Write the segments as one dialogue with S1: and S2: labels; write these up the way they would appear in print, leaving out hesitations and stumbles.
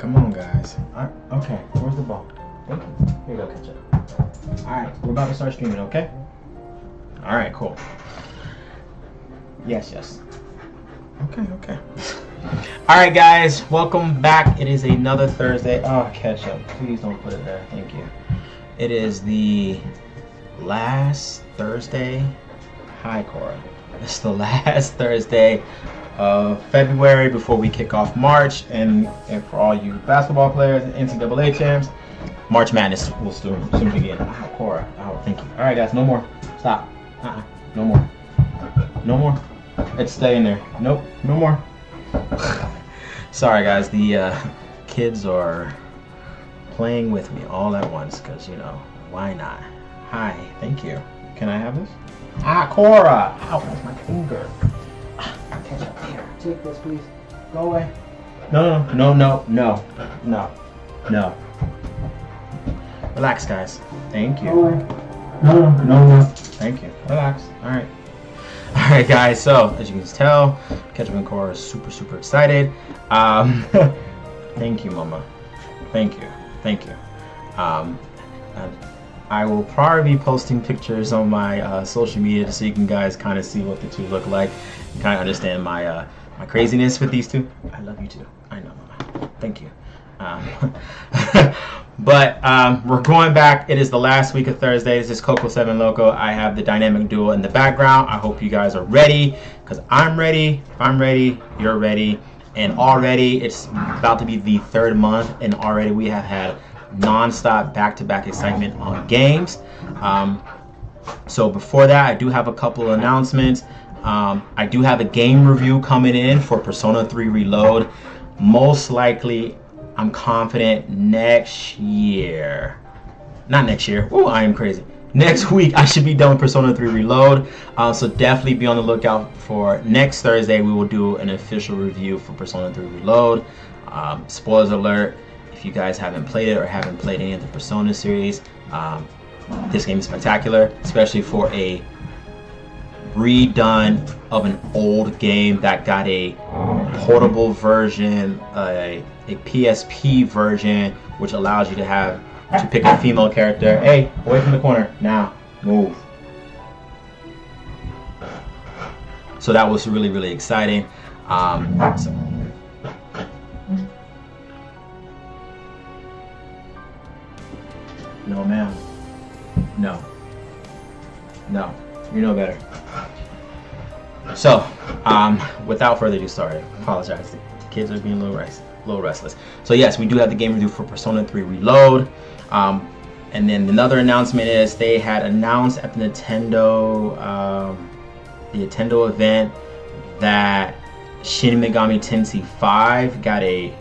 S1: Come on, guys. Okay, where's the ball? Thank you. Here you go, ketchup. Alright, we're about to start streaming, okay? Alright, cool. Yes, yes. Okay. Alright, guys, welcome back. It is another Thursday. Oh, ketchup. Please don't put it there. Thank you. It is the last Thursday. Hi, Cora. It's the last Thursday of February before we kick off March, and for all you basketball players and NCAA champs, March Madness will soon begin. Oh, Cora. Oh, thank you. All right, guys, no more. Stop. No more. No more. It's staying there. Nope. No more. Sorry, guys. The kids are playing with me all at once because, you know, why not? Hi. Thank you. Can I have this? Cora. Ow, that's my finger. Catch up here. Take this, please. Go away. No. Relax, guys. Thank you. No. Thank you. Relax. Alright, guys. So, as you can tell, Ketchup and Cora are super excited. Thank you, Mama. Thank you. I will probably be posting pictures on my social media so you can guys kind of see what the two look like. Kind of understand my my craziness with these two. I love you too. I know, Mama. Thank you. But we're going back. It is the last week of Thursday. This is Coco 7 Loco. I have the dynamic duo in the background. I hope you guys are ready because I'm ready. If I'm ready, you're ready. And already it's about to be the third month, and already we have had non-stop back-to-back excitement on games. So before that, I do have a couple of announcements. I do have a game review coming in for Persona 3 Reload. Most likely, I'm confident next year. Not next year. Oh, I am crazy. Next week, I should be done with Persona 3 Reload. So definitely be on the lookout for next Thursday. We will do an official review for Persona 3 Reload. Spoilers alert. If you guys haven't played it or haven't played any of the Persona series, this game is spectacular, especially for a redone of an old game that got a portable version, a PSP version, which allows you to pick a female character. Hey, away from the corner. Now, move. So that was really exciting. No, ma'am. No. You know better. So, without further ado, sorry, I apologize. The kids are being a little restless. So yes, we do have the game review for Persona 3 Reload. And then another announcement is they had announced at the Nintendo event that Shin Megami Tensei 5 got a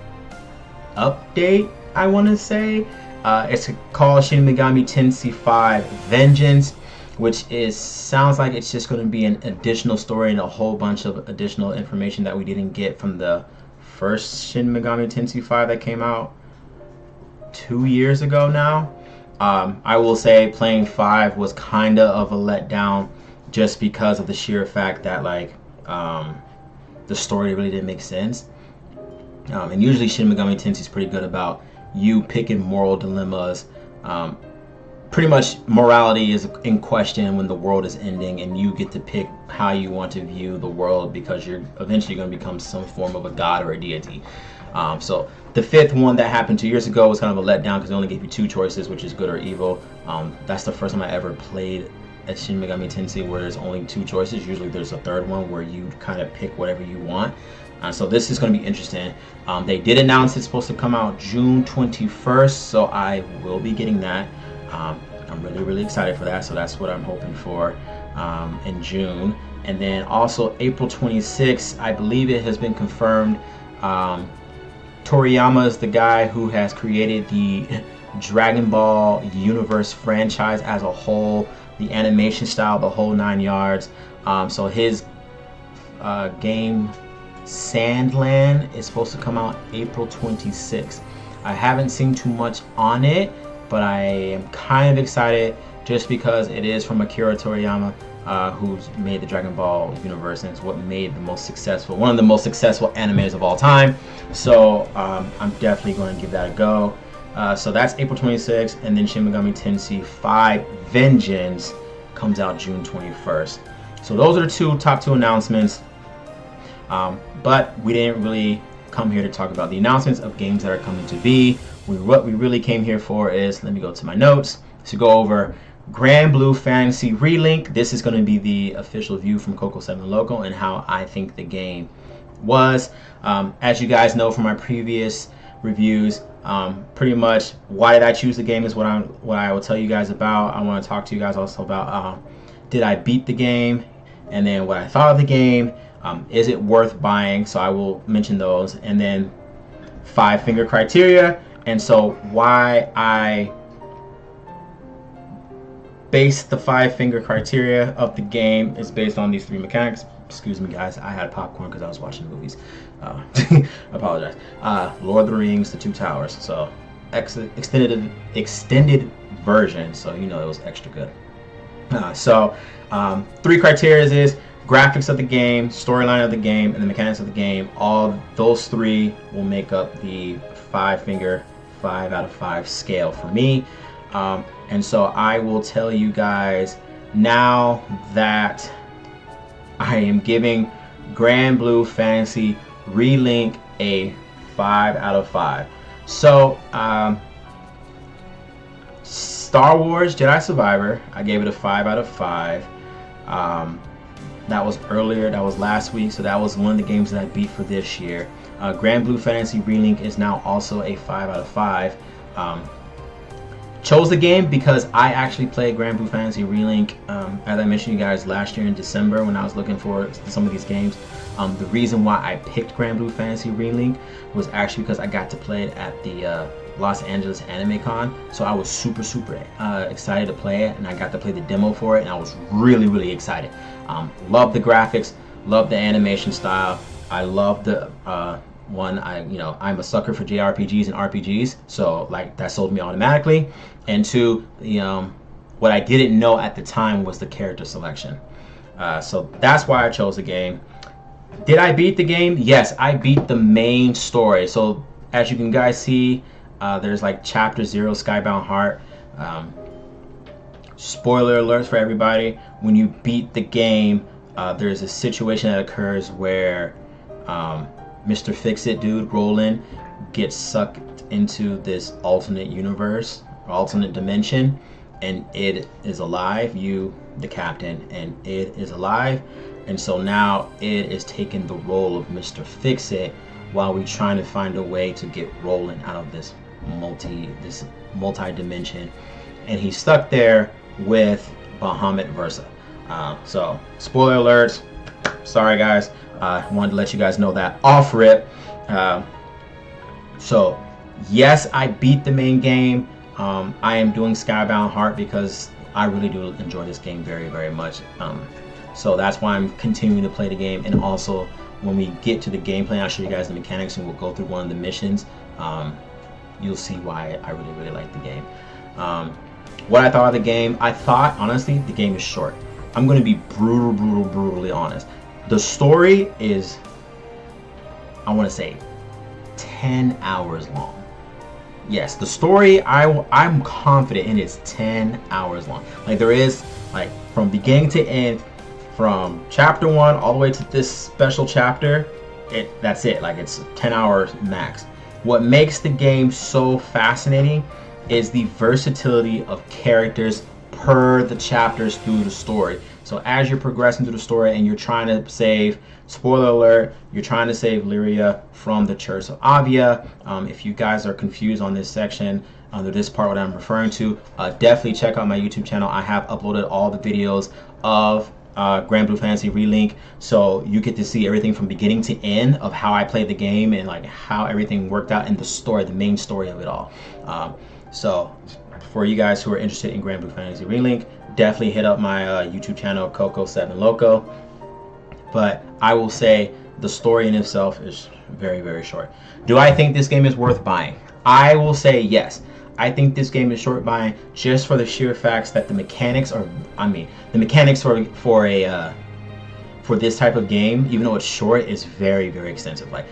S1: update, I want to say. It's called Shin Megami Tensei 5 Vengeance, which sounds like it's just going to be an additional story and a whole bunch of additional information that we didn't get from the first Shin Megami Tensei 5 that came out 2 years ago now. I will say playing 5 was kind of a letdown just because of the sheer fact that the story really didn't make sense. And usually Shin Megami Tensei is pretty good about you picking moral dilemmas. Pretty much morality is in question when the world is ending, and you get to pick how you want to view the world because you're eventually going to become some form of a god or a deity. So the fifth one that happened 2 years ago was kind of a letdown because they only gave you two choices, which is good or evil. That's the first time I ever played at Shin Megami Tensei where there's only two choices. Usually there's a third one where you kind of pick whatever you want. So this is going to be interesting. They did announce it's supposed to come out June 21st, so I will be getting that. I'm really excited for that, so that's what I'm hoping for in June. And then also April 26th, I believe it has been confirmed. Toriyama is the guy who has created the Dragon Ball universe franchise as a whole, the animation style, the whole 9 yards. So his game Sandland is supposed to come out April 26th. I haven't seen too much on it, but I am kind of excited just because it is from Akira Toriyama. who's made the Dragon Ball universe, and it's what made the most successful, one of the most successful animes of all time. So I'm definitely going to give that a go. So that's April 26th, and then Shin Megami Tensei 5 Vengeance comes out June 21st. So those are the top two announcements. But we didn't really come here to talk about the announcements of games that are coming to be. What we really came here for is, let me go to my notes, to go over Grandblue Fantasy Relink. This is going to be the official view from Coco 7 Loco and how I think the game was. As you guys know from my previous reviews, pretty much why did I choose the game is what I will tell you guys about. I want to talk to you guys also about did I beat the game, and then what I thought of the game. Is it worth buying? So I will mention those, and then 5 finger criteria. And so why I based the 5 finger criteria of the game is based on these 3 mechanics. Excuse me guys, I had popcorn because I was watching movies. Apologize. Lord of the Rings, The Two Towers. So extended version, so you know it was extra good. 3 criteria is graphics of the game, storyline of the game, and the mechanics of the game. All those 3 will make up the 5 finger 5 out of 5 scale for me. And so I will tell you guys now that I am giving Grandblue Fantasy Relink a 5 out of 5. So Star Wars Jedi Survivor, I gave it a 5 out of 5. That was earlier, that was last week, so that was one of the games that I beat for this year. Grandblue Fantasy Relink is now also a 5 out of 5. Chose the game because I actually played Grandblue Fantasy Relink, as I mentioned you guys, last year in December when I was looking for some of these games. The reason why I picked Grandblue Fantasy Relink was actually because I got to play it at the Los Angeles Anime Con, so I was super excited to play it, and I got to play the demo for it, and I was really excited. Love the graphics, love the animation style. I love the I'm a sucker for JRPGs and RPGs, so like that sold me automatically. And 2, what I didn't know at the time was the character selection. So that's why I chose the game. Did I beat the game? Yes, I beat the main story. So as you can guys see, there's like Chapter 0, Skybound Heart. Spoiler alerts for everybody. When you beat the game, there's a situation that occurs where Mr. Fix-It dude, Roland, gets sucked into this alternate universe, or alternate dimension, and it is alive. You, the captain, and it is alive. And so now it is taking the role of Mr. Fix-It while we're trying to find a way to get Roland out of this multi-dimension. And he's stuck there with Bahamut Versa. So, spoiler alerts. Sorry guys. I wanted to let you guys know that off rip. So, yes, I beat the main game. I am doing Skybound Heart because I really do enjoy this game very much. So that's why I'm continuing to play the game. And also, when we get to the gameplay, I'll show you guys the mechanics, and we'll go through one of the missions. You'll see why I really like the game. What I thought of the game, I thought, honestly, the game is short. I'm going to be brutally honest. The story is, I want to say, 10 hours long. Yes, the story, I'm confident in it's 10 hours long. Like, there is, like, from beginning to end, from chapter 1 all the way to this special chapter, that's it. Like, it's 10 hours max. What makes the game so fascinating is the versatility of characters per the chapters through the story. So as you're progressing through the story and you're trying to save, spoiler alert, you're trying to save Lyria from the Church of Avia. If you guys are confused on this section, under this part what I'm referring to, definitely check out my YouTube channel. I have uploaded all the videos of Grandblue Fantasy Relink, so you get to see everything from beginning to end of how I played the game and like how everything worked out in the story, the main story of it all. So for you guys who are interested in Grandblue Fantasy Relink, definitely hit up my YouTube channel, Coco 7 Loco. But I will say the story in itself is very short. Do I think this game is worth buying? I will say yes. I think this game is short buying just for the sheer facts that the mechanics are, the mechanics for this type of game, even though it's short, is very, very extensive. Like,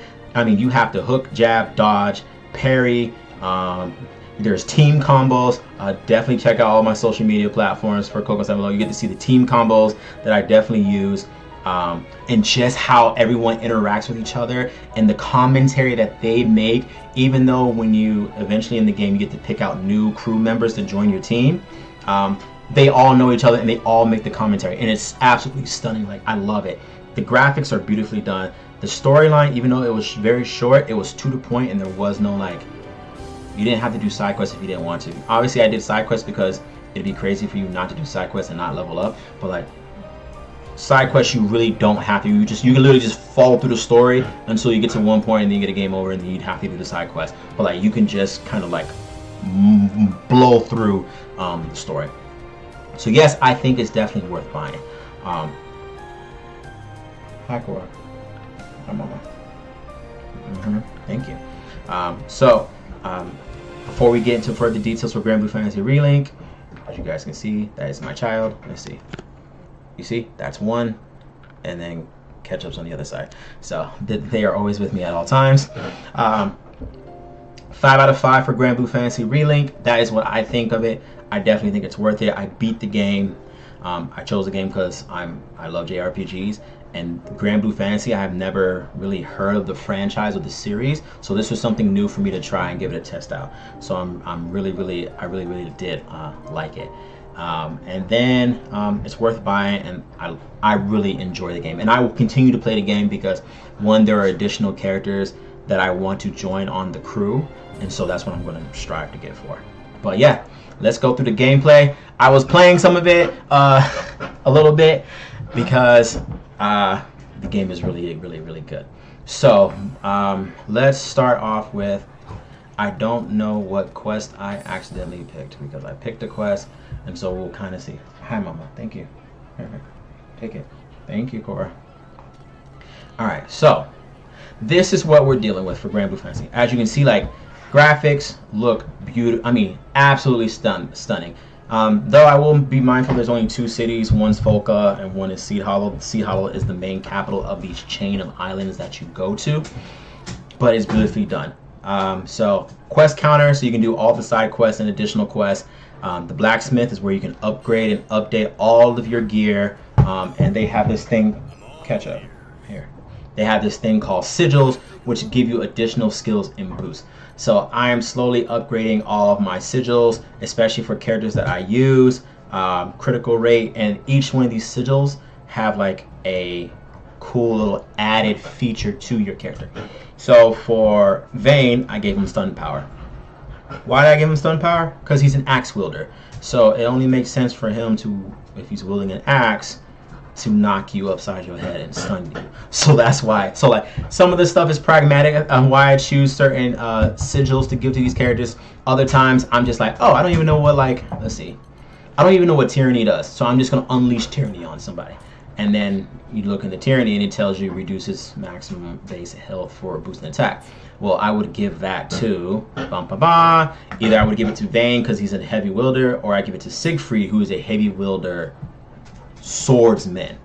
S1: you have to hook, jab, dodge, parry. There's team combos. Definitely check out all my social media platforms for Coco 7 Below. You get to see the team combos that I definitely use, and just how everyone interacts with each other and the commentary that they make. Even though when you eventually in the game you get to pick out new crew members to join your team, they all know each other and they all make the commentary, and it's absolutely stunning. Like, I love it. The graphics are beautifully done. The storyline, even though it was very short, it was to the point, and there was no you didn't have to do side quests if you didn't want to. Obviously, I did side quests because it'd be crazy for you not to do side quests and not level up. But side quests, you really don't have to. You can literally just follow through the story until you get to one point, and then you get a game over, and then you'd have to do the side quest. But you can just kind of blow through the story. So yes, I think it's definitely worth buying. Hi, Cora. Hi, Mama. Thank you. Before we get into further details for Grandblue Fantasy Relink, as you guys can see, that is my child. Let's see. You see, that's one, and then Ketchup's on the other side. So they are always with me at all times. 5 out of 5 for Grandblue Fantasy Relink. That is what I think of it. I definitely think it's worth it. I beat the game. I chose the game because I love JRPGs, and Grandblue Fantasy, I have never really heard of the franchise or the series, so this was something new for me to try and give it a test out. So I really did like it. And then it's worth buying, and I really enjoy the game, and I will continue to play the game because, one, there are additional characters that I want to join on the crew, and so that's what I'm going to strive to get for. But yeah, let's go through the gameplay. I was playing some of it a little bit because the game is really good. So let's start off with, I don't know what quest I accidentally picked, because I picked a quest, and so we'll kind of see. Hi, Mama. Thank you. Take it. Thank you, Cora. Alright, so this is what we're dealing with for Grandblue Fantasy. As you can see, graphics look beautiful. Absolutely stunning. Though I will be mindful, there's only 2 cities. One's Folka and one is Seed Hollow. Seed Hollow is the main capital of these chain of islands that you go to, but it's beautifully done. So quest counter, so you can do all the side quests and additional quests. The blacksmith is where you can upgrade and update all of your gear, and they have this thing, catch up here. They have this thing called sigils, which give you additional skills and boosts. So I am slowly upgrading all of my sigils, especially for characters that I use, critical rate, and each one of these sigils have a cool little added feature to your character. So for Vayne, I gave him stun power. Why did I give him stun power? Because he's an axe wielder. So it only makes sense for him to, if he's wielding an axe, to knock you upside your head and stun you. So that's why. So some of this stuff is pragmatic on why I choose certain sigils to give to these characters. Other times I'm just oh, I don't even know what let's see. I don't even know what tyranny does. So I'm just gonna unleash tyranny on somebody. And then you look into tyranny and it tells you reduces maximum base health for a boosted attack. Well, I would give that to either I would give it to Vayne because he's a heavy wielder, or I give it to Siegfried, who is a heavy wielder swordsman.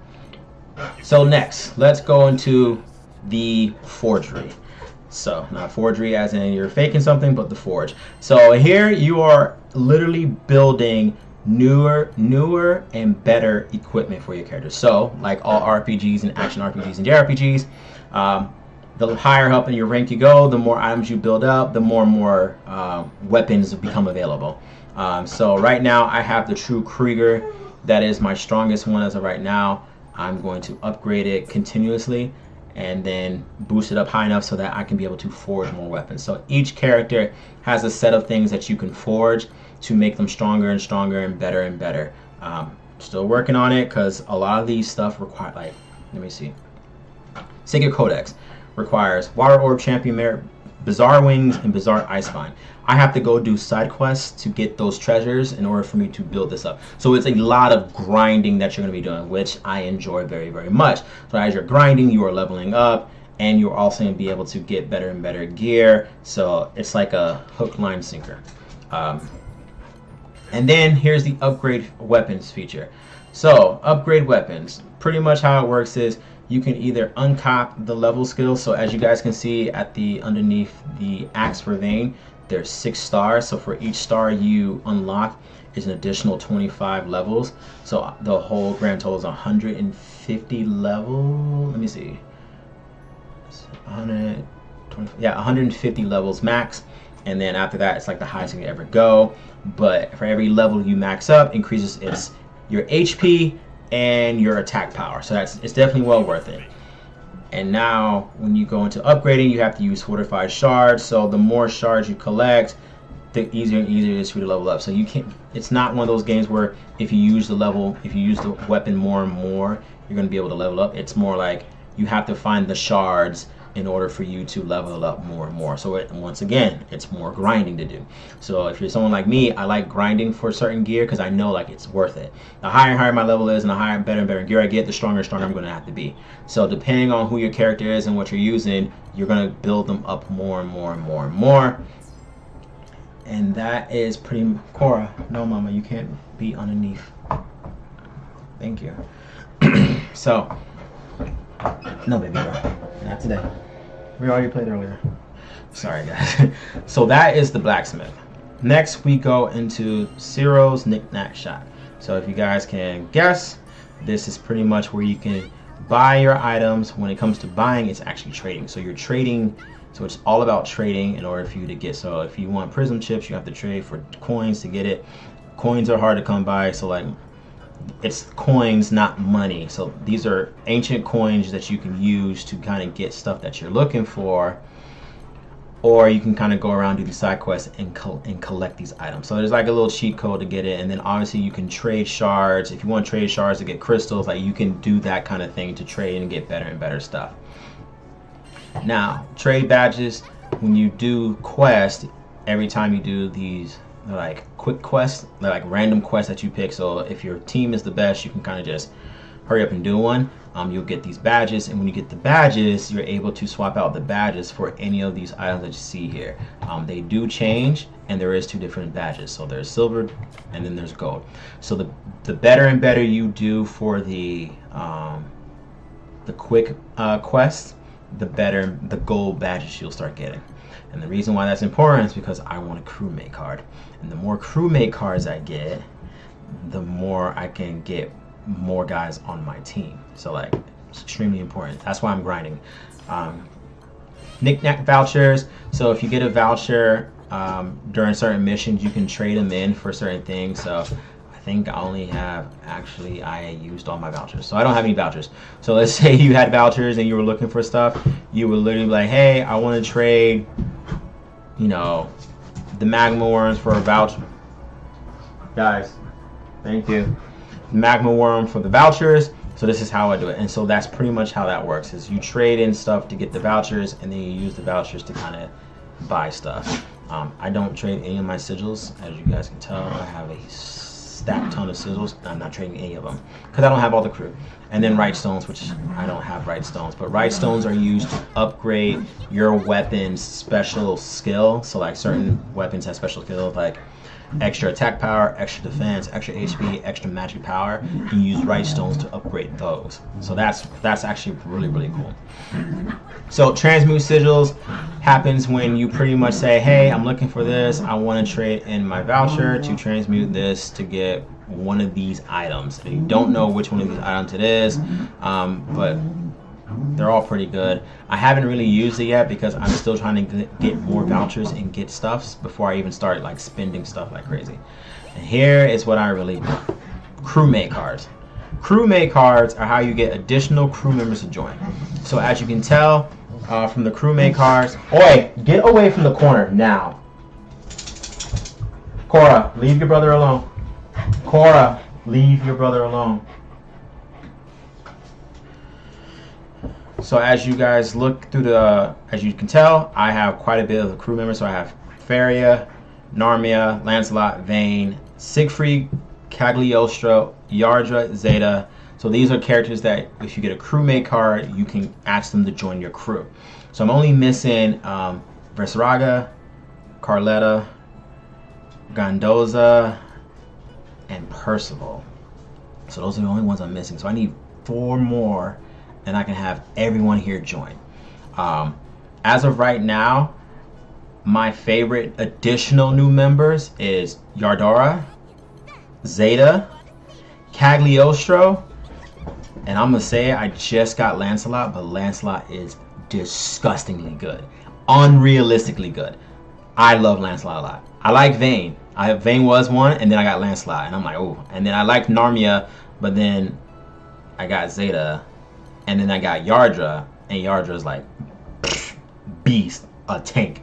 S1: So next, let's go into the forgery. So not forgery as in you're faking something, but the forge. So here you are literally building newer and better equipment for your characters. So like all RPGs and action RPGs and JRPGs, the higher up in your rank you go, the more items you build up, the more and more weapons become available. So right now I have the True Krieger. That is my strongest one as of right now. I'm going to upgrade it continuously and then boost it up high enough so that I can be able to forge more weapons. So each character has a set of things that you can forge to make them stronger and stronger and better and better. Still working on it because a lot of these stuff require, let me see. Sacred Codex requires Water Orb, Champion Merit, Bizarre Wings, and Bizarre Icespine. I have to go do side quests to get those treasures in order for me to build this up. So it's a lot of grinding that you're going to be doing, which I enjoy very, very much. So as you're grinding, you are leveling up, and you're also going to be able to get better and better gear. So it's like a hook, line, sinker. And then here's the upgrade weapons feature. So upgrade weapons, pretty much how it works is you can either uncop the level skills. So as you guys can see at the underneath the axe for vein, there's 6 stars. So for each star you unlock is an additional 25 levels. So the whole grand total is 150 level. Let me see. 150 levels max. And then after that, it's like the highest you can ever go. But for every level you max up, increases your HP and your attack power. So it's definitely well worth it. And now when you go into upgrading, you have to use fortified shards. So the more shards you collect, the easier and easier it is for you to level up. So you can't, it's not one of those games where if you use the weapon more and more, you're going to be able to level up. It's more like you have to find the shards in order for you to level up more and more. So once again, it's more grinding to do. So if you're someone like me, I like grinding for certain gear because I know like it's worth it. The higher and higher my level is and the higher and better gear I get, the stronger and stronger I'm going to have to be. So depending on who your character is and what you're using, you're going to build them up more and more and more and more. And that is pretty... Cora, no mama, you can't be underneath. Thank you. So, no baby girl, not today. We already played earlier. Sorry guys. So that is the blacksmith. Next we go into Ciro's Knick-Knack Shop. So if you guys can guess, this is pretty much where you can buy your items. When it comes to buying, it's actually trading. So you're trading, so it's all about trading in order for you to get. So if you want prism chips, you have to trade for coins to get it. Coins are hard to come by, so like it's coins, not money. So these are ancient coins that you can use to kind of get stuff that you're looking for, or you can kind of go around, do the side quests and collect these items. So there's like a little cheat code to get it, and then obviously you can trade shards. If you want to trade shards to get crystals, like you can do that kind of thing to trade and get better and better stuff. Now, trade badges, when you do quests, every time you do these like quick quests, they're like random quests that you pick. So if your team is the best, you can kind of just hurry up and do one. You'll get these badges, and when you get the badges, you're able to swap out the badges for any of these items that you see here. They do change, and there is 2 different badges. So there's silver and then there's gold. So the better and better you do for the quick quests, the better the gold badges you'll start getting. And the reason why that's important is because I want a crewmate card. And the more crewmate cards I get, the more I can get more guys on my team. So like, it's extremely important. That's why I'm grinding. Knick-Knack vouchers. So if you get a voucher during certain missions, you can trade them in for certain things. So I think I only have, actually, I used all my vouchers. So I don't have any vouchers. So let's say you had vouchers and you were looking for stuff. You would literally be like, hey, I want to trade, you know, the magma worms for a voucher. Guys, thank you. The magma worm for the vouchers. So this is how I do it. And so that's pretty much how that works, is you trade in stuff to get the vouchers, and then you use the vouchers to kind of buy stuff. I don't trade any of my sigils. As you guys can tell, I have a stack ton of sigils. I'm not trading any of them because I don't have all the crew. And then right stones, which I don't have right stones, but right stones are used to upgrade your weapon's special skill. So like certain weapons have special skills like extra attack power, extra defense, extra HP, extra magic power. You use right stones to upgrade those. So that's actually really cool. So transmute sigils happens when you pretty much say, hey, I'm looking for this. I want to trade in my voucher to transmute this to get one of these items. And you don't know which one of these items it is, but they're all pretty good. I haven't really used it yet because I'm still trying to get more vouchers and get stuffs before I even start like spending stuff like crazy. And here is what I really do. Crewmate cards. Crewmate cards are how you get additional crew members to join. So as you can tell from the crewmate cards, oi, get away from the corner now. Cora, leave your brother alone. Cora, leave your brother alone. So as you guys look through the, as you can tell, I have quite a bit of the crew members. So I have Faria, Narmia, Lancelot, Vayne, Siegfried, Cagliostro, Yardra, Zeta. So these are characters that if you get a crewmate card, you can ask them to join your crew. So I'm only missing Versaraga, Carletta, Gondoza, and Percival. So those are the only ones I'm missing. So I need 4 more, and I can have everyone here join. As of right now, my favorite additional new members is Yardora, Zeta, Cagliostro, and I'm gonna say I just got Lancelot, but Lancelot is disgustingly good, unrealistically good. I love Lancelot a lot. I like Vayne. Vayne was one, and then I got Lancelot, and I'm like, oh. And then I liked Narmia, but then I got Zeta, and then I got Yardra, and Yardra's like beast, a tank.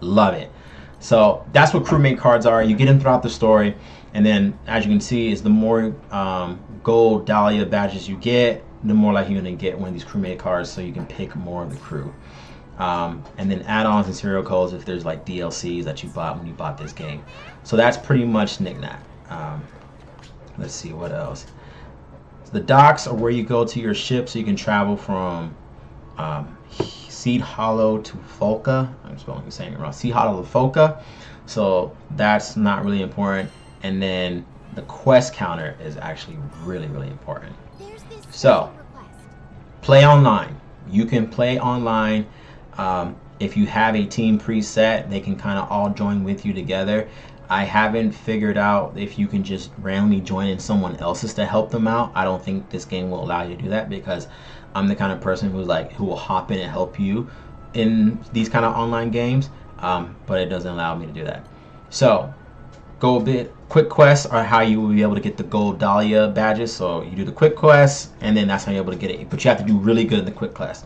S1: Love it. So that's what crewmate cards are. You get them throughout the story, and then as you can see, is the more gold Dahlia badges you get, the more likely you're going to get one of these crewmate cards, so you can pick more of the crew. And then add-ons and serial codes if there's like DLCs that you bought when you bought this game. So that's pretty much knick-knack. Let's see what else. So the docks are where you go to your ship, so you can travel from Seed Hollow to Folka. I'm saying it wrong. Seed Hollow to Folka. So that's not really important. And then the quest counter is actually really, really important. So play online. You can play online. If you have a team preset, they can kind of all join with you together. I haven't figured out if you can just randomly join in someone else's to help them out. I don't think this game will allow you to do that, because I'm the kind of person who will hop in and help you in these kind of online games, but it doesn't allow me to do that. So quick quests are how you will be able to get the gold Dahlia badges. So you do the quick quests, and then that's how you're able to get it. But you have to do really good in the quick quest.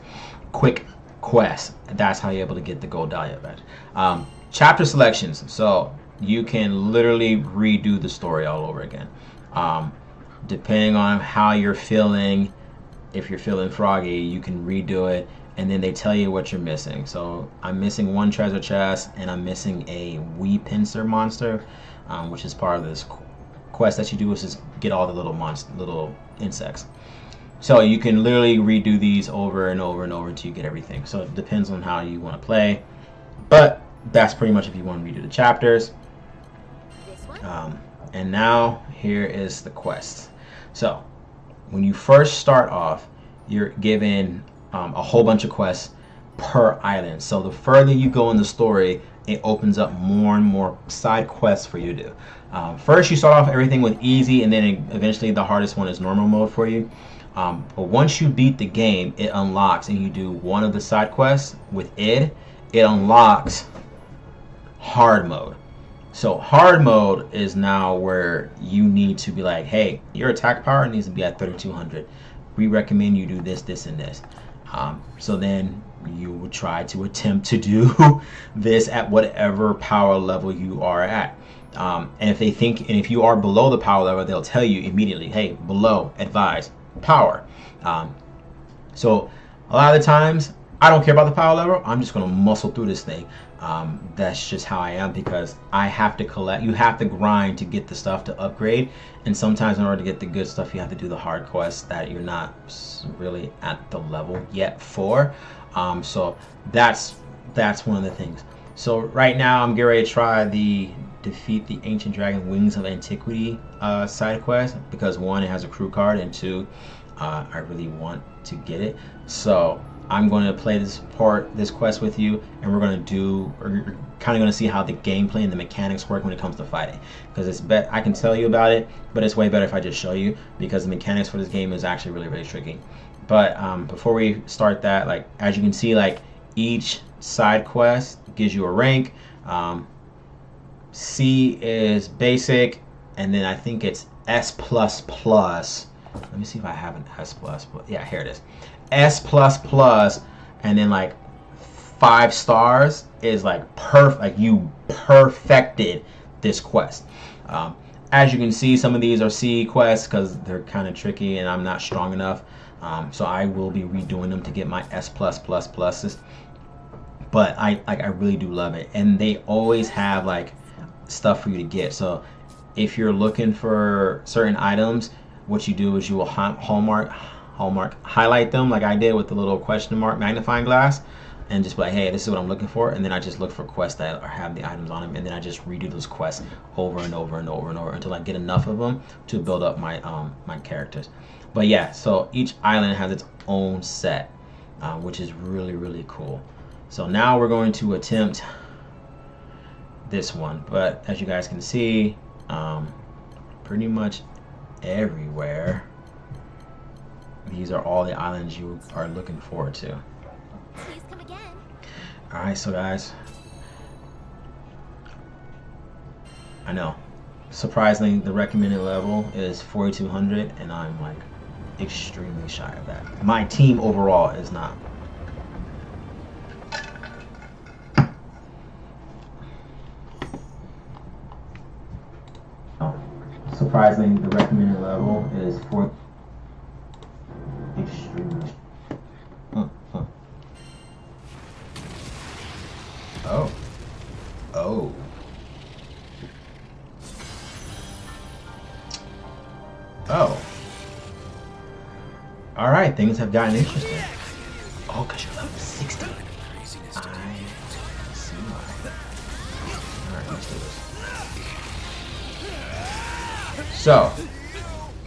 S1: That's how you're able to get the gold Dahlia badge. Chapter selections. So you can literally redo the story all over again, depending on how you're feeling. If you're feeling froggy, you can redo it, and then they tell you what you're missing. So I'm missing 1 treasure chest, and I'm missing a wee pincer monster, which is part of this quest that you do, which is get all the little insects. So you can literally redo these over and over and over until you get everything. So it depends on how you want to play, but that's pretty much if you want to redo the chapters. And now here is the quest. So when you first start off, you're given a whole bunch of quests per island. So the further you go in the story, it opens up more and more side quests for you to do. First, you start off everything with easy, and then eventually the hardest one is normal mode for you. But once you beat the game, it unlocks, and you do one of the side quests with it unlocks hard mode. So hard mode is now where you need to be like, hey, your attack power needs to be at 3200. We recommend you do this, this, and this. So then you will try to attempt to do this at whatever power level you are at. And if you are below the power level, they'll tell you immediately, hey, below, advise, power. So a lot of the times, I don't care about the power level. I'm just going to muscle through this thing. That's just how I am, because I have to collect. You have to grind to get the stuff to upgrade, and sometimes in order to get the good stuff, you have to do the hard quests that you're not really at the level yet for. So that's one of the things. So right now I'm getting ready to try the defeat the ancient dragon Wings of Antiquity side quest, because 1, it has a crew card, and 2, I really want to get it. So I'm going to play this quest with you, and we're kind of going to see how the gameplay and the mechanics work when it comes to fighting. Because I can tell you about it, but it's way better if I just show you, because the mechanics for this game is actually really, really tricky. But before we start that, like as you can see, like each side quest gives you a rank. C is basic, and then I think it's S++. Let me see if I have an S++. Yeah, here it is. S++, and then like 5 stars is like perfect. Like you perfected this quest. As you can see, some of these are C quests because they're kind of tricky, and I'm not strong enough. So I will be redoing them to get my S+++. But I really do love it, and they always have like stuff for you to get. So if you're looking for certain items, what you do is you will highlight them like I did with the little question mark magnifying glass, and just be like, hey, this is what I'm looking for, and then I just look for quests that have the items on them, and then I just redo those quests over and over and over and over until I get enough of them to build up my my characters. But yeah, so each island has its own set, which is really, really cool. So now we're going to attempt this one, but as you guys can see, pretty much everywhere, these are all the islands you are looking forward to.
S2: Please come again.
S1: All right, so guys, I know, surprisingly, the recommended level is 4200, and I'm like extremely shy of that. My team overall is not. Surprisingly, the recommended level is for extremely. Oh. Oh. Oh. All right, things have gotten interesting. Oh, because you're level 60. I see why. All right, let's do this. So,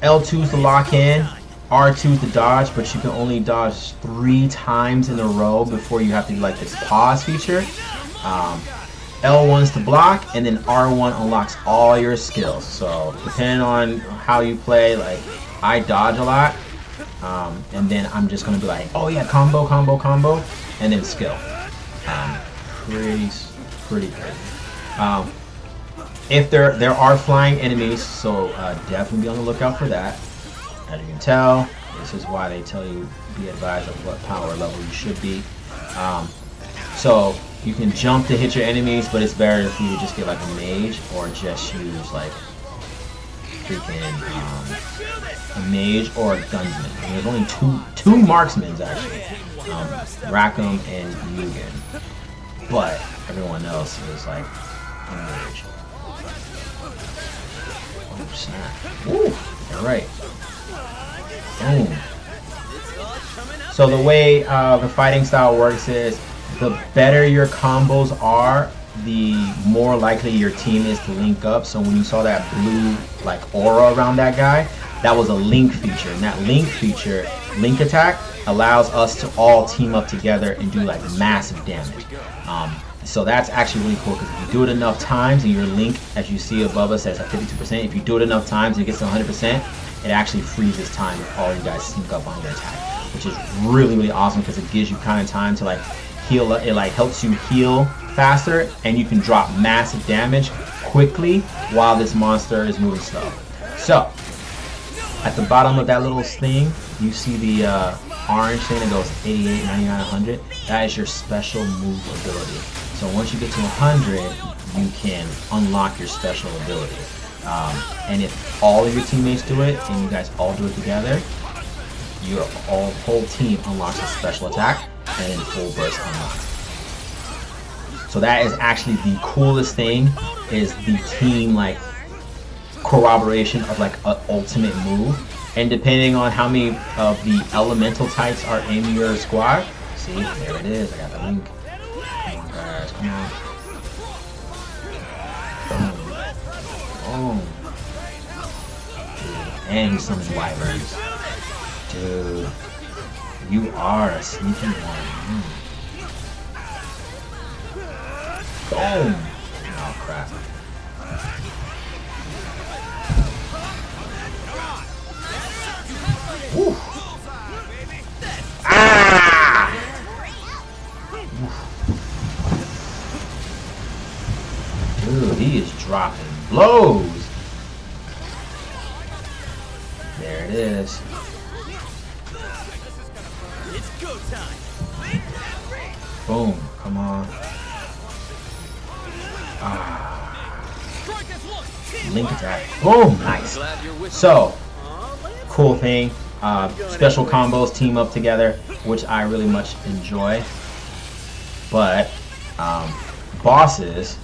S1: L2 is to lock in, R2 is to dodge, but you can only dodge 3 times in a row before you have to do like this pause feature. L1 is to block, and then R1 unlocks all your skills. So, depending on how you play, like I dodge a lot, and then I'm just gonna be like, oh yeah, combo, combo, combo, and then skill. Pretty crazy. If there are flying enemies, so definitely be on the lookout for that. As you can tell, this is why they tell you be advised of what power level you should be. So you can jump to hit your enemies, but it's better if you just get like a mage or just use like freaking a mage or a gunsman. And there's only two marksmen actually, Rackham and Mugen, but everyone else is like a mage. Oh snap! Woo! All right. Boom. So the way the fighting style works is, the better your combos are, the more likely your team is to link up. So when you saw that blue like aura around that guy, that was a link feature, and that link feature, link attack, allows us to all team up together and do like massive damage. So that's actually really cool, because if you do it enough times, and your link, as you see above us, says at 52%, if you do it enough times and it gets to 100%, it actually freezes time if all you guys sync up on your attack, which is really, really awesome, because it gives you kind of time to like heal. It like helps you heal faster, and you can drop massive damage quickly while this monster is moving slow. So at the bottom of that little thing, you see the orange thing that goes 88, 99, 100. That is your special move ability. So once you get to 100, you can unlock your special ability. And if all of your teammates do it, and you guys all do it together, your whole team unlocks a special attack, and then full burst unlocks. So that is actually the coolest thing, is the team like corroboration of like an ultimate move. And depending on how many of the elemental types are in your squad, see, there it is. I got the link. Come on, guys, come on. Boom. Boom. Dude, and he summons wyverns. Dude, you are a sneaky one. Boom. Oh crap. Woo. Ah! Dude, he is dropping blows. There it is.
S3: It's go time.
S1: Boom, come on. Ah. Link attack. Boom, nice. So, cool thing. Special combos team up together, which I really much enjoy. But bosses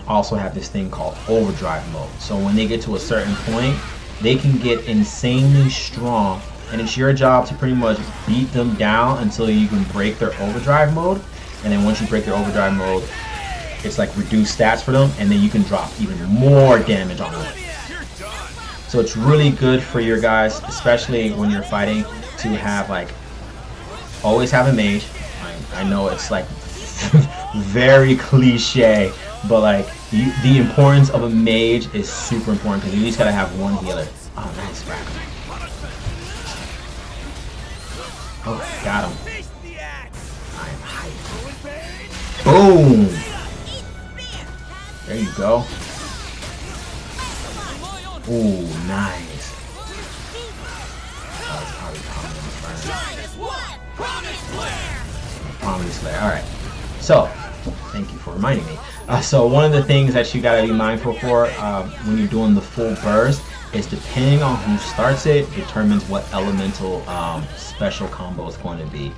S1: also have this thing called overdrive mode. So when they get to a certain point, they can get insanely strong, and it's your job to pretty much beat them down until you can break their overdrive mode. and then once you break your overdrive mode, it's like reduced stats for them, and then you can drop even more damage on them. So it's really good for your guys, especially when you're fighting, to have like always have a mage. I know it's like very cliche, but like the importance of a mage is super important because you at least gotta have one healer. Oh, nice crack. Oh, got him. I am hyped. Boom! There you go. Ooh, nice. That was probably Prominent Slayer. Alright. So, thank you for reminding me. So one of the things that you gotta be mindful for when you're doing the full burst is depending on who starts it, determines what elemental special combo it's going to be.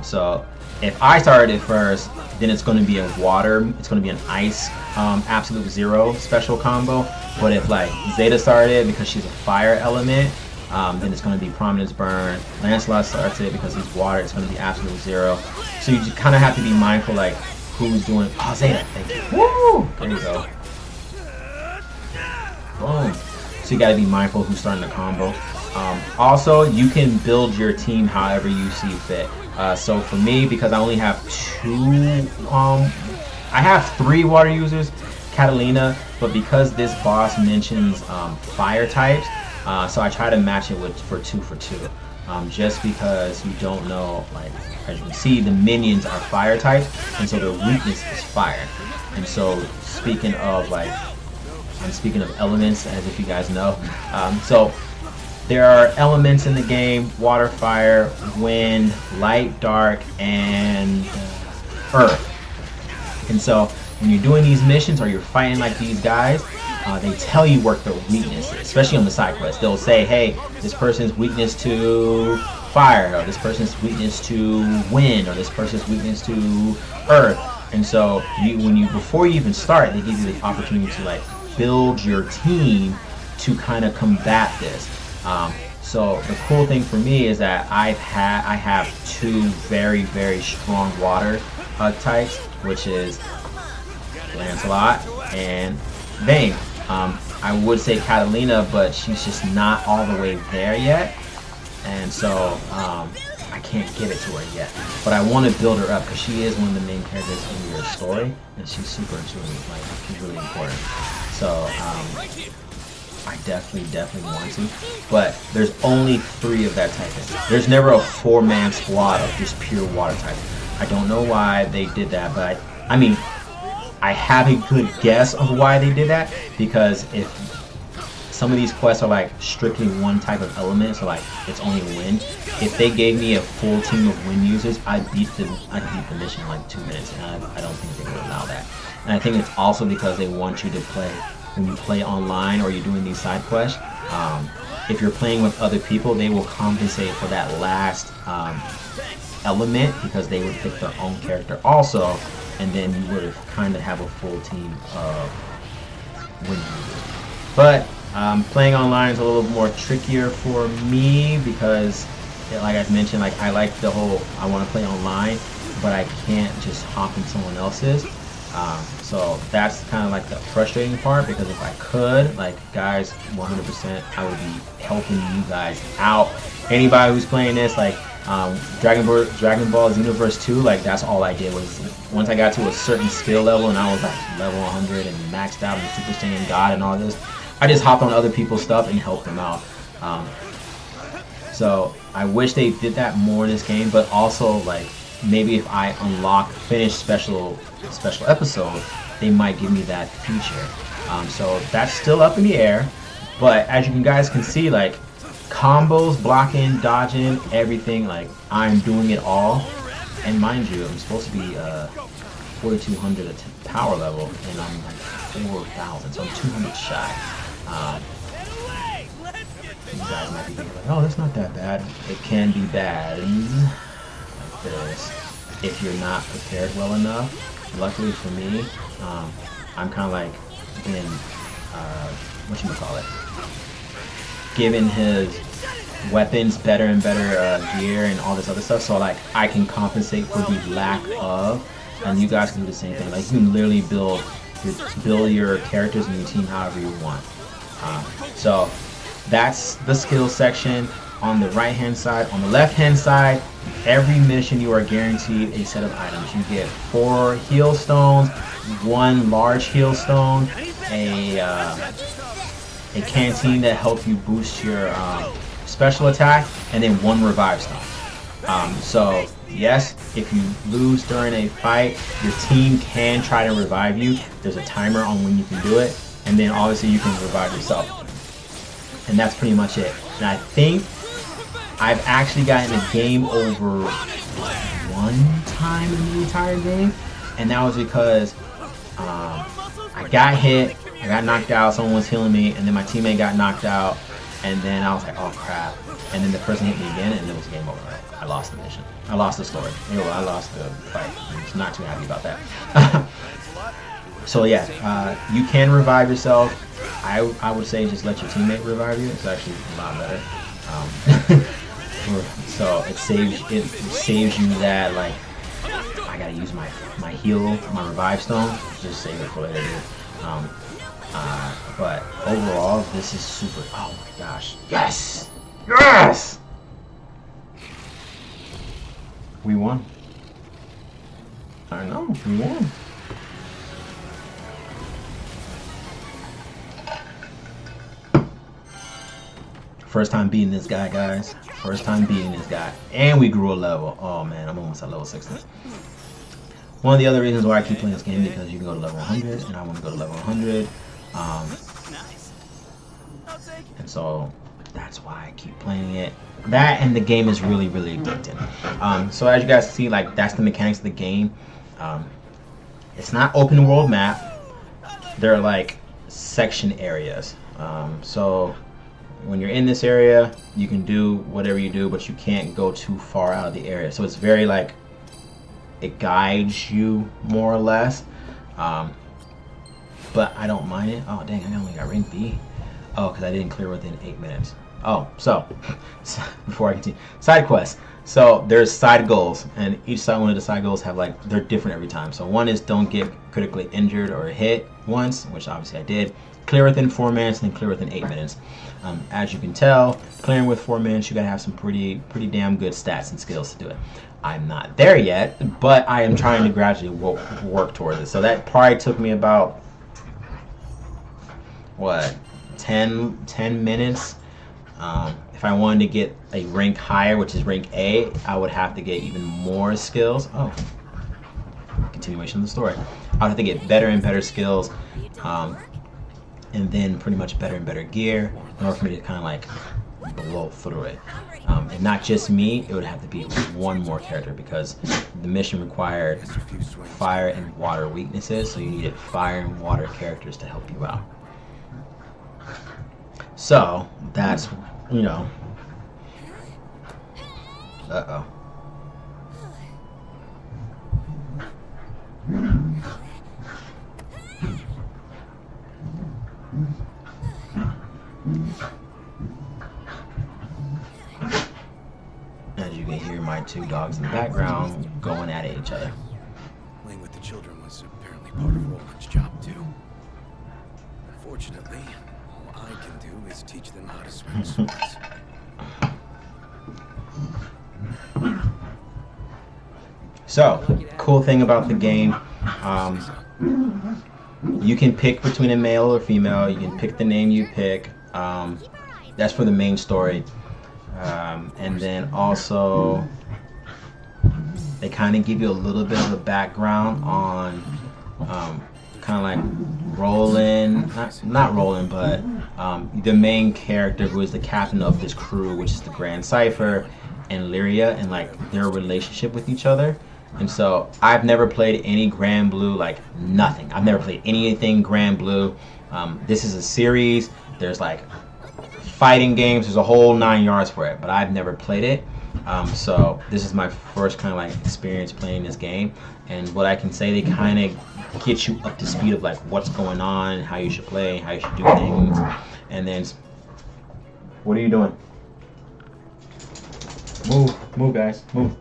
S1: So if I started it first, then it's going to be a water, it's going to be an ice absolute zero special combo. But if like Zeta started it because she's a fire element, then it's going to be Prominence Burn. Lancelot starts it because he's water, it's going to be absolute zero. So you just kind of have to be mindful like who's doing. Oh, Zeta, thank you. Woo! There you go. Boom. So you got to be mindful who's starting the combo. Also, you can build your team however you see fit. So for me, because I only have I have 3 water users, Catalina, but because this boss mentions fire types, so I try to match it with for 2 for 2. Just because you don't know, like as you can see, the minions are fire types, and so their weakness is fire. And so speaking of like, I'm speaking of elements, as if you guys know. So there are elements in the game: water, fire, wind, light, dark, and earth. And so when you're doing these missions or you're fighting like these guys, they tell you what their weakness is, especially on the side quests. They'll say, hey, this person's weakness to fire, or this person's weakness to wind, or this person's weakness to earth. And so before you even start, they give you the opportunity to like build your team to kind of combat this. So the cool thing for me is that I have 2 very, very strong water types, which is Lancelot and Vayne. I would say Catalina, but she's just not all the way there yet, and so I can't give it to her yet. But I want to build her up because she is one of the main characters in your story, and she's super intuitive. Like, she's really important. So I definitely want to, but there's only 3 of that type. There's never a 4-man squad of just pure water type. I don't know why they did that, but I mean, I have a good guess of why they did that, because if some of these quests are like strictly one type of element, so like it's only wind, if they gave me a full team of wind users, I'd beat the mission in like 2 minutes, and I don't think they would allow that. And I think it's also because they want you to play, when you play online or you're doing these side quests, if you're playing with other people, they will compensate for that last element, because they would pick their own character also, and then you would kind of have a full team of wind users. But playing online is a little more trickier for me because, like I've mentioned, like I like the whole, I want to play online, but I can't just hop in someone else's. So that's kind of like the frustrating part, because if I could, like guys, 100%, I would be helping you guys out. Anybody who's playing this, like Dragon Ball Xenoverse 2, like that's all I did was, once I got to a certain skill level and I was like level 100 and maxed out and Super Saiyan God and all this, I just hopped on other people's stuff and helped them out. So I wish they did that more in this game, but also like maybe if I finish special episodes, they might give me that feature. So that's still up in the air, but as you guys can see, like combos, blocking, dodging, everything, like I'm doing it all. And mind you, I'm supposed to be 4200 power level, and I'm like 4000, so I'm 200 shy. You guys might be thinking like, oh, that's not that bad. It can be bad like this if you're not prepared well enough. Luckily for me, I'm kind of like been given his weapons, better and better gear, and all this other stuff. So like I can compensate for the lack of, and you guys can do the same thing. Like you can literally build your characters and your team however you want. So that's the skill section on the right hand side. On the left hand side, every mission you are guaranteed a set of items. You get 4 heal stones, 1 large heal stone, a canteen that helps you boost your special attack, and then 1 revive stone. So yes, if you lose during a fight, your team can try to revive you. There's a timer on when you can do it, and then obviously you can revive yourself. And that's pretty much it. And I think I've actually gotten a game over 1 time in the entire game, and that was because I got hit, I got knocked out, someone was healing me, and then my teammate got knocked out, and then I was like, oh crap. And then the person hit me again, and it was game over. I lost the mission. I lost the story. Anyway, I lost the fight. I'm not too happy about that. So yeah, you can revive yourself. I would say just let your teammate revive you. It's actually a lot better. So it saves you that, like, I gotta use my heal, my revive stone. Just save it for later, dude. But overall, this is super. Oh my gosh! Yes! Yes! We won. I know, we won. First time beating this guy, guys. First time beating this guy. And we grew a level. Oh man, I'm almost at level 60. One of the other reasons why I keep playing this game, because you can go to level 100, and I want to go to level 100. And so that's why I keep playing it. That and the game is really, really addicting. So as you guys see, like, that's the mechanics of the game. It's not open world map. They're like section areas. So when you're in this area, you can do whatever you do, but you can't go too far out of the area. So it's very like, it guides you more or less. But I don't mind it. Oh dang, I only got rank B. Oh, because I didn't clear within 8 minutes. Oh, so before I continue, side quests. So there's side goals, and each side, one of the side goals have, like, they're different every time. So one is don't get critically injured or hit once, which obviously I did. Clear within 4 minutes, and then clear within 8 minutes. As you can tell, clearing with 4 minutes, you gotta have some pretty damn good stats and skills to do it. I'm not there yet, but I am trying to gradually work towards it. So that probably took me about, what, 10 minutes. If I wanted to get a rank higher, which is rank A, I would have to get even more skills. Oh, continuation of the story. I would have to get better and better skills, and then pretty much better and better gear in order for me to kind of like blow through it. And not just me, it would have to be one more character, because the mission required fire and water weaknesses, so you needed fire and water characters to help you out. So that's, you know, uh-oh. As you can hear my 2 dogs in the background going at each other.
S3: Playing with the children was apparently part of Roland's job too. Unfortunately, all I can do is teach them how to swim swords.
S1: So, cool thing about the game, you can pick between a male or female. You can pick the name you pick. That's for the main story. And then also, they kind of give you a little bit of a background on kind of like Roland, not Roland, but the main character who is the captain of this crew, which is the Grand Cypher, and Lyria, and like their relationship with each other. And so I've never played any Grandblue, like nothing. I've never played anything Grandblue. This is a series. There's like fighting games. There's a whole 9 yards for it, but I've never played it. So this is my first kind of like experience playing this game. And what I can say, they kind of get you up to speed of like what's going on, how you should play, how you should do things. And then, what are you doing? Move, guys. Move.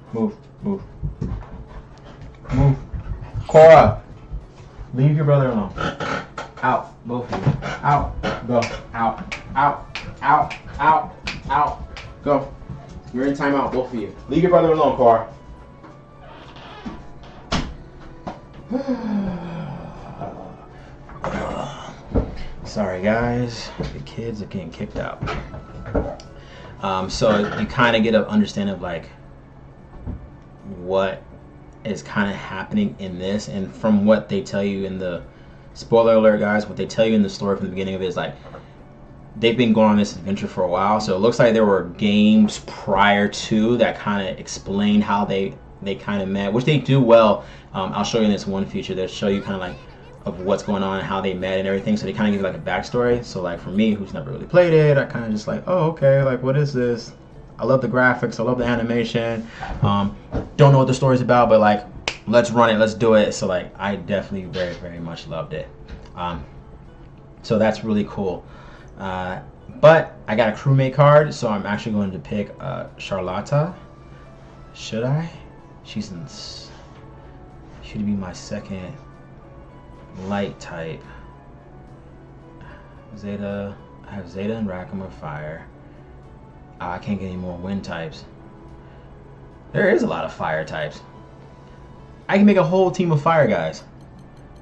S1: Cora, leave your brother alone. Out, both of you. Out. Go. Out. Go. You're in timeout, both of you. Leave your brother alone, Cora. Sorry, guys. The kids are getting kicked out. So you kind of get an understanding of like what is kind of happening in this, and from what they tell you in the spoiler alert, guys, what they tell you in the story from the beginning of it is like they've been going on this adventure for a while. So it looks like there were games prior to that kind of explain how they kind of met, which they do well. I'll show you in this one feature. They'll show you kind of like of what's going on and how they met and everything. So they kind of give you like a backstory. So like for me, who's never really played it, I kind of just like, oh, okay, like what is this? I love the graphics, I love the animation. Don't know what the story's about, but like, let's run it, let's do it. So like, I definitely very, very much loved it. So that's really cool. But I got a crewmate card, so I'm actually going to pick Charlotta. Should I? Should be my second light type. Zeta. I have Zeta and Rackham of fire. I can't get any more wind types. There is a lot of fire types. I can make a whole team of fire guys.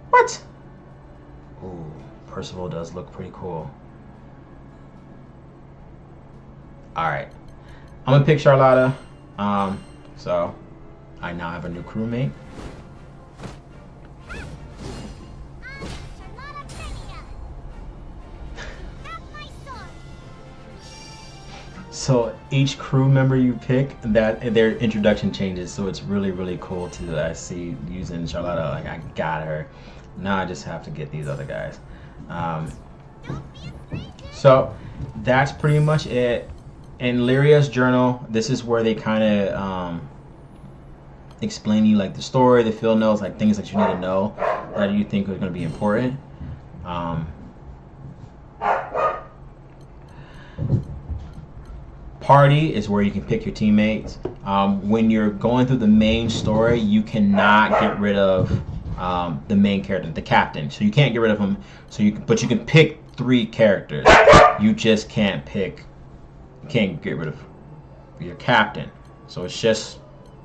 S1: What? Ooh, Percival does look pretty cool. Alright. I'm gonna pick Charlotta. So I now have a new crewmate. So each crew member you pick, that their introduction changes, so it's really, really cool to I see using Charlotta. Like I got her. Now I just have to get these other guys. So that's pretty much it. In Lyria's journal, this is where they kind of explain you like the story, the field notes, like things that you need to know that you think are going to be important. Party is where you can pick your teammates. When you're going through the main story, you cannot get rid of the main character, the captain. So you can't get rid of him. But you can pick 3 characters. You just can't get rid of your captain. So it's just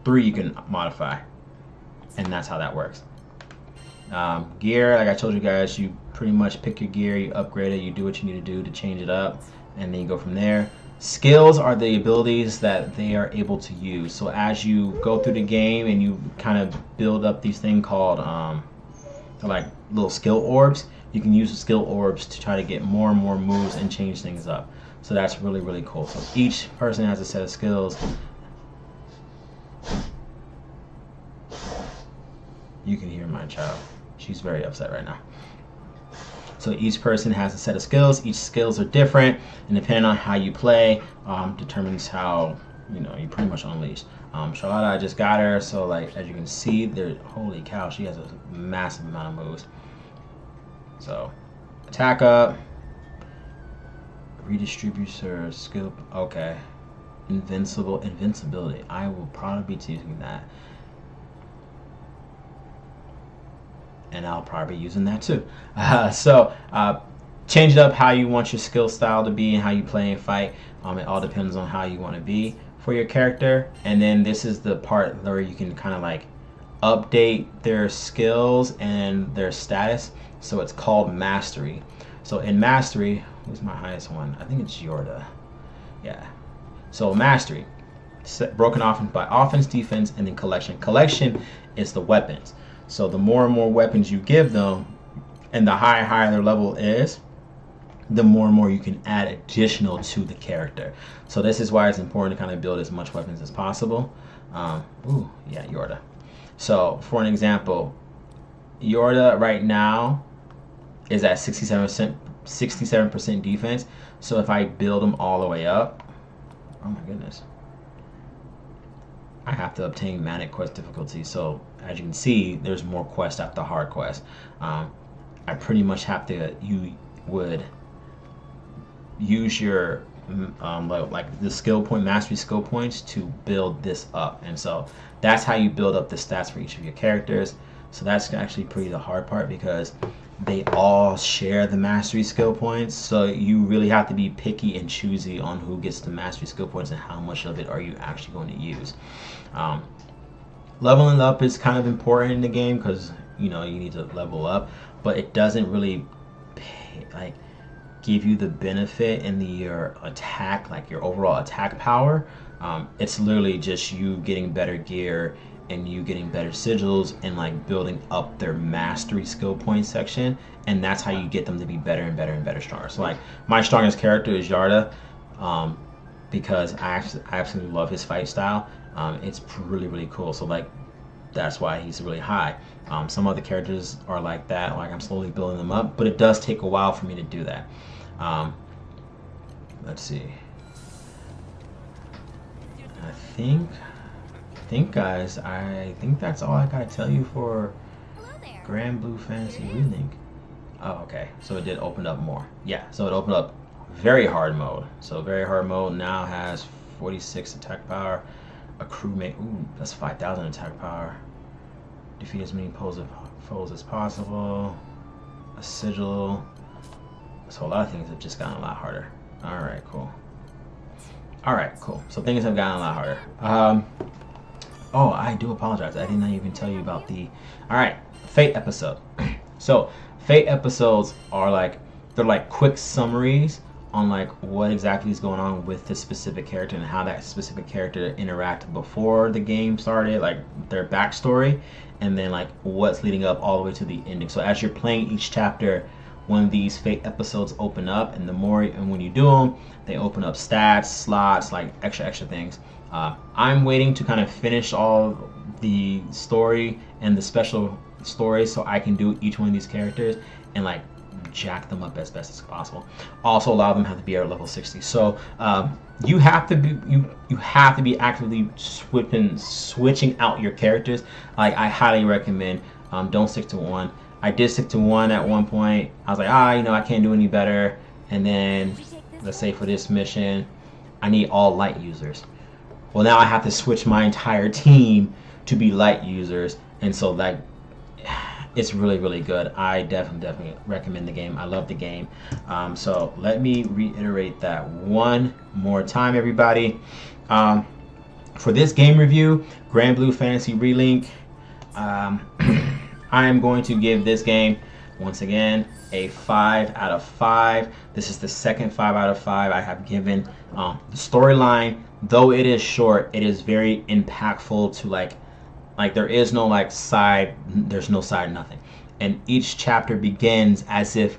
S1: 3 you can modify, and that's how that works. Gear, like I told you guys, you pretty much pick your gear, you upgrade it, you do what you need to do to change it up, and then you go from there. Skills are the abilities that they are able to use. So as you go through the game and you kind of build up these things called like little skill orbs, you can use the skill orbs to try to get more and more moves and change things up. So that's really, really cool. So each person has a set of skills. You can hear my child. She's very upset right now. So each person has a set of skills. Each skills are different, and depending on how you play, determines how you pretty much unleash. Charlotta, I just got her, so like as you can see, holy cow, she has a massive amount of moves. So attack up, redistribute her skill. Okay, invincibility. I will probably be using that. And I'll probably be using that too. Change it up how you want your skill style to be and how you play and fight. It all depends on how you want to be for your character. And then this is the part where you can kind of like update their skills and their status. So it's called mastery. So in mastery, who's my highest one? I think it's Yorda. Yeah. So mastery, broken off by offense, defense, and then collection. Collection is the weapons. So the more and more weapons you give them, and the higher their level is, the more and more you can add additional to the character. So this is why it's important to kind of build as much weapons as possible. Ooh, yeah, Yorda. So for an example, Yorda right now is at 67% defense. So if I build them all the way up, oh my goodness, I have to obtain Manic Quest difficulty. So as you can see, there's more quests after hard quest. I pretty much have to, you would use your like the skill point, mastery skill points to build this up. And so that's how you build up the stats for each of your characters. So that's actually pretty the hard part, because they all share the mastery skill points. So you really have to be picky and choosy on who gets the mastery skill points and how much of it are you actually going to use. Leveling up is kind of important in the game, because you need to level up, but it doesn't really give you the benefit in your attack, like your overall attack power. It's literally just you getting better gear and you getting better sigils and like building up their mastery skill point section, and that's how you get them to be better and better and better stronger. So like my strongest character is Yarda, because I absolutely love his fight style. It's really, really cool. So like that's why he's really high. Some other characters are like that, like I'm slowly building them up, but it does take a while for me to do that. Let's see. I think guys, I think that's all I gotta tell you for
S2: Hello there.
S1: Grandblue Fantasy Relink. Oh, okay. So it did open up more. Yeah, so it opened up very hard mode. So very hard mode now has 46 attack power. A crewmate, ooh, that's 5,000 attack power. Defeat as many foes as possible. A sigil. So a lot of things have just gotten a lot harder. Alright, cool. Alright, cool. So things have gotten a lot harder. Oh, I do apologize. I did not even tell you about the... Alright, Fate episode. So, Fate episodes are like... They're like quick summaries on like what exactly is going on with this specific character and how that specific character interacted before the game started, like their backstory, and then like what's leading up all the way to the ending. So as you're playing each chapter, when these Fate episodes open up, and the more and when you do them, they open up stats, slots, like extra things. I'm waiting to kind of finish all the story and the special stories so I can do each one of these characters and like jack them up as best as possible. Also allow them to have to be at level 60. So you have to be you have to be actively switching out your characters. Like I highly recommend don't stick to one. I did stick to one at one point. I was like, I can't do any better. And then let's say for this mission, I need all light users. Well, now I have to switch my entire team to be light users, and so like it's really, really good. I definitely recommend the game. I love the game. So let me reiterate that one more time, everybody. For this game review, Grandblue Fantasy Relink, I am going to give this game, once again, a 5 out of 5. This is the second 5 out of 5 I have given. The storyline, though it is short, it is very impactful to like there is no like side, there's no side nothing. And each chapter begins as if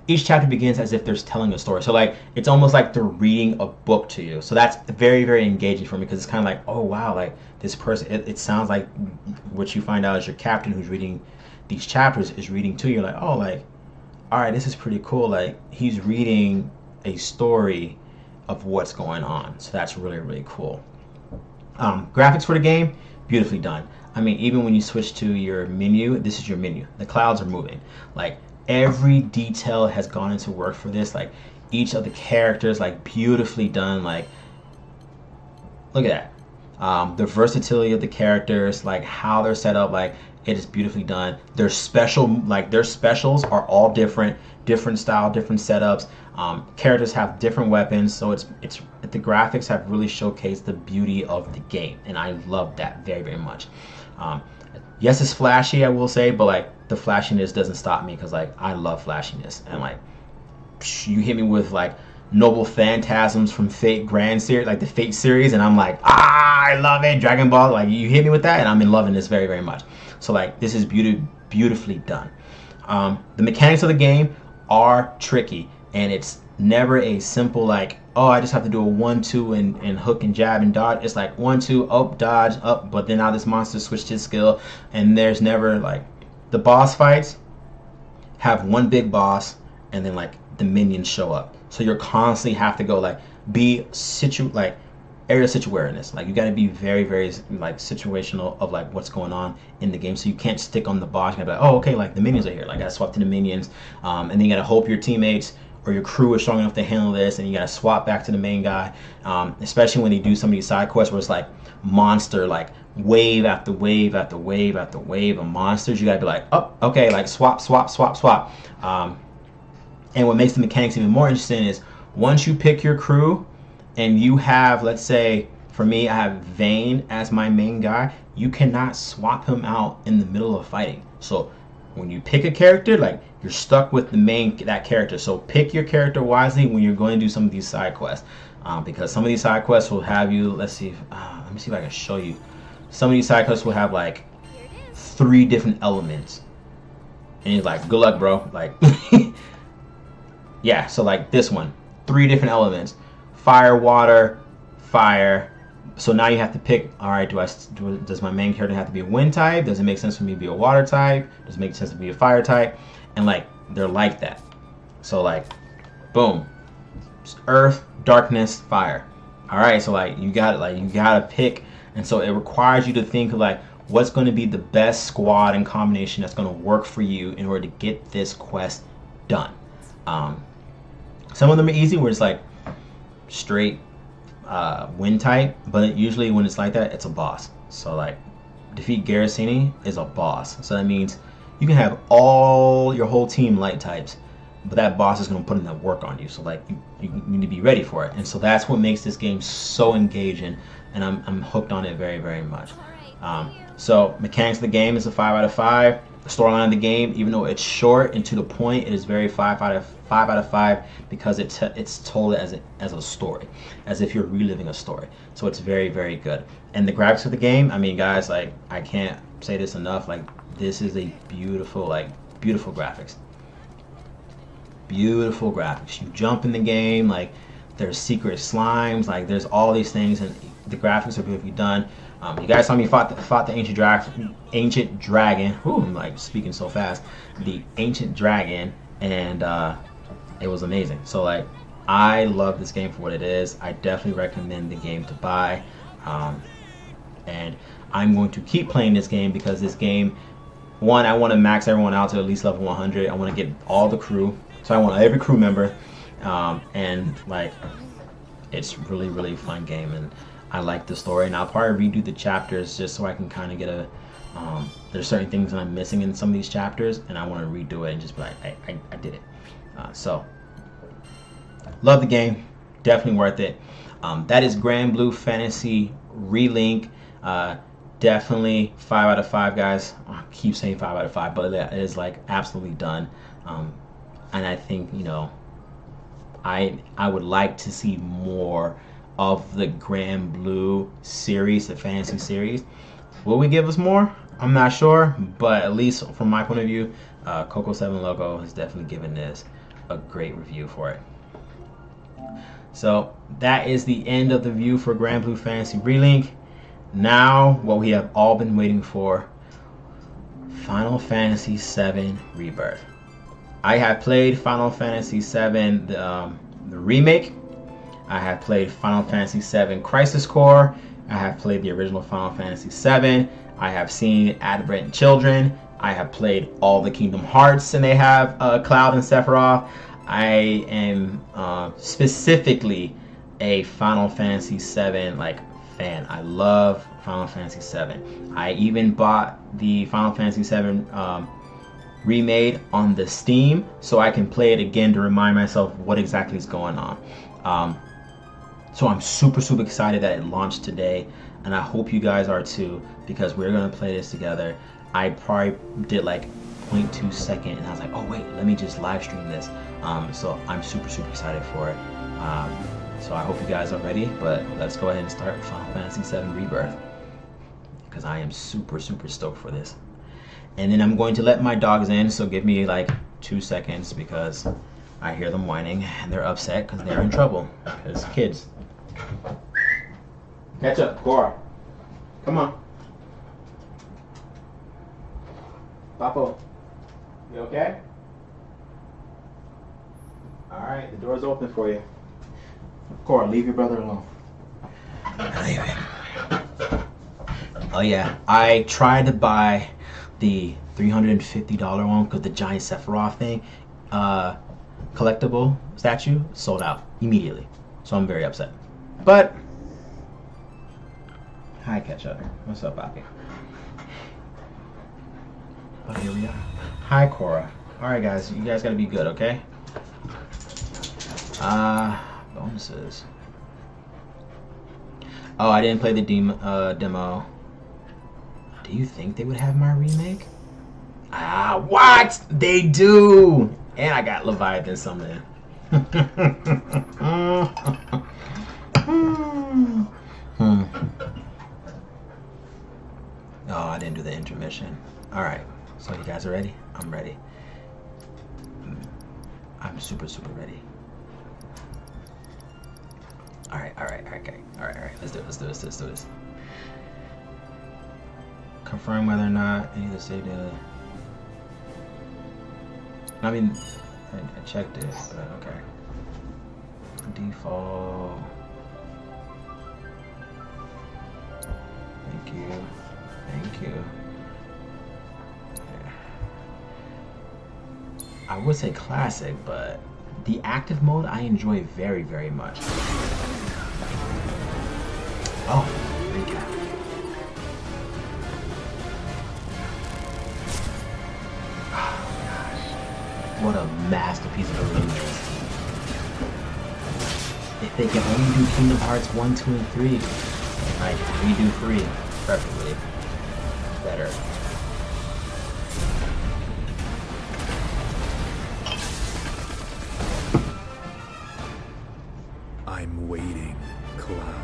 S1: they're telling a story. So like it's almost like they're reading a book to you. So that's very, very engaging for me, because it's kind of like, oh wow, like this person, it sounds like what you find out is your captain who's reading these chapters is reading to you, like, oh, like, all right, this is pretty cool. Like he's reading a story of what's going on. So that's really, really cool. Graphics for the game, beautifully done. I mean, even when you switch to your menu, this is your menu. The clouds are moving. Like every detail has gone into work for this. Like each of the characters, like beautifully done. Like look at that. The versatility of the characters, like how they're set up, like it is beautifully done. Their specials are all different style, different setups. Characters have different weapons, so it's the graphics have really showcased the beauty of the game, and I love that very, very much. Yes, it's flashy, I will say, but like the flashiness doesn't stop me, because like I love flashiness, and like you hit me with like Noble Phantasms from Fate Grand Series, like the Fate series, and I'm like, I love it. Dragon Ball, like you hit me with that, and I'm in loving this very, very much. So like this is beautifully done. The mechanics of the game are tricky, and it's never a simple like, oh, I just have to do a 1-2 and hook and jab and dodge. It's like 1-2, up, dodge, up, but then now this monster switched his skill, and there's never like the boss fights have one big boss, and then like the minions show up. So you're constantly have to go like be area situ awareness. Like you got to be very, very like situational of like what's going on in the game. So you can't stick on the boss. You gotta be like, oh, okay, like the minions are here. Like I gotta swap to the minions, and then you gotta hope your teammates or your crew is strong enough to handle this, and you gotta swap back to the main guy. Especially when they do some of these side quests where it's like monster, like wave after wave after wave after wave of monsters. You gotta be like, oh, okay, like swap, swap, swap, swap. And what makes the mechanics even more interesting is once you pick your crew and you have, let's say, for me, I have Vayne as my main guy, you cannot swap him out in the middle of fighting. So when you pick a character, like, you're stuck with that character. So pick your character wisely when you're going to do some of these side quests, because some of these side quests will have you, let me see if I can show you. Some of these side quests will have like 3 different elements, and you're like, good luck, bro. Like, yeah, so like this one, 3 different elements: fire, water, fire. So now you have to pick, all right, does my main character have to be a wind type? Does it make sense for me to be a water type? Does it make sense to be a fire type? And like, they're like that. So like, boom, earth, darkness, fire. All right, so like, you gotta pick. And so it requires you to think of like, what's going to be the best squad and combination that's going to work for you in order to get this quest done. Some of them are easy, where it's like straight wind type, but usually when it's like that, it's a boss. So like, defeat Garrisini is a boss. So that means you can have all your whole team light types, but that boss is going to put in that work on you. So like, you need to be ready for it. And so that's what makes this game so engaging, and I'm hooked on it very, very much. So mechanics of the game is a 5 out of 5. The storyline of the game, even though it's short and to the point, it is very 5 out of 5 because it's told as a story, as if you're reliving a story. So it's very, very good. And the graphics of the game, I mean, guys, like, I can't say this enough. Like, this is a beautiful, like, beautiful graphics. Beautiful graphics. You jump in the game, like, there's secret slimes, like, there's all these things, and the graphics are beautifully done. You guys saw me fought the ancient dragon. Ooh, I'm like speaking so fast. The ancient dragon, and it was amazing. So like, I love this game for what it is. I definitely recommend the game to buy, and I'm going to keep playing this game because this game, one, I want to max everyone out to at least level 100. I want to get all the crew, so I want every crew member, and like, it's really, really fun game, and I like the story, and I'll probably redo the chapters just so I can kind of get a, there's certain things that I'm missing in some of these chapters, and I want to redo it and just be like, I did it. So, love the game, definitely worth it. That is Grandblue Fantasy Relink. Definitely 5 out of 5, guys. I keep saying 5 out of 5, but it is like absolutely done. And I think, you know, I would like to see more of the Grandblue series, the fantasy series. Will we give us more? I'm not sure, but at least from my point of view, Coco 7 Loco has definitely given this a great review for it. So that is the end of the review for Grandblue Fantasy Relink. Now, what we have all been waiting for, Final Fantasy VII Rebirth. I have played Final Fantasy VII, the remake. I have played Final Fantasy VII Crisis Core. I have played the original Final Fantasy VII. I have seen Advent Children. I have played all the Kingdom Hearts, and they have Cloud and Sephiroth. I am specifically a Final Fantasy VII like fan. I love Final Fantasy VII. I even bought the Final Fantasy VII remade on the Steam so I can play it again to remind myself what exactly is going on. So I'm super, super excited that it launched today, and I hope you guys are too, because we're gonna play this together. I probably did like 0.2 second, and I was like, oh wait, let me just live stream this. So I'm super, super excited for it. So I hope you guys are ready, but let's go ahead and start with Final Fantasy VII Rebirth, because I am super, super stoked for this. And then I'm going to let my dogs in, so give me like 2 seconds, because I hear them whining and they're upset because they're in trouble, because kids. Catch up, Cora. Come on. Papo, you okay? Alright, the door's open for you. Cora, leave your brother alone. Leave him. Oh yeah, I tried to buy the $350 one because the giant Sephiroth thing. collectible statue sold out immediately. So I'm very upset. But hi, Ketchup. What's up, Bobby? But here we are. Hi, Cora. All right, guys. You guys gotta be good, okay? Bonuses. Oh, I didn't play the demo. Do you think they would have my remake? Ah, what? They do! And I got Leviathan summoned. Oh, I didn't do the intermission. Alright, so you guys are ready? I'm ready. I'm super ready. Alright, okay. Alright. Let's do this. Confirm whether or not any of the save data. I mean, I checked it, but okay. Default. Thank you. Yeah. I would say classic, but the active mode I enjoy very much. Oh, recap. What a masterpiece of arrangement. If they can only do Kingdom Hearts 1, 2, and 3, like redo 3, preferably. Better.
S3: I'm waiting, Cloud.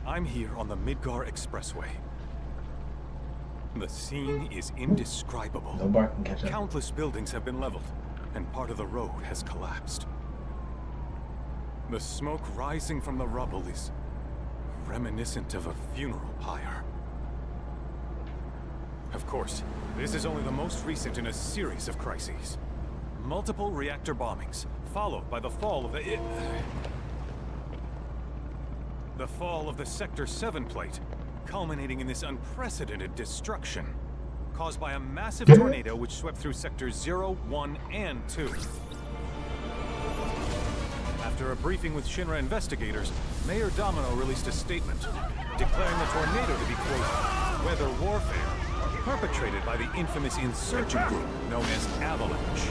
S4: I'm here on the Midgar Expressway. The scene is indescribable.
S1: No bark can catch up.
S4: Countless buildings have been leveled, and part of the road has collapsed. The smoke rising from the rubble is reminiscent of a funeral pyre. Of course, this is only the most recent in a series of crises. Multiple reactor bombings, followed by the fall of the Sector 7 plate, culminating in this unprecedented destruction, caused by a massive tornado which swept through Sectors 0, 1, and 2. After a briefing with Shinra investigators, Mayor Domino released a statement, declaring the tornado to be, quote, weather warfare, perpetrated by the infamous insurgent group known as Avalanche.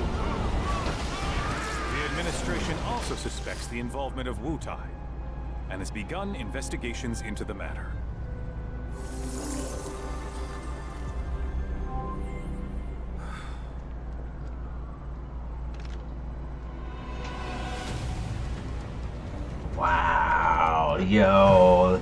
S4: The administration also suspects the involvement of Wutai, and has begun investigations into the matter.
S1: Wow, yo.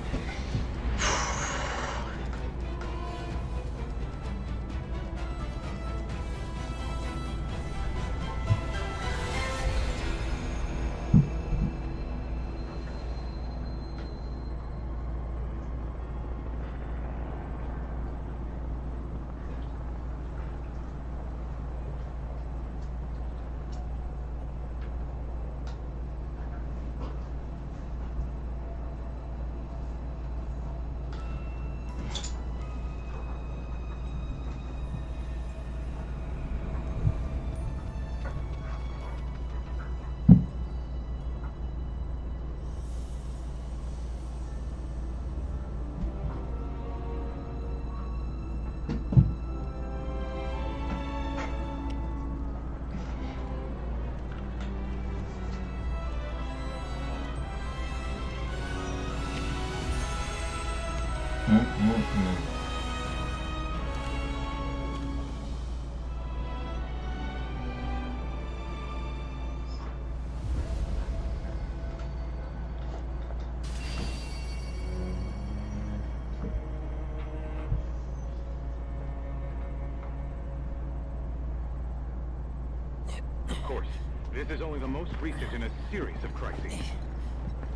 S4: Of course, this is only the most recent in a series of crises.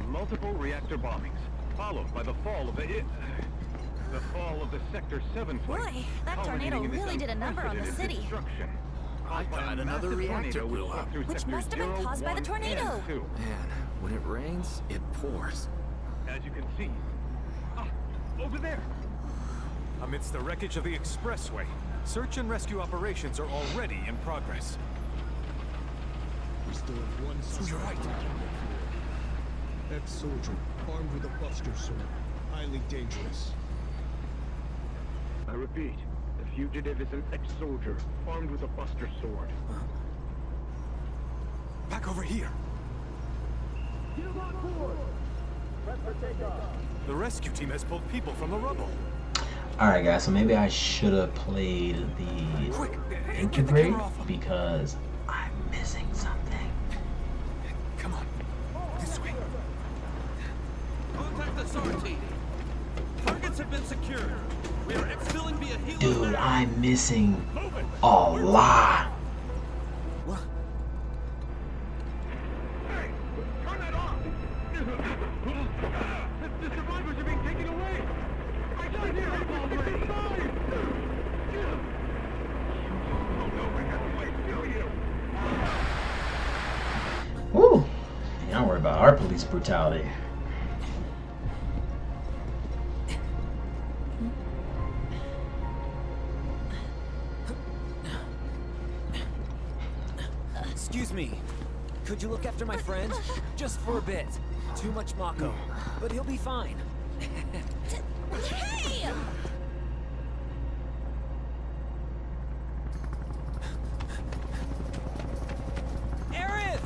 S4: Multiple reactor bombings, followed by the fall of the Sector 7 plate.
S2: Boy, that tornado really did a number on the city.
S3: I thought another reactor blew up.
S2: Which must have been caused by the tornado.
S3: Man, when it rains, it pours.
S4: As you can see. Ah, over there! Amidst the wreckage of the expressway, Search and rescue operations are already in progress.
S5: We still have one
S4: So you're right.
S5: ex-soldier armed with a buster sword. Highly dangerous.
S6: I repeat, the fugitive is an ex-soldier armed with a buster sword.
S4: Back over here. The rescue team has pulled people from the rubble.
S1: Alright guys, so maybe I should have played the
S4: Quick, get the
S1: integrate
S4: camera off him.
S1: because I'm missing something.
S4: Come on, this way.
S7: Contact the SAR team. Targets have been secured. We are exfilling via helo.
S1: Dude, I'm missing a lot.
S4: What?
S6: Hey! Turn that off! The survivors are being taken away! I got here! Oh no, I have to wait, kill you!
S1: Woo! Don't worry about our police brutality.
S8: Excuse me. Could you look after my friend? Just for a bit. Too much Mako. But he'll be fine.
S2: Hey!
S8: Aerith!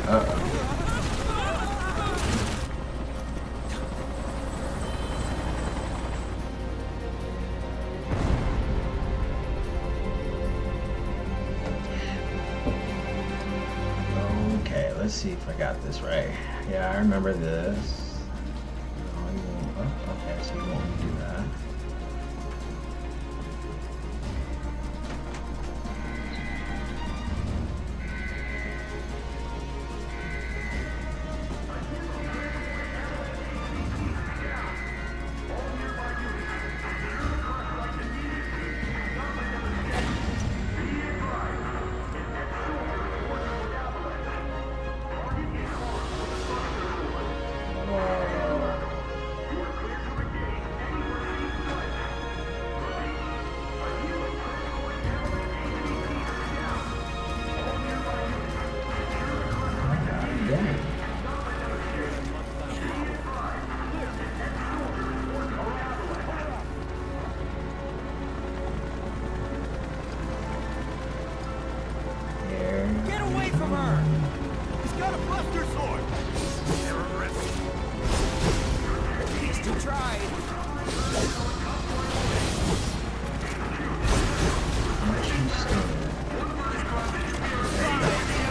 S1: Uh-oh. Okay, let's see if I got this right. Yeah, I remember this. Oh, you won't, oh, okay, so you won't do that.
S8: Get away from her!
S6: He's got a buster sword!
S8: At least you tried.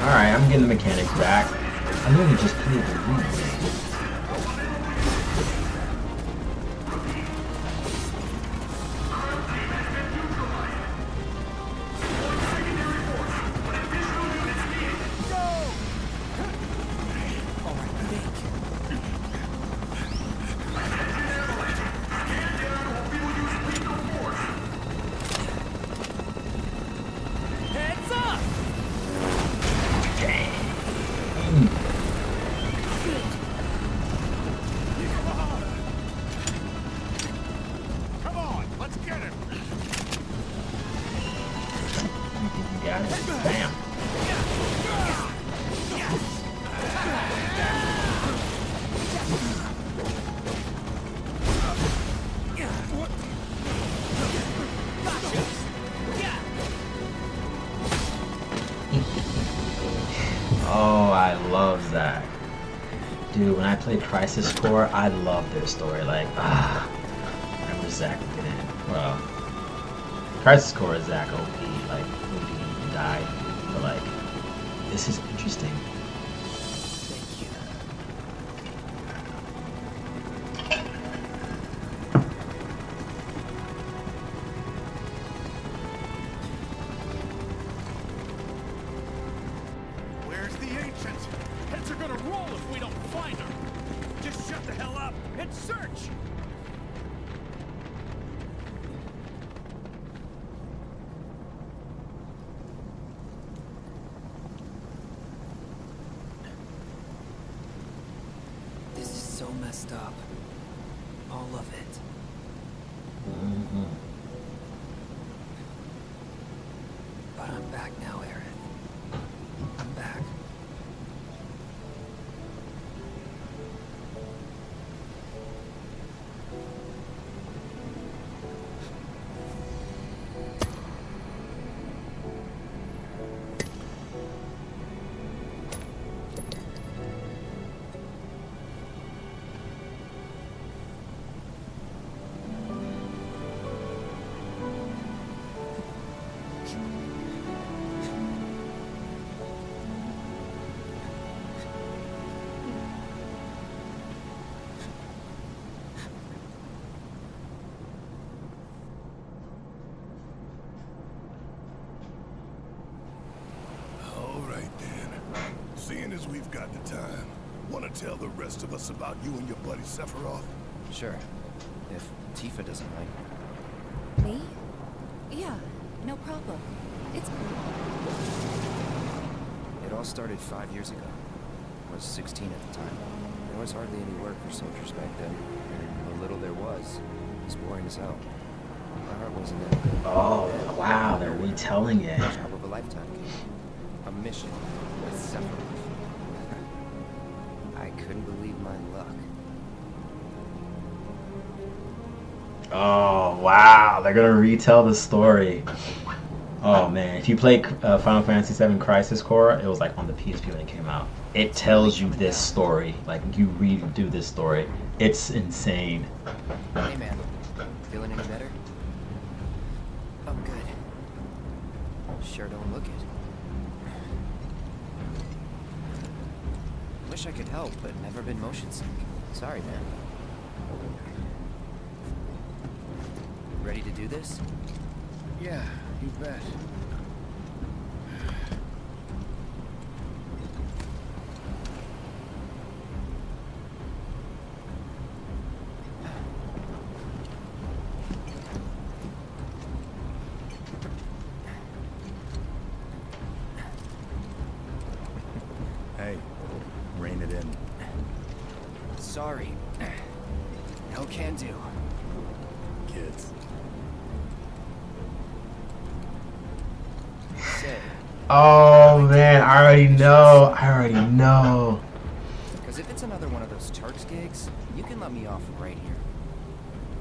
S1: Alright, I'm getting the mechanics back. I literally just played the replay.
S8: Heads up!
S6: Come on, let's get him!
S1: You got it? Bam. Oh, I love Zack. Dude, when I played Crisis Core, I love their story. Like, I wish Zack would get in. Well, Crisis Core is Zack OP, like, OP died. But, like, this is interesting.
S8: Thank you.
S6: Where's the ancient? Heads are gonna roll if we don't find her! Just shut the hell up and search!
S8: This is so messed up. All of it.
S3: Since we've got the time, want to tell the rest of us about you and your buddy Sephiroth?
S9: Sure. If Tifa doesn't mind.
S2: Me? Yeah, no problem. It's cool.
S9: It all started 5 years ago. I was 16 at the time. There was hardly any work for soldiers back then. And the little there was boring as hell. My heart wasn't that good.
S1: Oh, wow, they're retelling it.
S9: Job of a lifetime came. A mission with Sephiroth. I couldn't believe my luck.
S1: Oh, wow, they're gonna retell the story. Oh man, if you play Final Fantasy VII Crisis Core, it was like on the PSP when it came out. It tells you this story, like you redo this story. It's insane.
S9: Hey man, feeling any better? Oh good. Sure don't look it. Wish I could help, but never been motion sick. Sorry man. Ready to do this?
S5: Yeah, you bet.
S3: Hey, rein it in.
S9: Sorry. No can do.
S3: Kids.
S9: Say,
S1: Oh man, I already know.
S9: because if it's another one of those Turks gigs, you can let me off right here.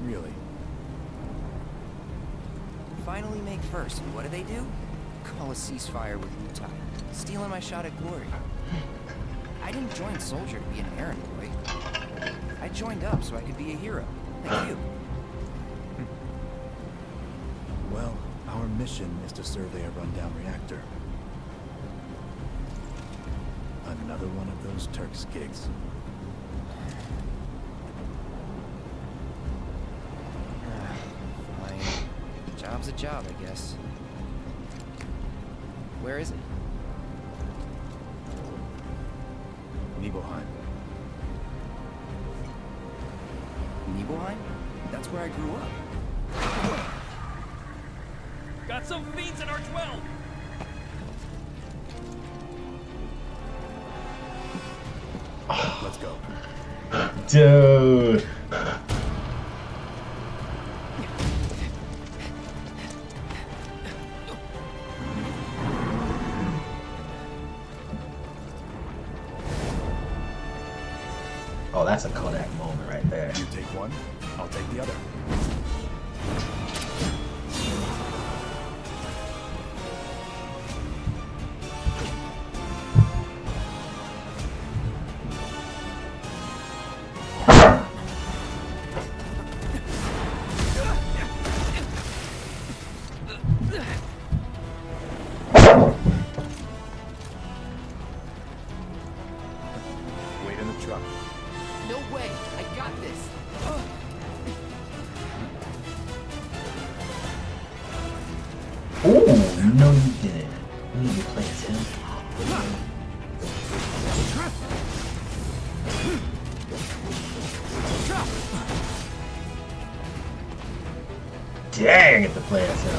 S3: Really?
S9: Finally make first, and what do? Call a ceasefire with Wutai, stealing my shot at glory. I didn't join Soldier to be an errand boy. I joined up so I could be a hero, like you.
S3: Well, our mission is to survey a rundown reactor. Another one of those Turks gigs.
S9: Fine. Job's a job, I guess. Where is it?
S3: Nibelheim.
S9: Nibelheim? That's where I grew up.
S7: Got some fiends in our 12!
S3: Let's go.
S1: Dude. Oh, that's a Kodak moment right there.
S3: You take one, I'll take the other. Wait in the truck.
S9: No way! I got this!
S1: Ooh, no you didn't. You need to play as him. Dang, I get to play as him.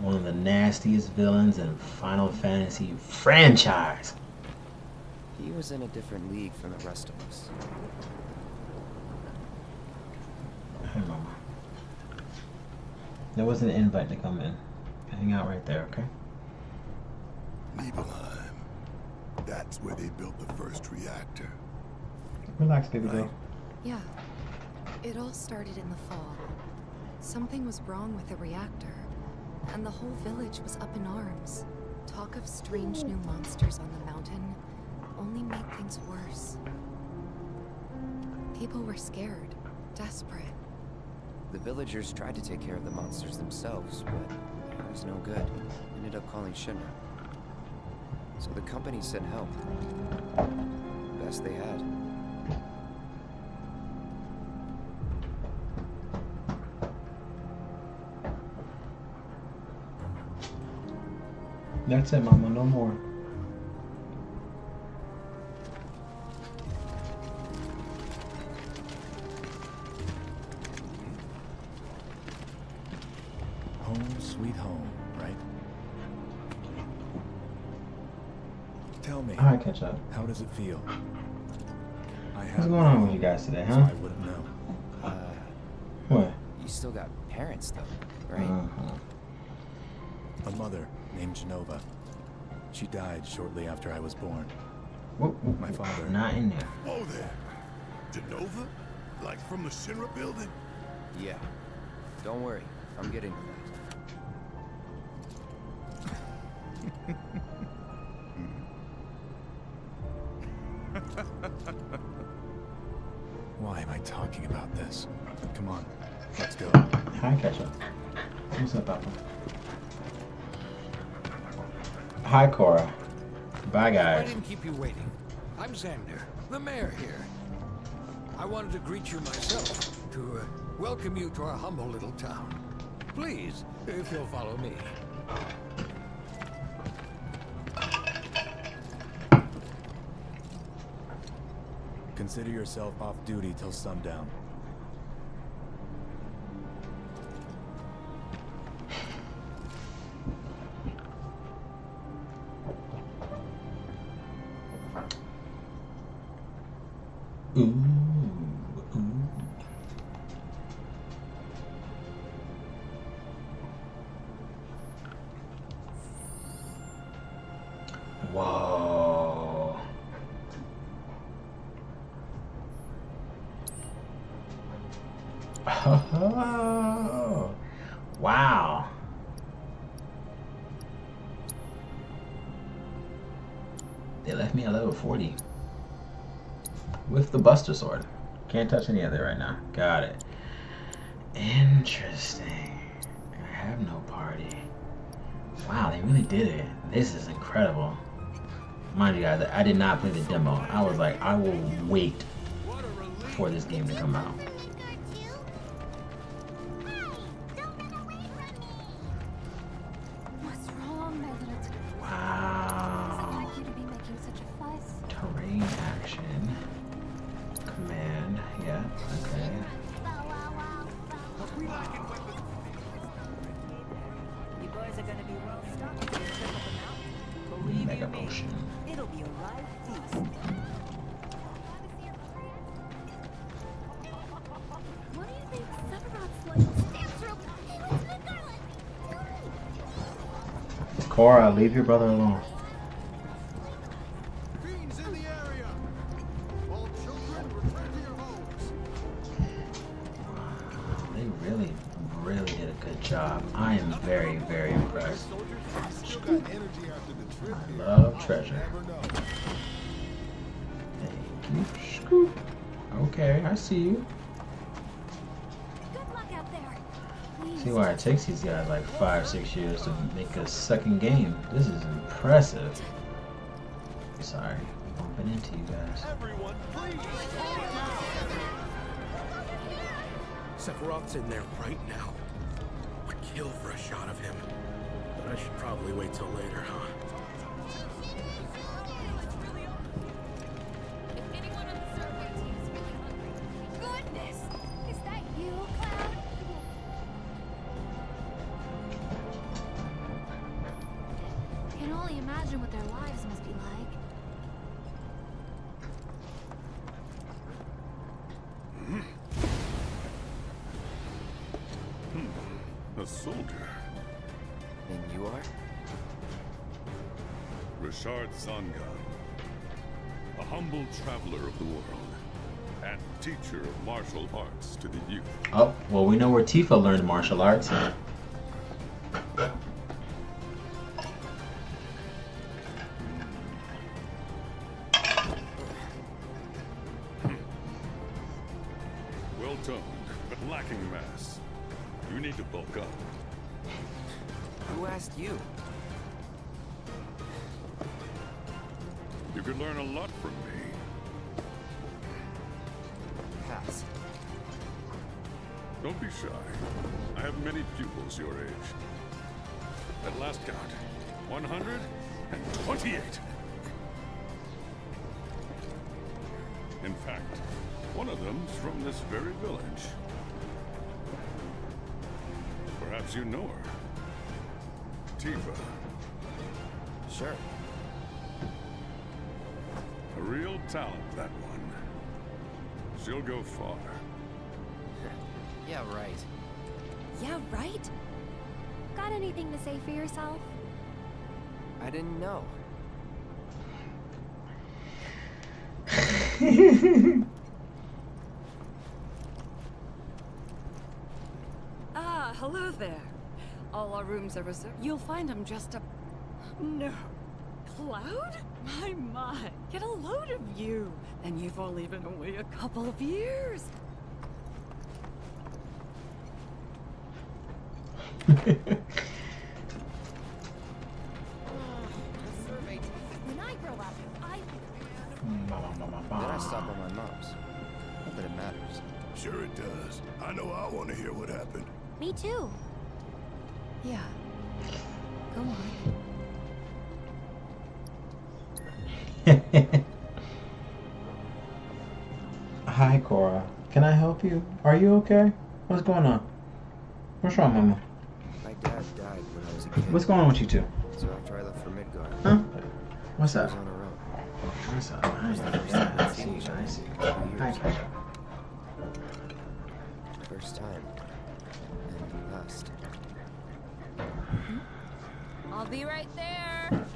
S1: One of the nastiest villains in Final Fantasy franchise.
S9: He was in a different league from the rest of us.
S1: Hey, Mama. There was an invite to come in. Hang out right there, okay?
S3: Nibelheim. That's where they built the first reactor.
S1: Relax, baby girl.
S3: Right.
S10: Yeah. It all started in the fall. Something was wrong with the reactor, and the whole village was up in arms. Talk of strange new monsters on the mountain only made things worse. People were scared, desperate.
S9: The villagers tried to take care of the monsters themselves, but it was no good. ended up calling Shinra. So the company sent help. Best they had.
S1: That's it, Mama. No more.
S4: Home sweet home, right? Tell me.
S1: Alright, catch up.
S4: How does it feel?
S1: What's going on with you guys today, huh?
S4: So I wouldn't know.
S1: What?
S9: You still got parents, though, right?
S4: A mother named Genova. She died shortly after I was born. My father.
S1: Not in there.
S3: Whoa there. Genova? Like from the Shinra building?
S9: Yeah. Don't worry. I'm getting to
S4: Why am I talking about this? Come on, let's go.
S1: Hi, catch up. What's up, Papa? Hi, Cora. Bye,
S6: I
S1: guys.
S6: didn't keep you waiting. I'm Xander, the mayor here. I wanted to greet you myself, to welcome you to our humble little town. Please, if you'll follow me.
S4: Consider yourself off duty till sundown.
S1: Ooh. Whoa. Oh. Wow. They left me at level 40. With the Buster Sword. Can't touch any of it right now. Got it. Interesting. I have no party. Wow, they really did it. This is incredible. Mind you guys, I did not play the demo. I was like, I will wait for this game to come out.
S10: What's wrong, my little
S1: Wow.
S10: like you to be making such a fuss?
S1: Terrain action. Command. Yeah, okay.
S11: You boys are gonna be well stocked when you trip up the mountain. Believe
S1: Mega
S11: you me,
S1: potion.
S11: it'll be a live feast.
S10: What do you think Sephiroth's loyal stance rope? He wants my garlic!
S1: Cora, leave your brother alone.
S5: Fiends in the area! All children, return to your homes!
S1: They really did a good job. I am very, very impressed.
S5: Still got energy after the trip
S1: I
S5: here.
S1: love treasure.
S5: Never know.
S1: Thank you. Scoop. Okay, I see you.
S10: Good luck out there. Please.
S1: See why it takes these guys like 5-6 years to make a second game. This is impressive. Sorry, bumping into you guys.
S6: Everyone, please!
S12: Sephiroth's in there right now. Would kill for a shot of him. But I should probably wait till later, huh?
S10: If anyone on the survey team is really hungry, goodness! Is that you, Cloud? Can only imagine what their lives must be like.
S3: A soldier.
S9: And you are?
S3: Richard Zangan. A humble traveler of the world. And teacher of martial arts to the youth.
S1: Oh, well, we know where Tifa learned martial arts.
S3: Well toned, but lacking mass. You need to bulk up.
S9: Who asked you?
S3: could learn a lot from me.
S9: Pass.
S3: Don't be shy. I have many pupils your age. At last count, 128. In fact, one of them's from this very village. Perhaps you know her. Tifa.
S9: Sure.
S3: A real talent, that one. She'll go far.
S9: Yeah, right.
S10: Yeah, right?
S2: Got anything to say for yourself?
S9: I didn't know.
S13: Ah, hello there. All our rooms are reserved. You'll find them just up. No. Cloud? My. Get a load of you. And you've only been away a couple of years.
S2: When I grow up,
S9: Then I stop at my mom's. Not that it matters.
S5: Sure it does. I know I want to hear what happened.
S2: Me too.
S10: Yeah. Go on.
S1: Hi, Cora. Can I help you? Are you okay? What's going on? What's wrong, Mama?
S9: My dad died when I was a kid.
S1: What's going on with you two?
S9: So after I left for Midgard,
S1: Huh? What's
S9: I
S1: up?
S9: was on her own.
S1: What's up? I see. Hi.
S9: First time. And last.
S2: I'll be right there.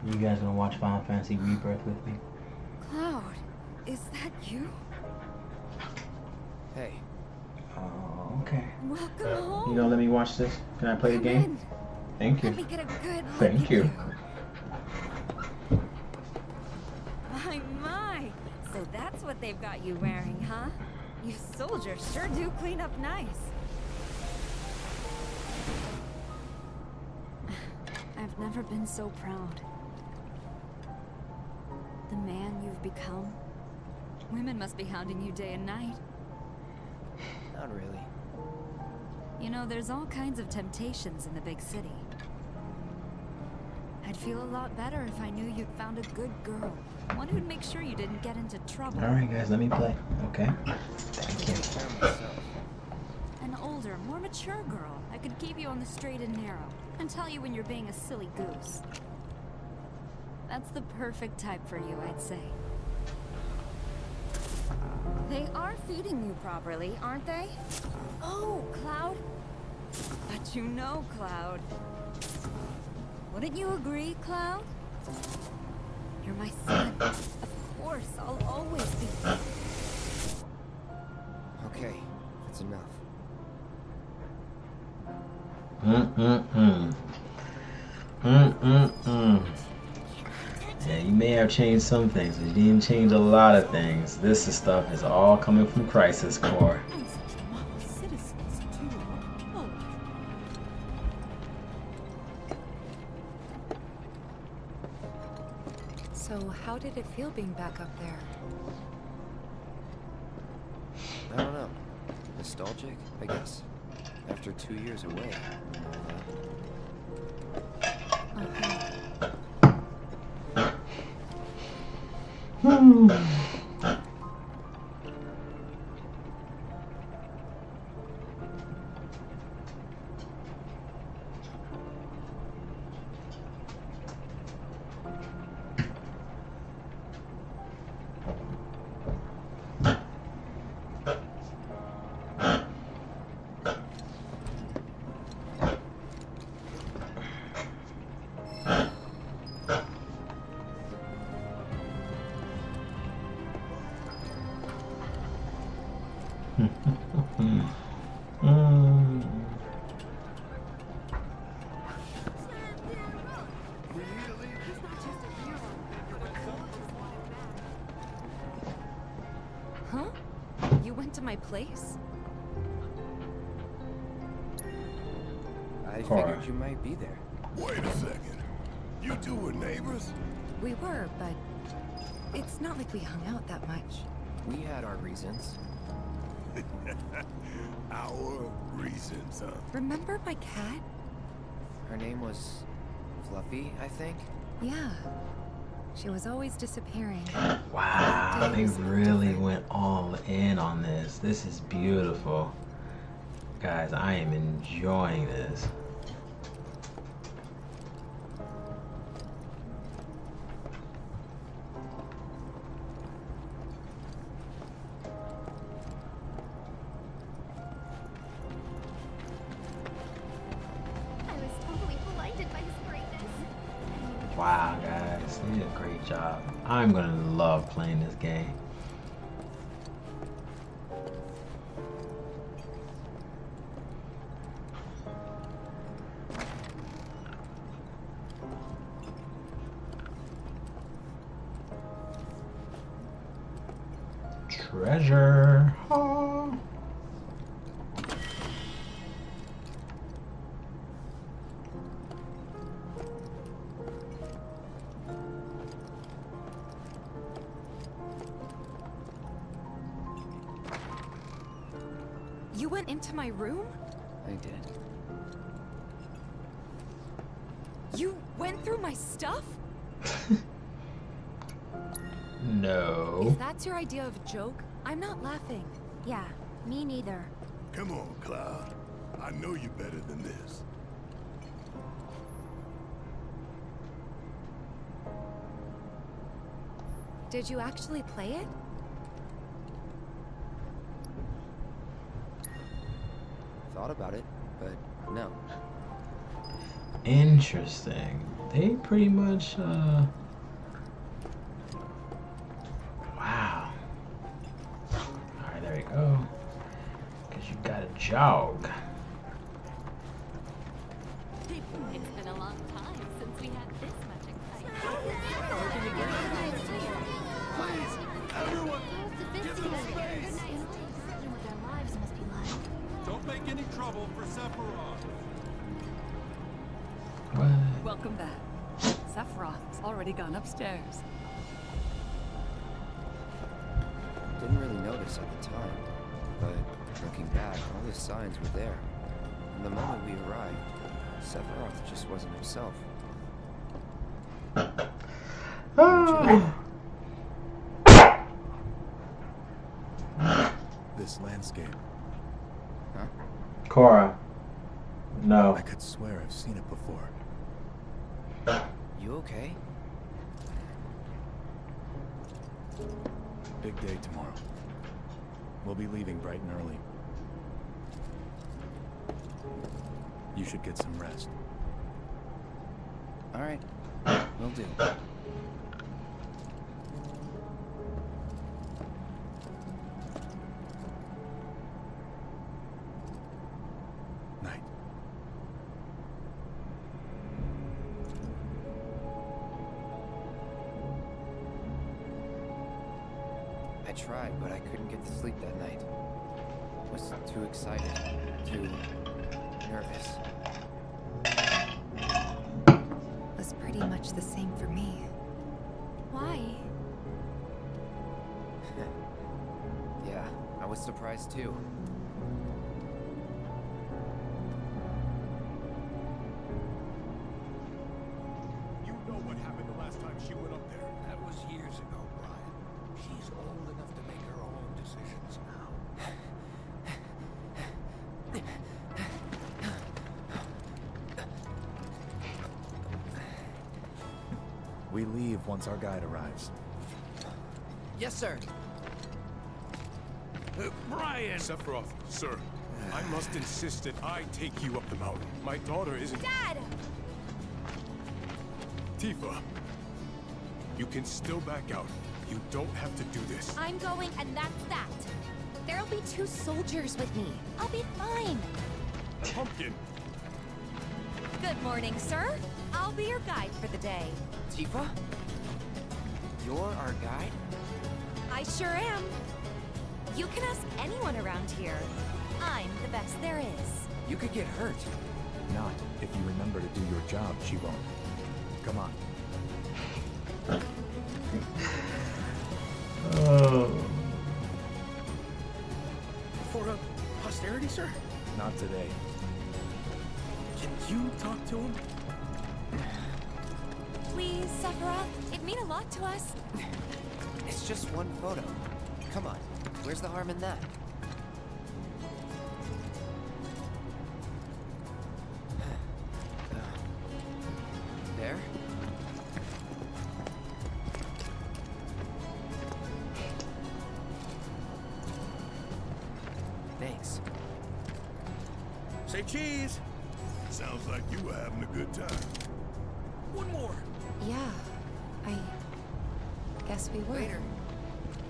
S1: You guys gonna watch Final Fantasy Rebirth with me?
S10: Cloud, is that you?
S9: Hey.
S1: Oh, okay.
S2: Welcome home.
S1: You gonna let me watch this? Can I play the game?
S2: In.
S1: Thank you.
S2: Let me get a good look
S1: Thank
S2: at
S1: you.
S2: My. So that's what they've got you wearing, huh? You soldiers sure do clean up nice. I've never been so proud. The man you've become. Women must be hounding you day and night.
S9: Not really.
S2: You know, there's all kinds of temptations in the big city. I'd feel a lot better if I knew you'd found a good girl. One who'd make sure you didn't get into trouble.
S1: Alright guys, let me play. Okay? Thank you.
S2: An older, more mature girl that could keep you on the straight and narrow and tell you when you're being a silly goose. That's the perfect type for you, I'd say. They are feeding you properly, aren't they? Oh, Cloud. But you know, Cloud. Wouldn't you agree, Cloud? You're my son. Of course, I'll always be.
S9: Okay, that's enough.
S1: Yeah, you may have changed some things, but you didn't change a lot of things. This stuff is all coming from Crisis Core.
S13: And such model citizens, too. Oh.
S10: So how did it feel being back up there?
S9: I don't know. Nostalgic, I guess. After 2 years away.
S10: Huh? You went to my place?
S9: I figured you might be there.
S5: Wait a second. You two were neighbors?
S10: We were, but it's not like we hung out that much.
S9: We had our reasons.
S5: Our reasons, huh?
S10: Remember my cat?
S9: Her name was Fluffy, I think.
S10: Yeah. She was always disappearing.
S1: Wow, they really went all in on this. This is beautiful. Guys, I am enjoying this. Wow, guys, they did a great job. I'm gonna love playing this game. Treasure. Oh.
S10: You went into my room?
S9: I did.
S10: You went through my stuff?
S1: No.
S10: If that's your idea of a joke, I'm not laughing.
S2: Yeah, me neither.
S5: Come on, Cloud. I know you better than this.
S10: Did you actually play it?
S9: Thought about it, but no.
S1: Interesting. They pretty much, wow. Alright, there we go. Because you got a jog.
S2: It's been a long time since we had this much excitement.
S5: Please, everyone, give them space.
S2: What their lives must be like.
S7: Don't make any trouble for Sephiroth.
S1: What?
S13: Welcome back. Sephiroth's already gone upstairs.
S9: Didn't really notice at the time, but looking back, all the signs were there. And the moment we arrived, Sephiroth just wasn't himself.
S4: This landscape.
S9: Huh?
S1: Cora. No.
S4: I could swear I've seen it before.
S9: You okay?
S4: Big day tomorrow. We'll be leaving bright and early. You should get some rest.
S9: All right. Will do.
S4: Night.
S9: I tried, but I couldn't get to sleep that night. Was too excited, too nervous.
S10: Was pretty much the same for me. Why?
S9: Yeah, I was surprised too.
S5: You know what happened the last time she went up there.
S6: That was years ago, Brian. She's old enough to make her own decisions now.
S4: We leave once our guide arrives.
S9: Yes, sir.
S5: Brian! Sephiroth, sir, I must insist that I take you up the mountain. My daughter isn't...
S2: Dad!
S5: Tifa, you can still back out. You don't have to do this.
S2: I'm going, and that's that. There'll be 2 soldiers with me. I'll be fine.
S5: Pumpkin!
S2: Good morning, sir. I'll be your guide for the day.
S9: Tifa? You're our guide?
S2: I sure am. You can ask anyone around here. I'm the best there is.
S9: You could get hurt.
S4: Not if you remember to do your job, she won't. Come on.
S1: Oh.
S12: For posterity, sir?
S4: Not today.
S12: Can you talk to him?
S10: Please, Sephiroth. It'd mean a lot to us.
S9: It's just one photo. Come on. Where's the harm in that? There? Thanks.
S12: Say cheese!
S3: Sounds like you were having a good time.
S12: One more!
S10: Yeah, I guess we were.
S9: Later.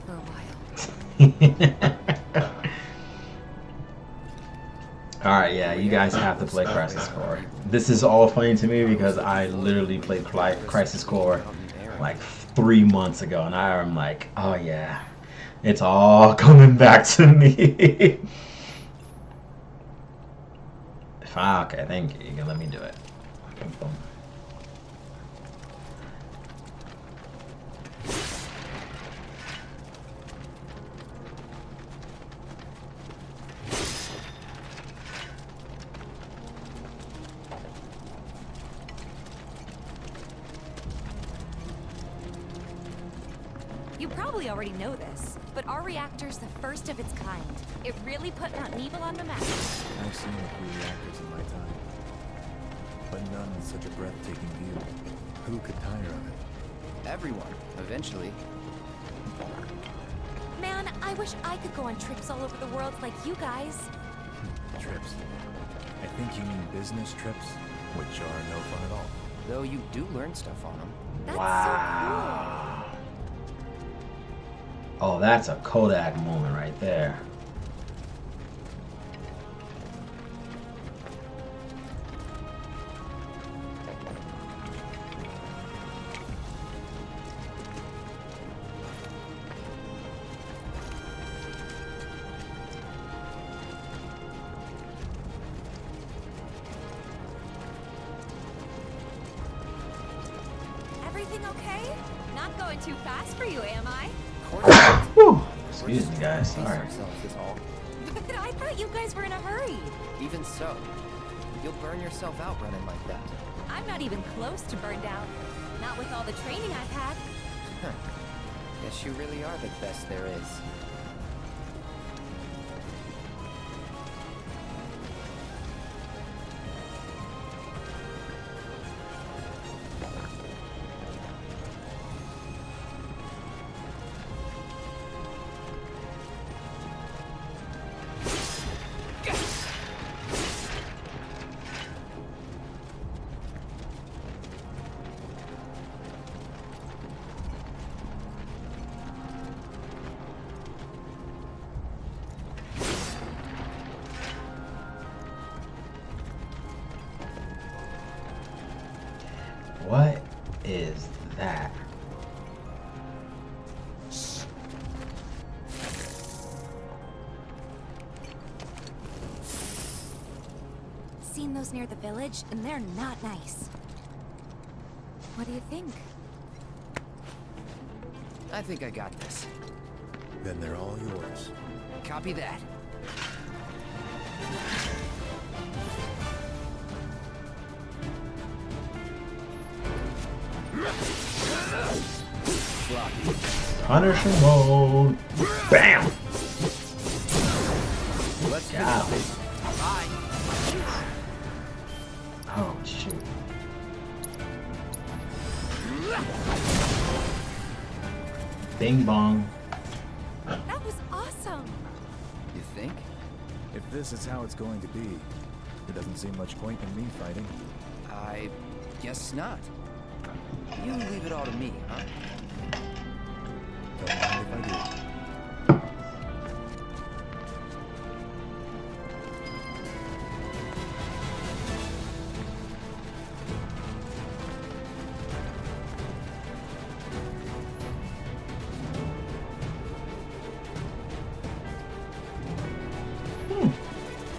S10: For a while.
S1: Alright, yeah, you guys have to play Crisis Core. This is all funny to me because I literally played Crisis Core like 3 months ago, and I'm like, oh yeah, it's all coming back to me. Okay, thank you. You can let me do it. Boom.
S2: You probably already know this, but our reactor's the first of its kind. It really put Mount Nebel on the map.
S4: I've seen a few reactors in my time, but none with such a breathtaking view. Who could tire of it?
S9: Everyone, eventually.
S2: Man, I wish I could go on trips all over the world like you guys.
S4: Trips. I think you mean business trips, which are no fun at all.
S9: Though you do learn stuff on them.
S2: That's
S1: Wow. Oh, that's a Kodak moment right there.
S2: Everything okay? Not going too fast for you, am I?
S1: Whew. Excuse me, guys. Sorry.
S2: But I thought you guys were in a hurry.
S9: Even so, you'll burn yourself out running like that.
S2: I'm not even close to burned out. Not with all the training I've had.
S9: Guess you really are the best there is.
S1: What is that?
S2: Seen those near the village, and they're not nice. What do you think?
S9: I think I got this.
S4: Then they're all yours.
S9: Copy that.
S1: Punisher mode. Bam!
S9: Let's
S1: go.
S9: Bye.
S1: Oh, shoot. Bing bong.
S2: That was awesome.
S9: You think?
S4: If this is how it's going to be, there doesn't seem much point in me fighting.
S9: I guess not. You leave it all to me, huh?
S4: Don't mind if I do.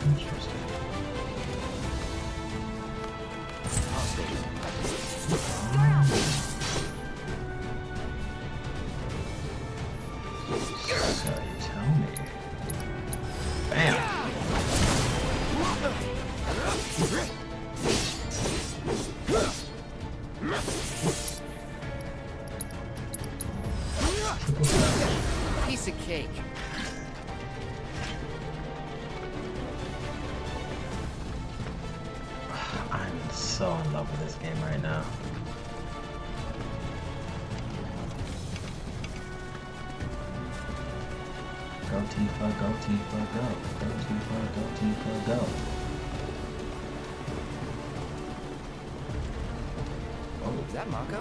S1: Interesting. So you tell me. Bam!
S9: Piece of cake.
S1: I'm so in love with this game right now. Go Tifa, go Tifa, go. Go Tifa, go Tifa, go.
S9: Oh, is that Mako?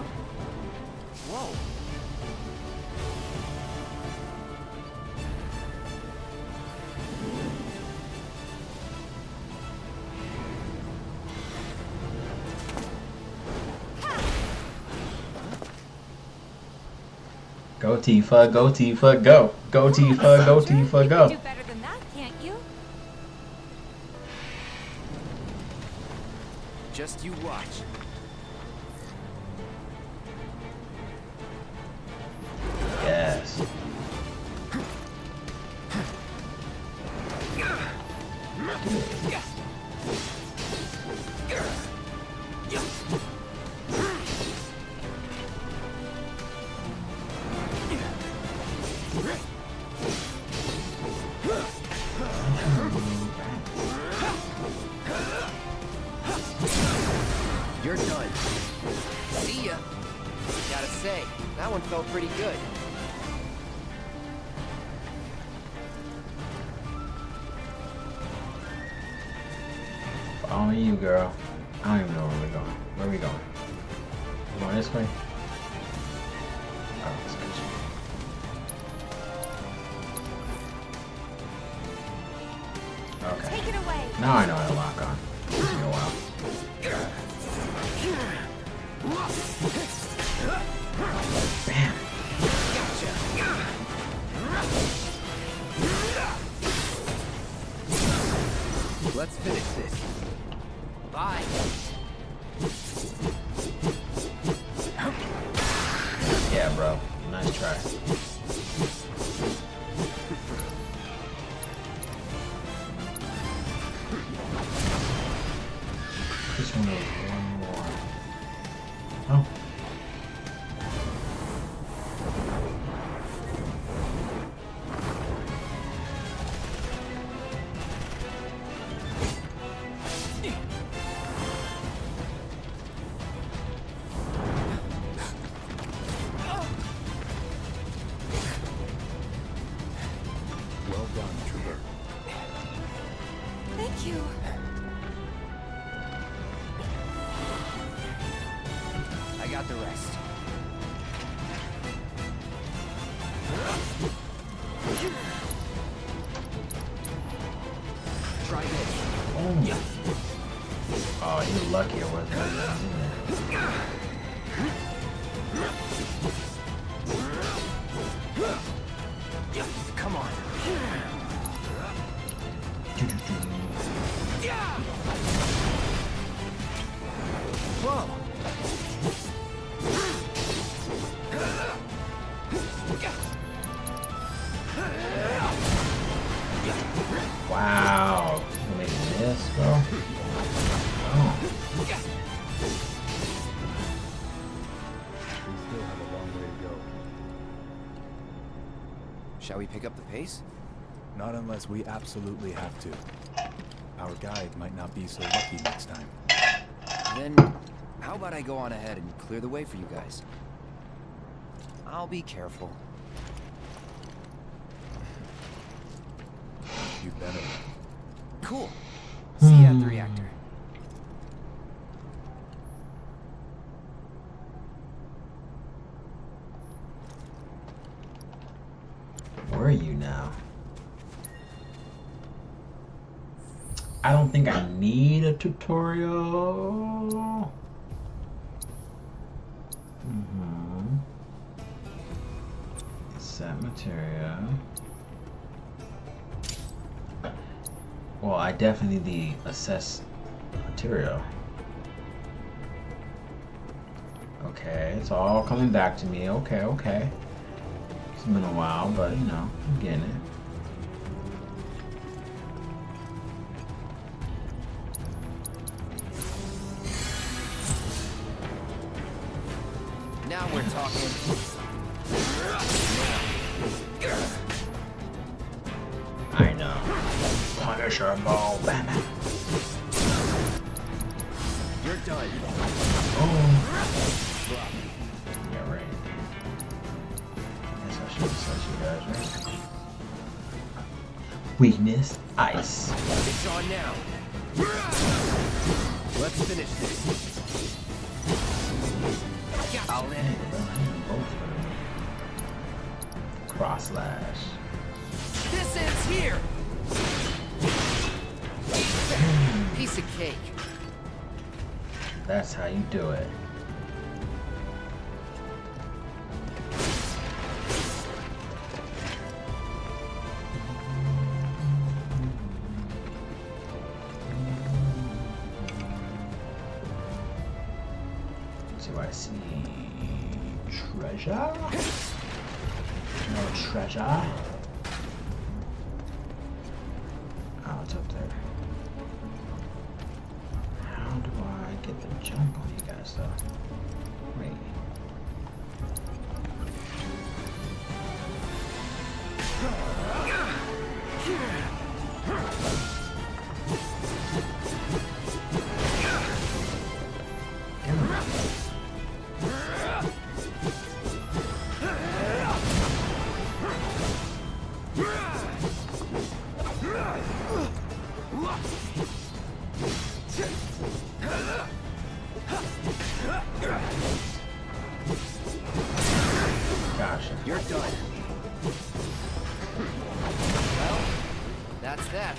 S9: Whoa.
S1: Go Tifa, go Tifa, go. Go Tifa, go Tifa, go.
S2: You can do better than that, can't you?
S9: Just you watch.
S1: Yes.
S9: You're done. See ya. Gotta say, that one felt pretty good.
S1: Following you, girl. I don't even know where we're going. Where are we going? We're going this way? Oh, this way. Okay.
S2: Take it away.
S1: Now I know how to lock on. Took me a while. Bam.
S9: Let's finish this. Bye.
S1: Yeah, bro. Nice try. Just want one more. Oh.
S5: Well done, Trooper.
S2: Thank you.
S9: I got the rest. Try this.
S1: Oh, you're lucky it wasn't in there.
S9: Come on. Whoa.
S1: Wow. You making this, bro? Oh.
S5: We still have a long way to go.
S9: Shall we pick up the pace?
S4: Not unless we absolutely have to. Our guide might not be so lucky next time.
S9: Then, how about I go on ahead and clear the way for you guys? I'll be careful.
S4: You better.
S9: Cool. See you at the reactor.
S1: Where are you now? I don't think I need a tutorial. Set materia. Well, I definitely need the assess material. Okay, it's all coming back to me. Okay, okay. It's been a while, but you know, I'm getting it.
S9: Now we're talking.
S1: I know. Punisher ball, bam.
S9: You're done.
S1: Oh. Yeah, right. Guess I should have said you guys, right? Weakness, ice.
S9: It's on now. Let's finish this. I'll end it.
S1: Cross slash.
S9: This ends here. Piece of cake.
S1: That's how you do it. So I see treasure. No treasure. Oh, it's up there. How do I get the jump on you guys though? Wait. Gotcha.
S9: You're done. Well, that's that.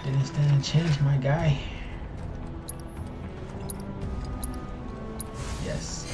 S1: Didn't stand a chance, my guy. Yes.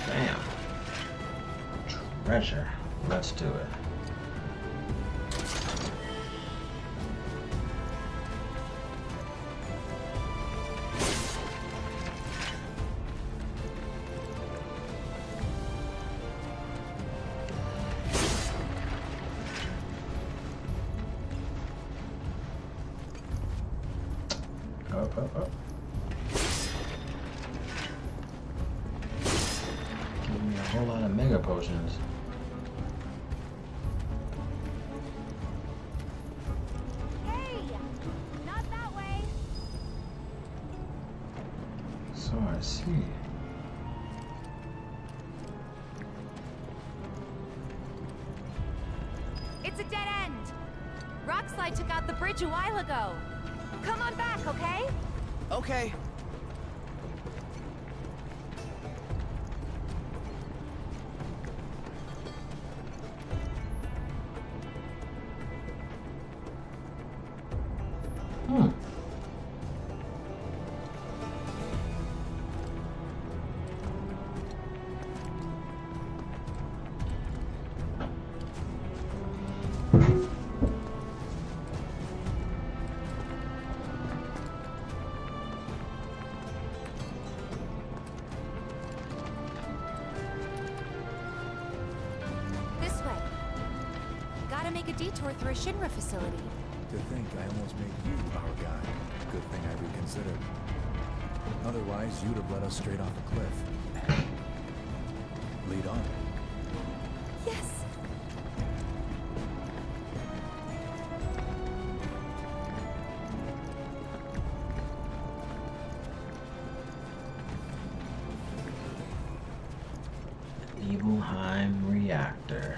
S1: Bam. Treasure. Let's do it. Up. Give me a whole lot of mega potions.
S2: Hey! Not that way!
S1: So I see.
S2: It's a dead end! Rockslide took out the bridge a while ago. Come on back, okay?
S9: Okay.
S2: Make a detour through a Shinra facility.
S4: To think I almost made you our guy. Good thing I reconsidered. Otherwise, you'd have led us straight off a cliff. Lead on.
S2: Yes.
S1: Nibelheim reactor.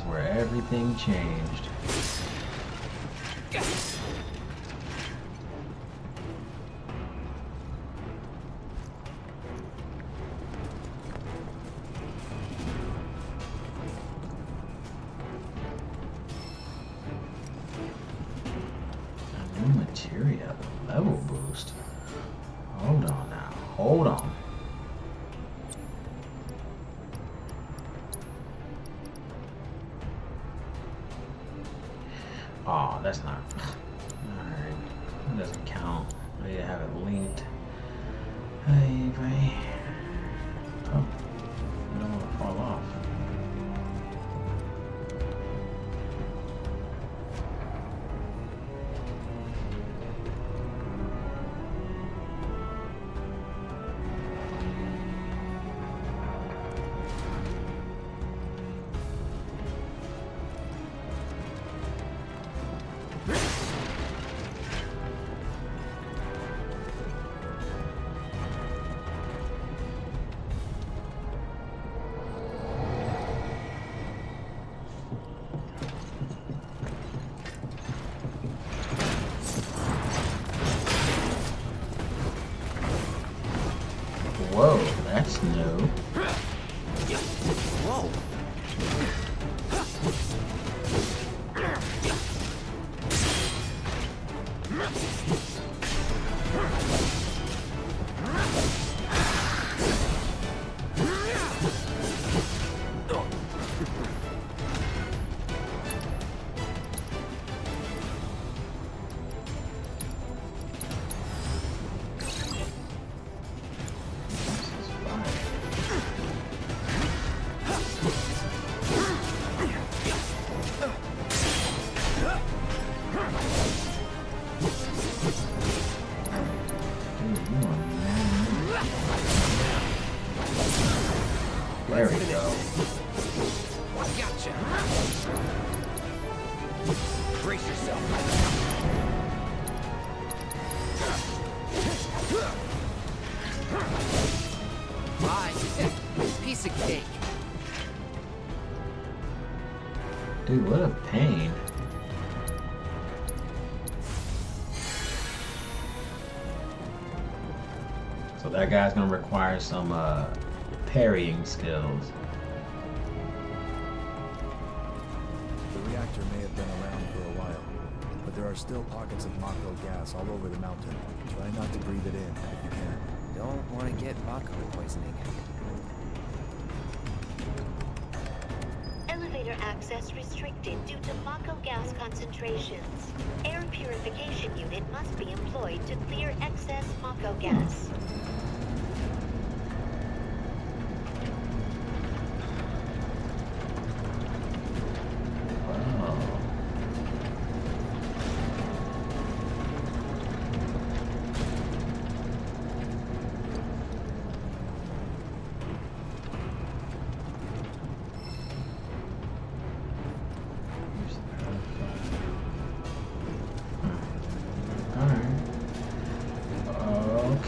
S1: is where everything changed. A new materia, level boost. Hold on now, hold on. Oh, that's not. Alright. That doesn't count. I need to have it linked. Hey, buddy. Oh. I don't want to fall off. Whoa, that's new.
S9: Whoa.
S1: There we go.
S9: Gotcha. Brace yourself. Bye. Piece of cake.
S1: Dude, what a pain. So that guy's gonna require some parrying skills.
S14: The reactor may have been around for a while, but there are still pockets of Mako gas all over the mountain. Try not to breathe it in if you can.
S9: Don't want to get Mako poisoning.
S15: Elevator access restricted due to Mako gas concentrations. Air purification unit must be employed to clear excess Mako gas.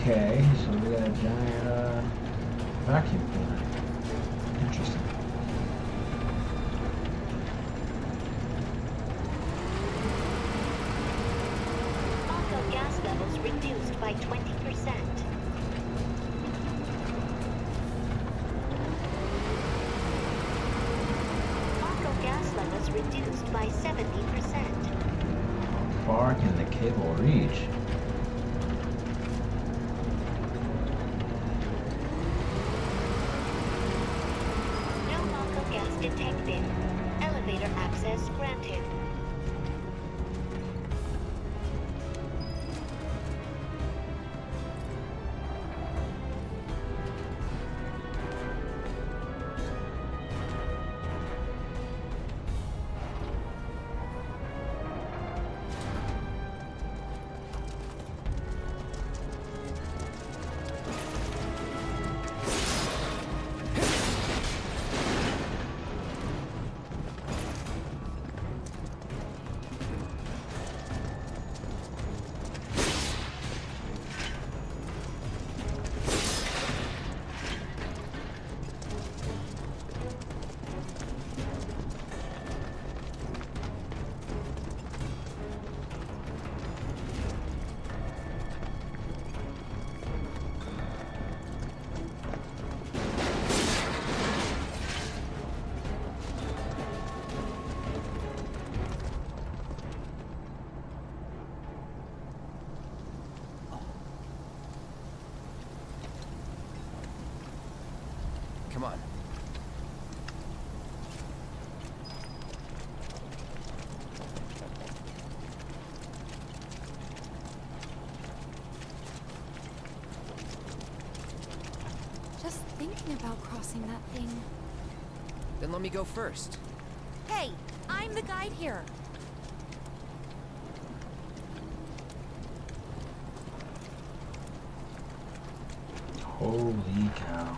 S1: Okay, so we got a giant vacuum cleaner. Interesting.
S15: Mako gas levels reduced by 20%. Mako gas levels reduced by 70%.
S1: How far can the cable reach?
S15: Detected. Elevator access granted.
S10: thinking about crossing that thing.
S9: Then let me go first.
S10: Hey, I'm the guide here.
S1: Holy cow.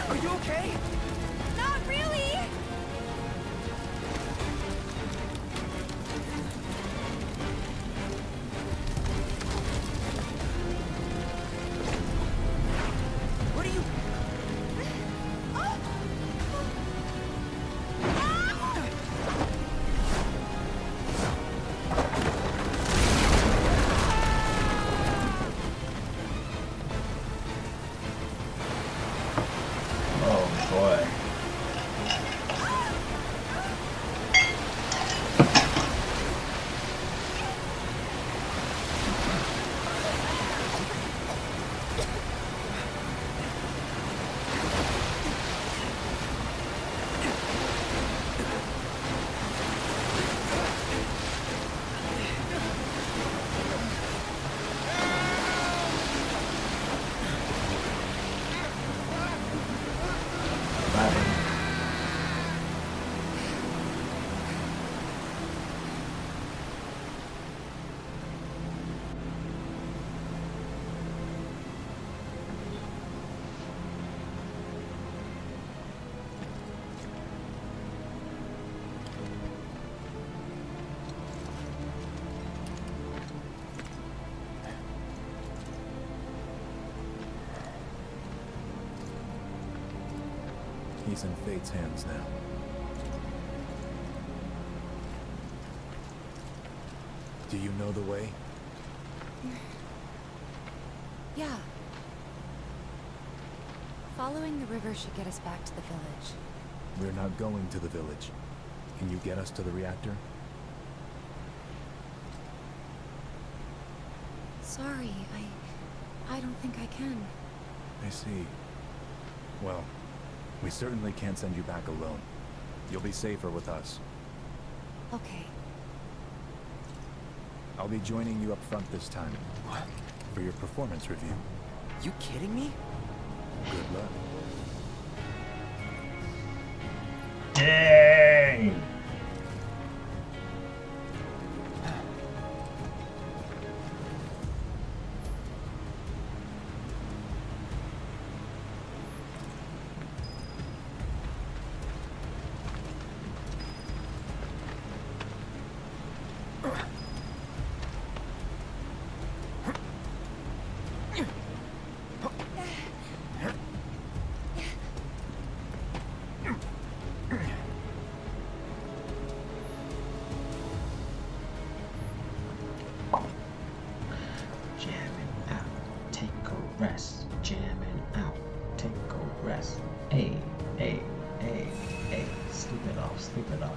S9: Are you okay?
S10: Not really!
S9: What are you...
S1: Oh boy.
S14: He's in Fate's hands now. Do you know the way?
S10: Yeah. Following the river should get us back to the village.
S14: We're not going to the village. Can you get us to the reactor?
S10: Sorry, I don't think I can.
S14: I see. Well, we certainly can't send you back alone. You'll be safer with us.
S10: Okay.
S14: I'll be joining you up front this time.
S9: What?
S14: For your performance review.
S9: You kidding me?
S14: Good luck.
S1: Dang!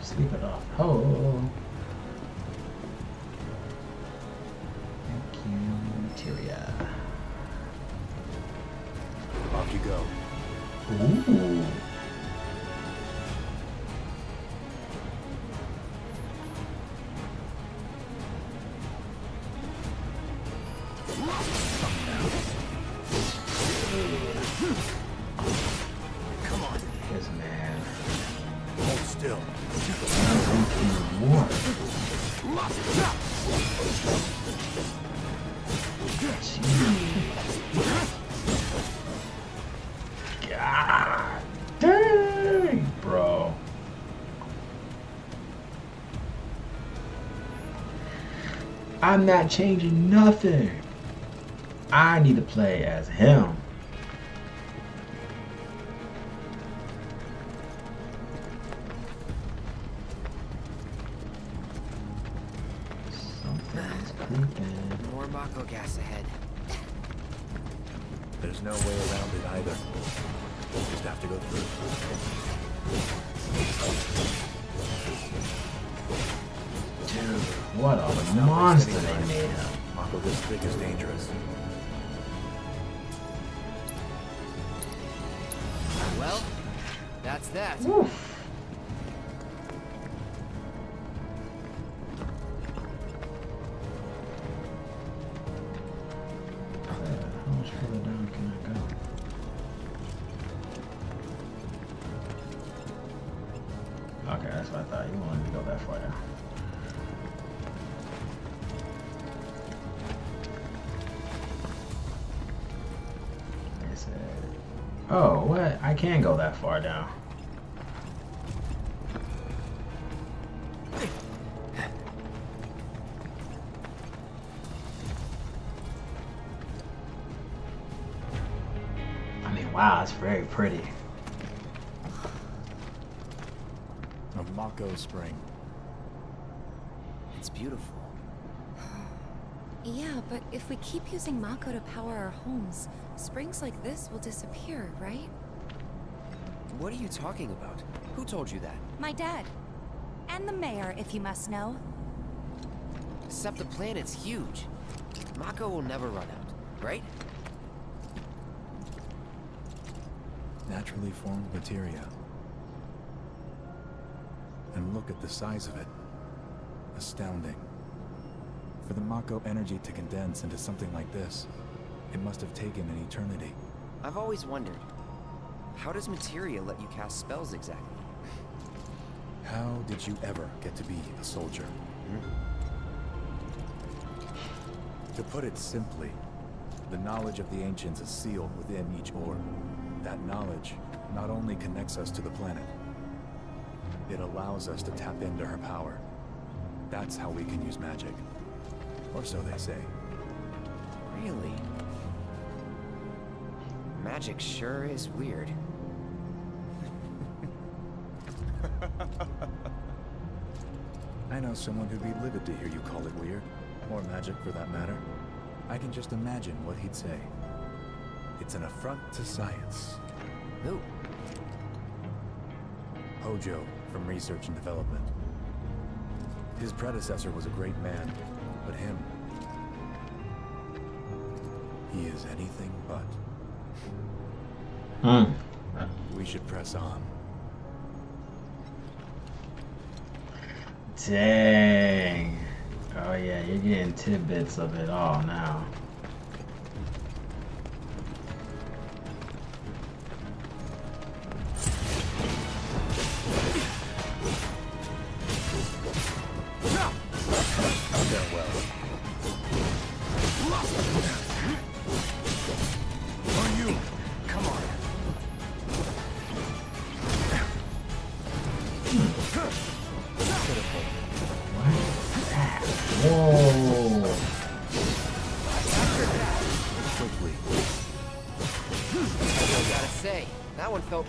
S1: Sleep it off. Oh. Thank you, materia.
S14: Off you go.
S1: Ooh.
S14: Come on.
S1: This man.
S14: Hold still.
S1: God dang, bro. I'm not changing nothing. I need to play as him. Something's creeping.
S9: More Mako gas ahead.
S14: There's no way around it either. Just have to go through.
S1: Dude, What a monster they made him.
S14: Mako this big is dangerous.
S9: Well, that's that.
S1: Oof. How much further down can I go? Okay, that's what I thought. You wanted to go that far down. Like I said. Oh, what? I can go that far down. I mean, wow, it's very pretty.
S14: A Mako spring.
S9: It's beautiful.
S10: Yeah, but if we keep using Mako to power our homes, springs like this will disappear, right?
S9: What are you talking about? Who told you that?
S2: My dad. And the mayor, if you must know.
S9: Except the planet's huge. Mako will never run out, right?
S14: Naturally formed materia. And look at the size of it. Astounding. For the Mako energy to condense into something like this, it must have taken an eternity.
S9: I've always wondered, how does materia let you cast spells exactly?
S14: How did you ever get to be a soldier? To put it simply, the knowledge of the ancients is sealed within each orb. That knowledge not only connects us to the planet, it allows us to tap into her power. That's how we can use magic. Or so they say.
S9: Really? Magic sure is weird.
S14: I know someone who'd be livid to hear you call it weird, or magic for that matter. I can just imagine what he'd say. It's an affront to science.
S9: Who?
S14: Hojo, from Research and Development. His predecessor was a great man, but him... he is anything but. We should press on.
S1: Dang. Oh yeah, you're getting tidbits of it all now.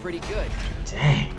S9: Pretty good.
S1: Dang.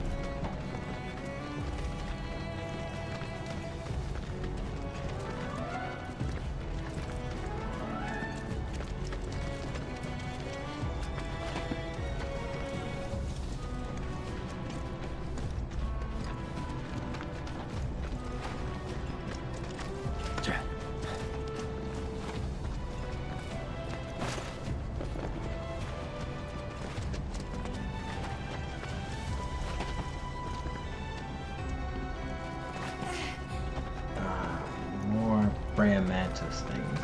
S1: Mantis things.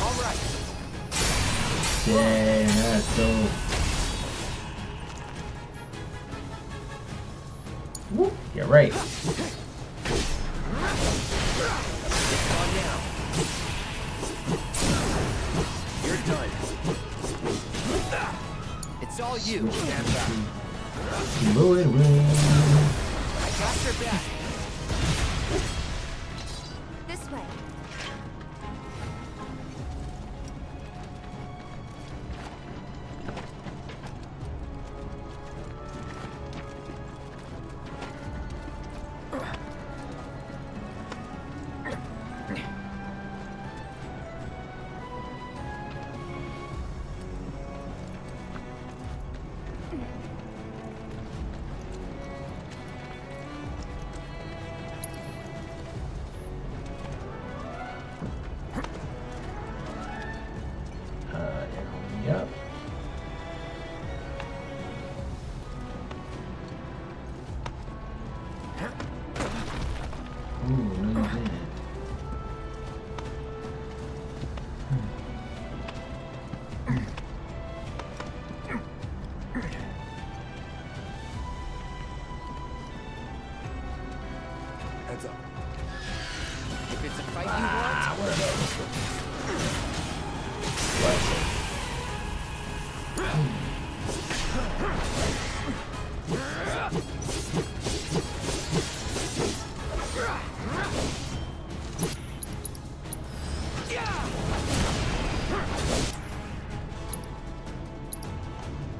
S9: All right.
S1: Dang, that's dope. Whoop, you're right.
S9: On now. You're done. It's all you. Stand back.
S1: Fluid ring.
S9: I got your back.
S2: This way.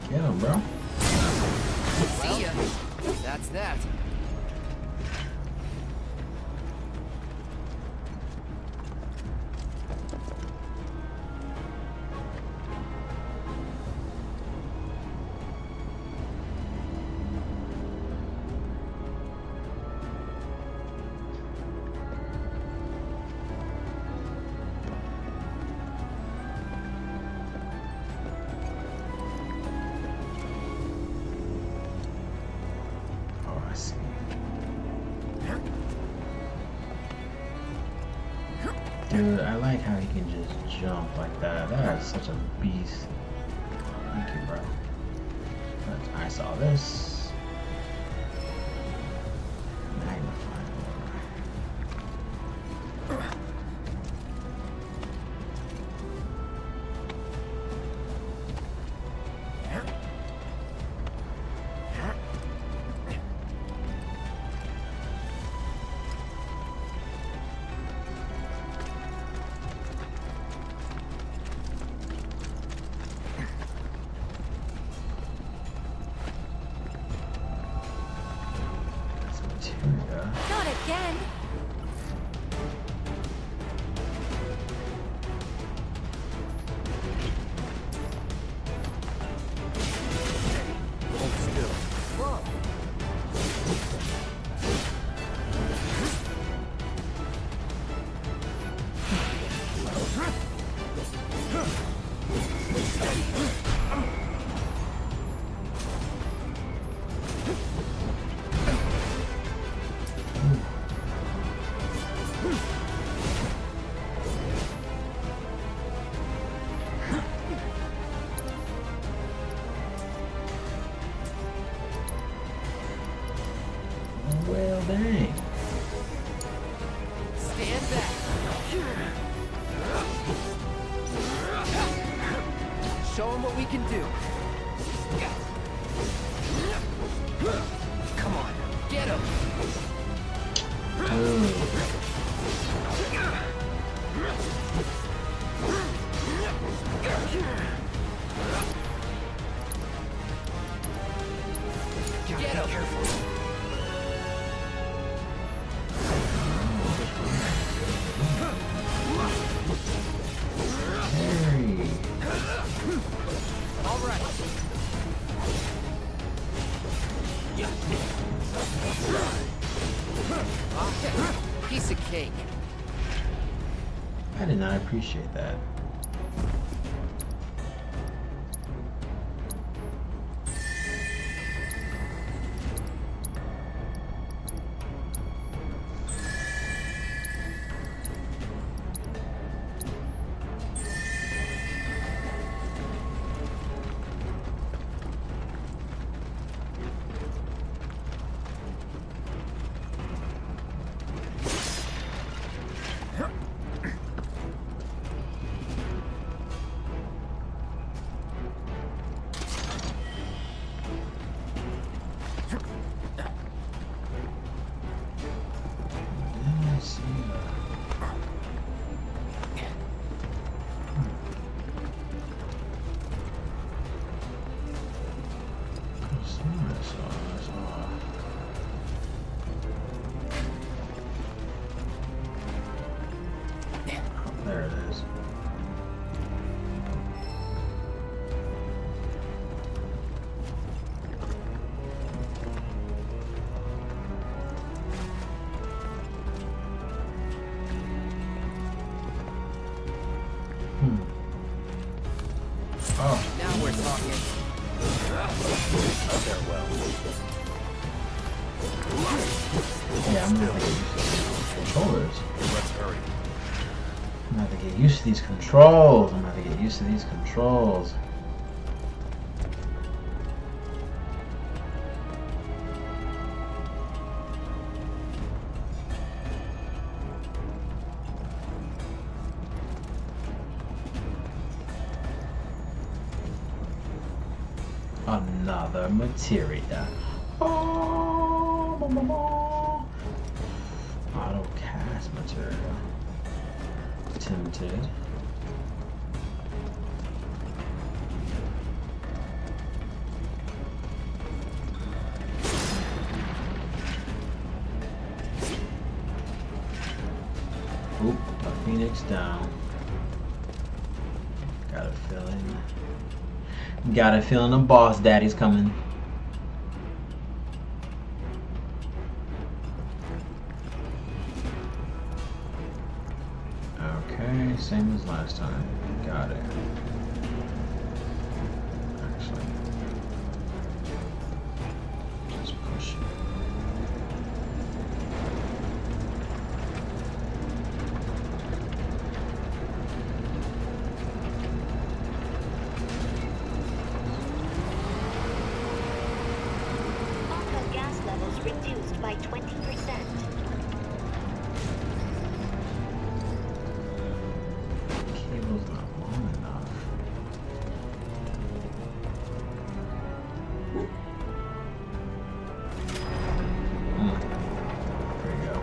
S1: Get him, bro.
S9: See ya. That's that.
S1: Dude, I like how he can just jump like that. That is such a beast. Thank you, bro. But I saw this. Magnify.
S2: Not again.
S6: Hold still. Whoa.
S1: Well, dang.
S9: Stand back. Show him what we can do. Come on, get him. Get him. Careful. All right. Okay. Piece of cake.
S1: I did not appreciate that. There it is. Oh.
S9: Now we're talking.
S14: Farewell.
S1: Yeah, I'm gonna have to get used to these controllers.
S14: Let's hurry.
S1: I'm gonna have to get used to these controls. I'm gonna have to get used to these controls. Another materia. Auto cast material. Tempted. Takedown. Got a feeling the boss daddy's coming. Okay, same as last time. Got it. Actually, just push it.
S15: Reduced by 20%.
S1: Cable's not long enough. There you go.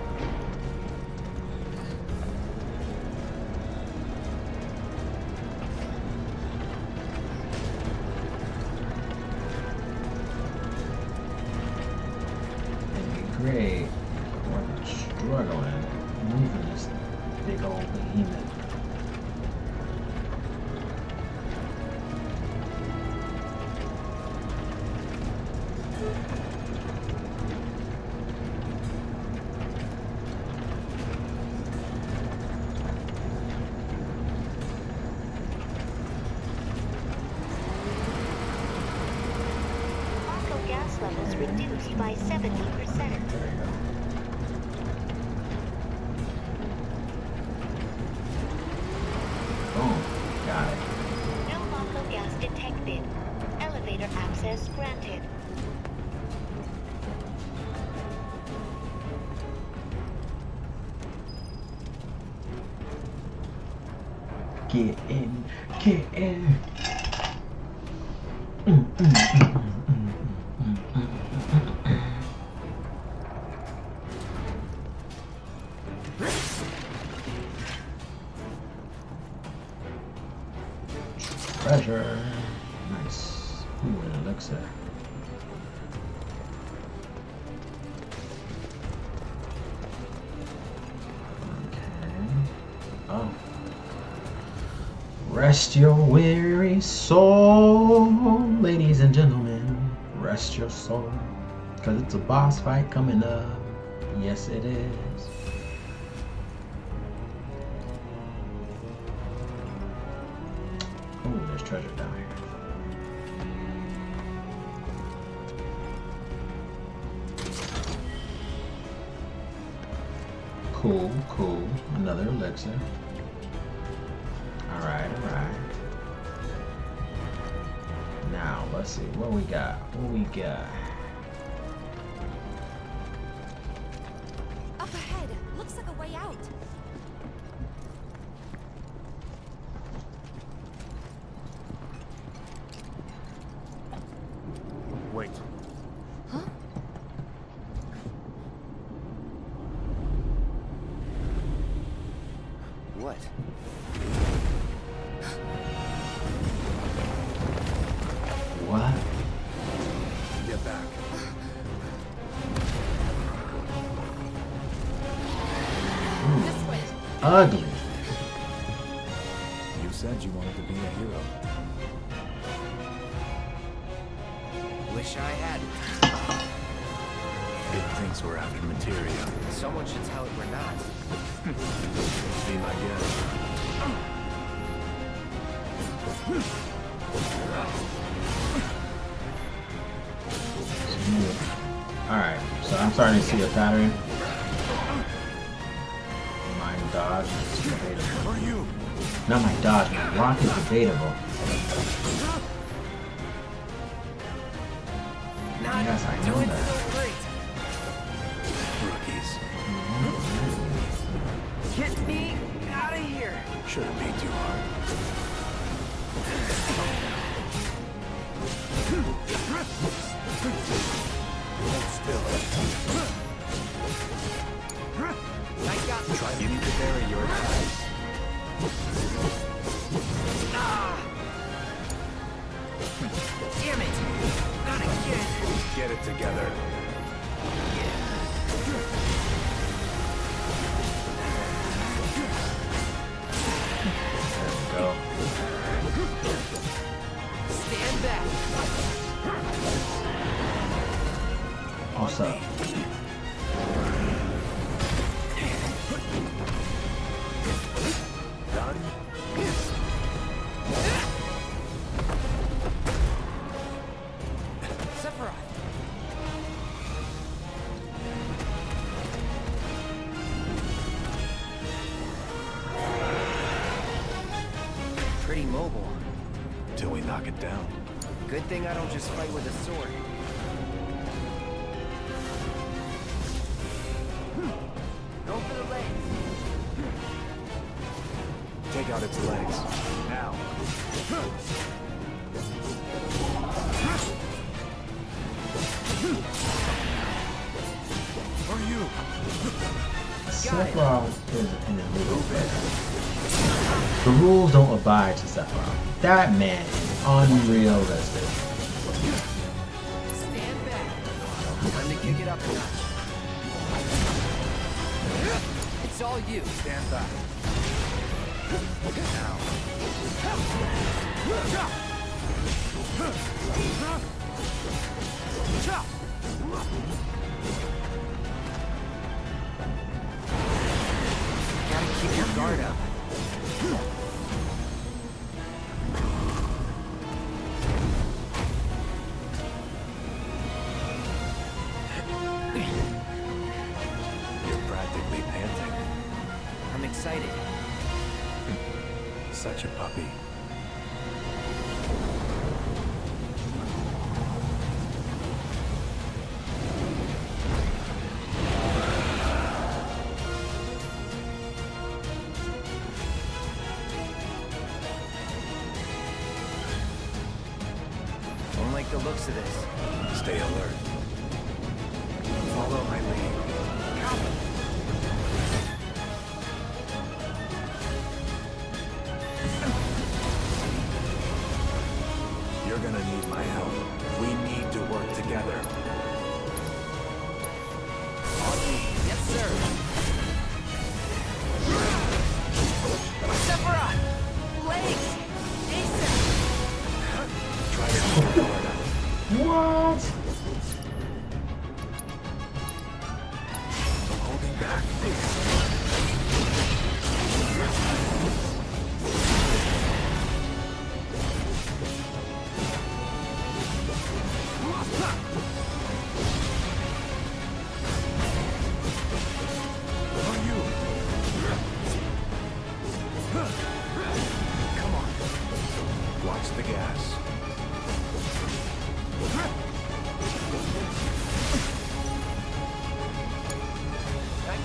S1: Great. We're struggling moving this big old behemoth.
S15: Marco gas levels reduced by 70%.
S1: Boom. Got it.
S15: No Marco gas detected. Elevator access granted.
S1: Get in. Get in. Treasure. Nice. Ooh, an elixir. Okay. Oh. Rest your weary soul, ladies and gentlemen. Rest your soul. Cause it's a boss fight coming up. Yes, it is. Oh, there's treasure down here. Cool, cool. Another elixir. Alright, alright. Now, let's see. What we got? What we got?
S2: Up ahead. Looks like a way out.
S4: Wait.
S10: Huh?
S9: What?
S1: What?
S14: Get back.
S2: This way.
S1: Ugly.
S14: You said you wanted to be a hero.
S9: Wish I had.
S14: It thinks we're after materia.
S9: Someone should tell it we're not.
S14: Be my guest.
S1: Alright, so I'm starting to see a pattern. My dodge is debatable. Not my dodge, my block is debatable. Yes, I know that.
S14: Rookies.
S9: Get me out of here.
S14: Shouldn't be too hard. Hold still.
S9: I got this.
S14: Try you need to bury your eyes.
S9: Damn it. Not again.
S14: Get it together.
S1: go.
S9: Stand back.
S1: What's up?
S14: Done.
S9: Sephiroth. Pretty mobile.
S14: Till we knock it down.
S9: Good thing I don't just fight with a sword. Go for the legs.
S14: Take out its legs. Now.
S5: Are you?
S1: Sephiroth is in a little bit. The rules don't abide to Sephiroth. That man is unrealistic.
S9: Stand back. Time to kick it up a notch. It's all you.
S14: Stand back. Now.
S9: Gotta keep your guard up.
S14: You're practically panting.
S9: I'm excited.
S14: Such a puppy.
S9: Don't like the looks of this.
S14: Stay alert. Follow my lead. You're gonna need my help. We need to work together. On me.
S9: Yes, sir. Sephiroth! Legs! ASAP!
S14: Try to keep your guard up.
S1: What?
S14: I'm holding back. Come on. Watch the gas.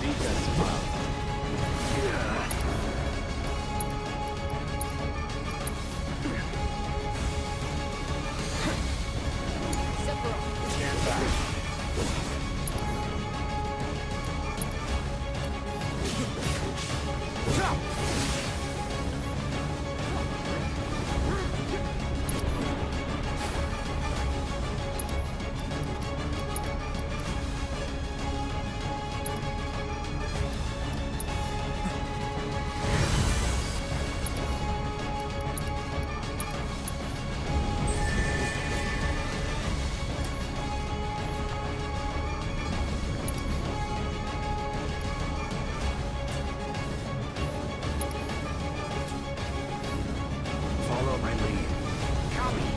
S14: Defensive out. Stand back. Follow my lead. Copy.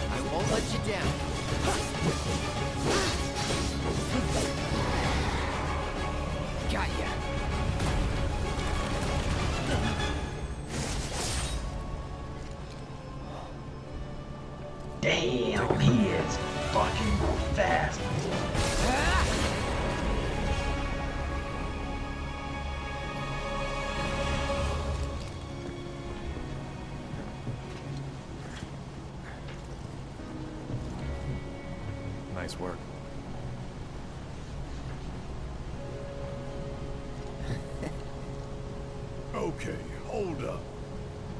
S9: I won't let you down. Got ya.
S1: Damn, he is fucking fast.
S14: Nice this work.
S5: Okay, hold up.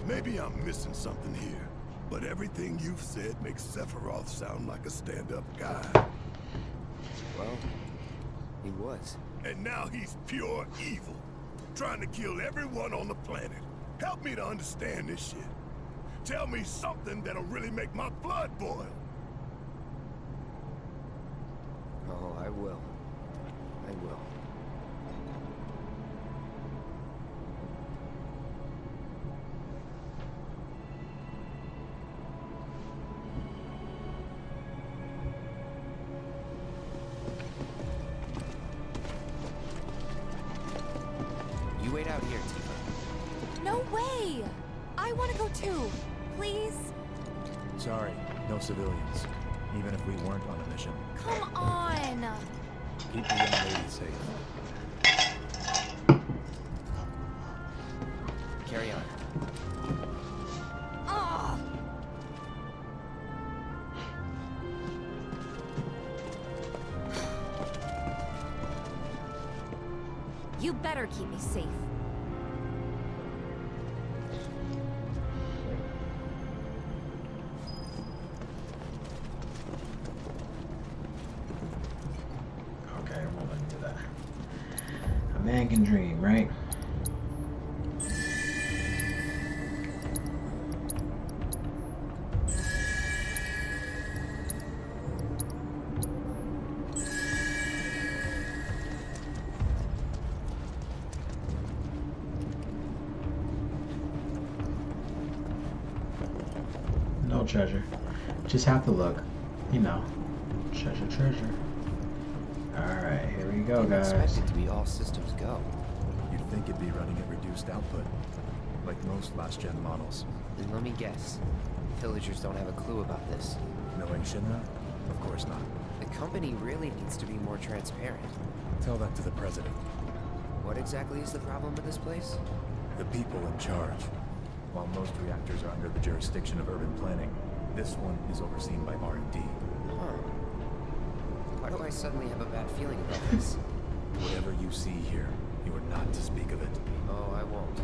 S5: Maybe I'm missing something here, but everything you've said makes Sephiroth sound like a stand-up guy.
S9: Well, he was.
S5: And now he's pure evil, trying to kill everyone on the planet. Help me to understand this shit. Tell me something that'll really make my blood boil.
S9: Oh, I will. I will. You wait out here, Tifa.
S10: No way! I want to go too. Please?
S14: Sorry, no civilians. Even if we weren't on a mission.
S10: Come on!
S14: Keep the young lady safe.
S9: Carry on.
S10: Ah! You better keep me safe.
S1: Man can dream, right? No treasure. Just have to look. You know. Treasure, treasure. Alright, here we go, guys.
S9: Expect it to be all systems go.
S14: You'd think it'd be running at reduced output, like most last-gen models.
S9: Then let me guess. Villagers don't have a clue about this.
S14: Knowing Shinra? Of course not.
S9: The company really needs to be more transparent.
S14: Tell that to the president.
S9: What exactly is the problem with this place?
S14: The people in charge. While most reactors are under the jurisdiction of urban planning, this one is overseen by R&D.
S9: Huh. Why do I suddenly have a bad feeling about this?
S14: Whatever you see here, you are not to speak of it.
S9: Oh, I won't.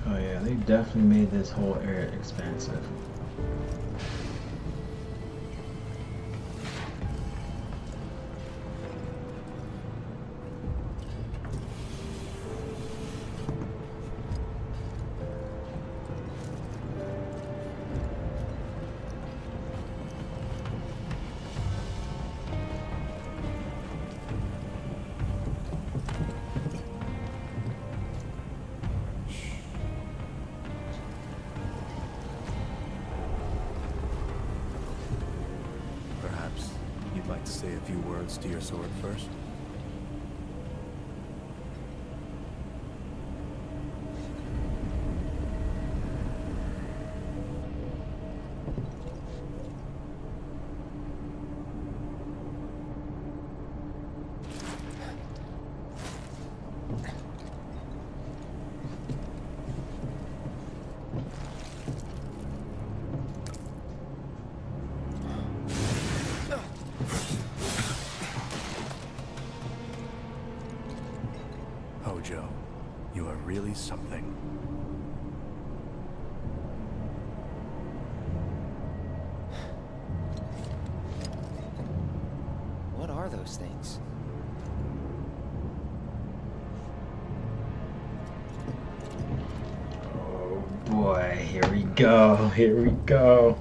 S1: Oh yeah, they definitely made this whole area expansive.
S14: Say a few words to your sword first. Hojo, you are really something.
S9: What are those things?
S1: Oh boy, here we go, here we go.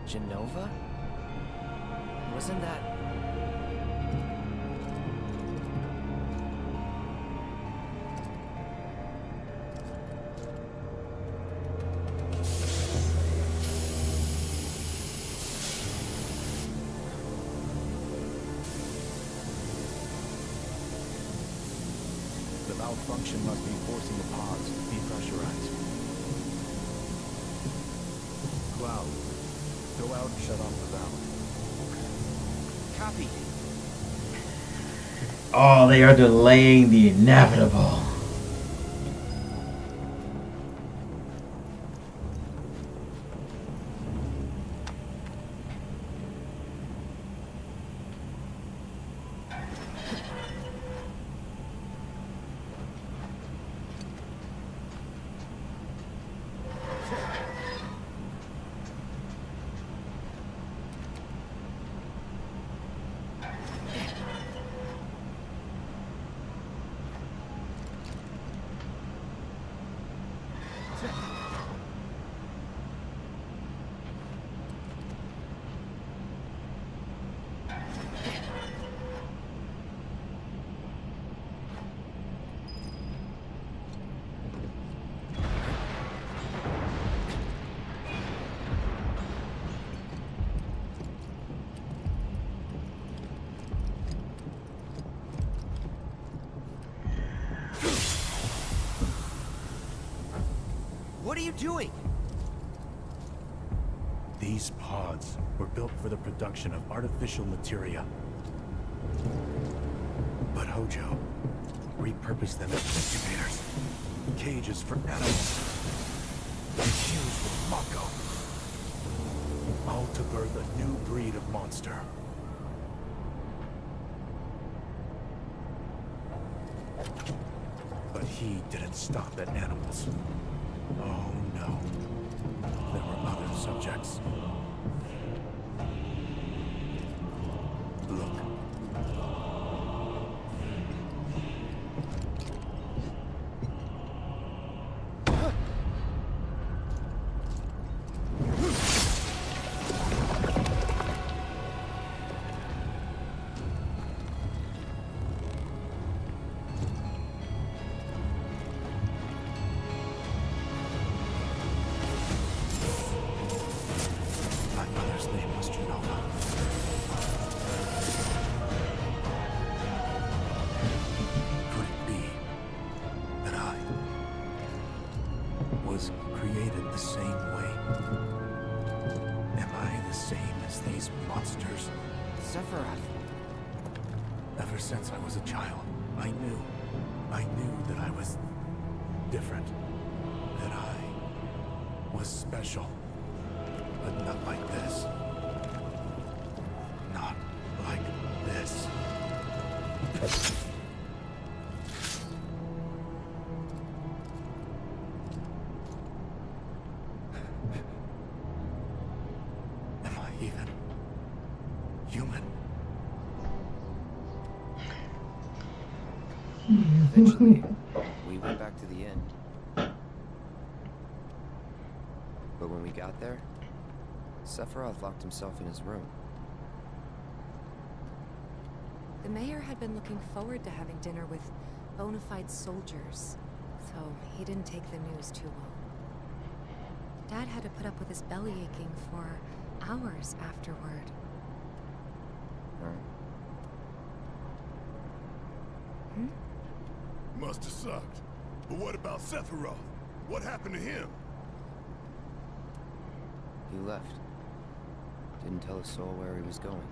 S9: Genova? Wasn't that...
S14: The malfunction must be forcing the pods deeper Cross your eyes. Cloud, go out and shut off the valve.
S9: Copy.
S1: Oh, they are delaying the inevitable.
S9: What are you doing?
S14: These pods were built for the production of artificial materia. But Hojo repurposed them as incubators, cages for animals, infused with Mako, all to birth a new breed of monster. But he didn't stop at animals. Oh no. There were other subjects. Look. Ever since I was a child, I knew that I was different, that I was special, but not like this. Not like this. Am I even human?
S9: Eventually, we went back to the inn. But when we got there, Sephiroth locked himself in his room.
S10: The mayor had been looking forward to having dinner with bona fide soldiers, so he didn't take the news too well. Dad had to put up with his belly aching for hours afterward.
S5: Must have sucked. But what about Sephiroth? What happened to him?
S9: He left. Didn't tell a soul where he was going.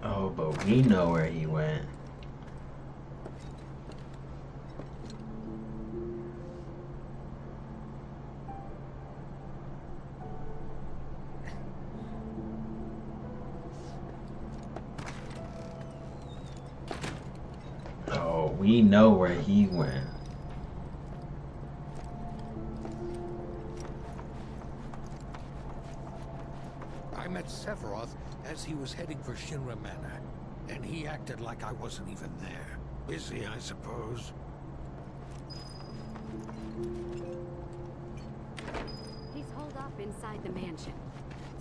S1: Oh, but we know where he went. We know where he went.
S6: I met Sephiroth as he was heading for Shinra Manor, and he acted like I wasn't even there. Busy, I suppose.
S16: He's holed up inside the mansion.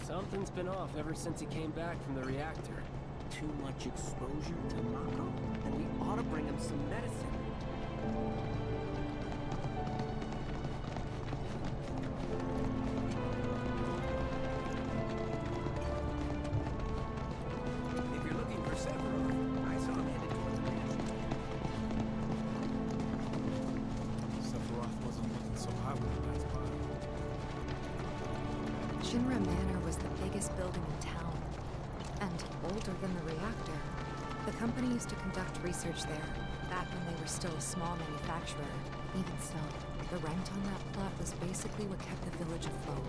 S8: Something's been off ever since he came back from the reactor.
S11: Too much exposure to Mako? Then we ought to bring him some medicine.
S10: biggest building in town. And older than the reactor. The company used to conduct research there, back when they were still a small manufacturer. Even so, the rent on that plot was basically what kept the village afloat.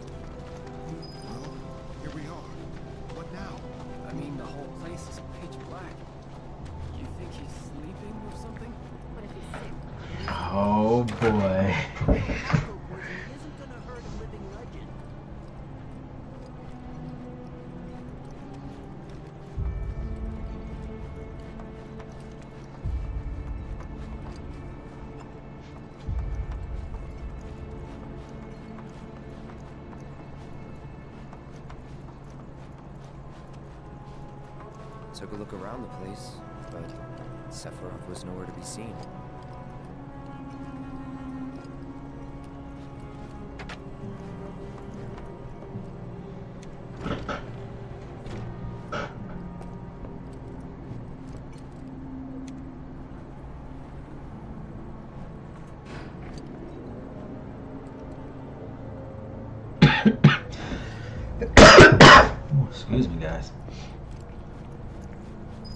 S6: Well, here we are. What now?
S8: I mean, the whole place is pitch black. You think he's sleeping or something?
S16: What if he's sick?
S1: Oh boy.
S11: Isn't gonna hurt a living legend.
S9: Took a look around the place, but Sephiroth was nowhere to be seen.
S1: Oh, excuse me, guys.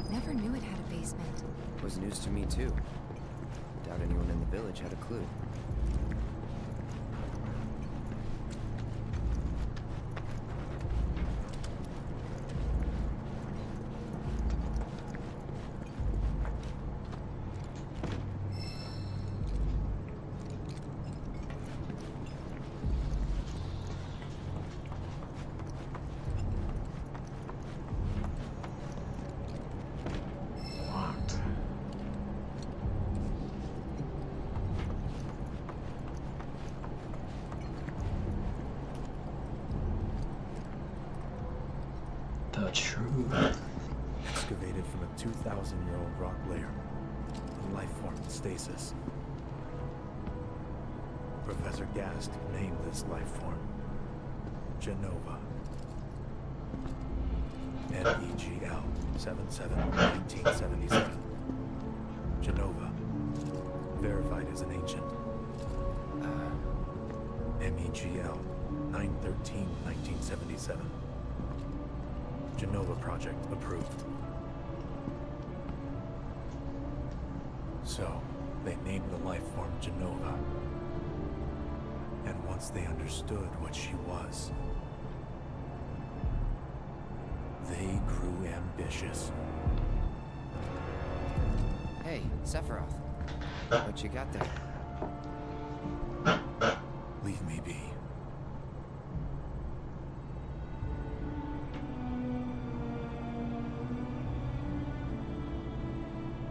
S10: Never knew it had a basement.
S9: Was news to me too. Doubt anyone in the village had a clue.
S1: The truth.
S14: Excavated from a 2,000-year-old rock layer. A life form in stasis. Professor Gast named this life form Genova. MEGL 77-1977. Genova. Verified as an ancient. MEGL 9/13/1977. Genova project approved. So, they named the life form Genova. And once they understood what she was, they grew ambitious.
S9: Hey, Sephiroth. What you got there?
S14: Leave me be.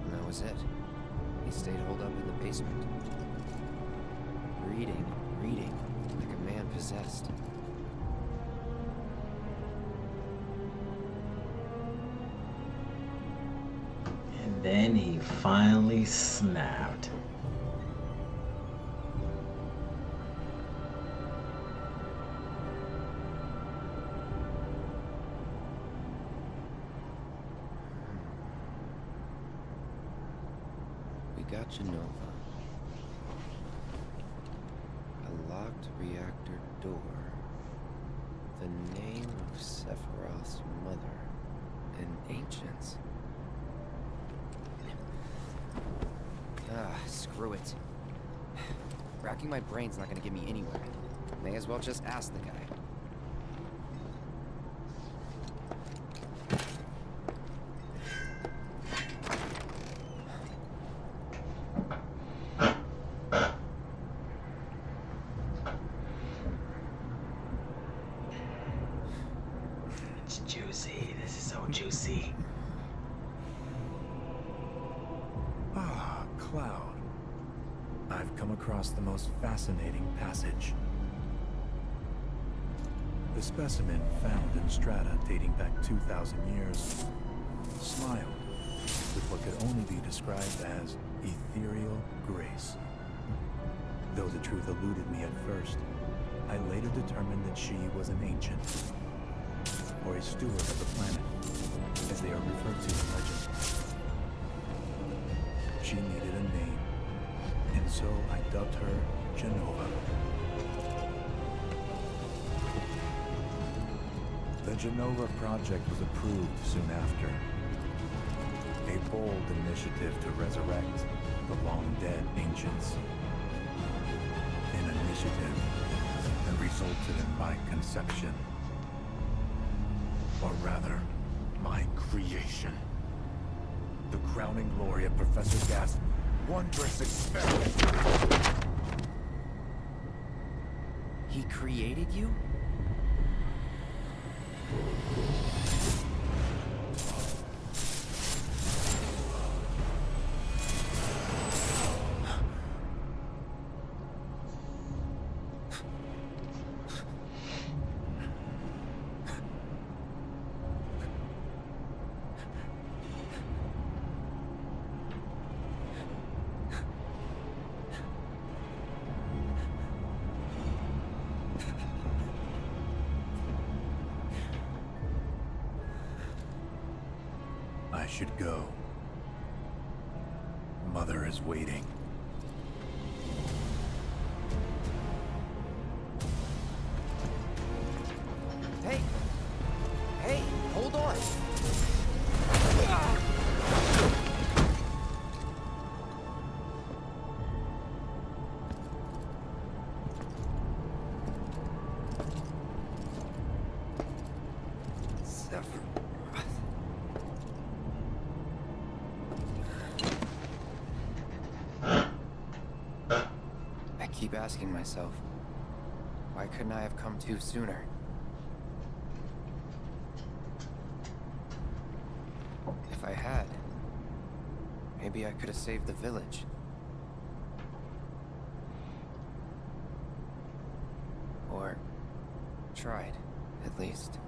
S9: And that was it. He stayed holed up in the basement. Reading, like a man possessed.
S1: And then he finally snapped.
S9: We got Genova. A locked reactor door. The name of Sephiroth's mother. And ancients. Screw it. Racking my brain's not gonna get me anywhere. May as well just ask the guy.
S1: It's juicy. This is so juicy.
S14: Ah, Cloud. I've come across the most fascinating passage. The specimen found in strata dating back 2,000 years smiled with what could only be described as ethereal grace. Though the truth eluded me at first, I later determined that she was an ancient, or a steward of the planet, as they are referred to in legend. She needed a name, and so I dubbed her Genova. The The Genova project was approved soon after. A bold initiative to resurrect the long-dead ancients. An initiative that resulted in my conception. Or rather, my creation. The crowning glory of Professor Gas' wondrous experiment.
S9: He created you?
S14: I should go. Mother is waiting.
S9: Hey! Hey, hold on! I keep asking myself, why couldn't I have come to sooner? If I had, maybe I could have saved the village. Or tried, at least.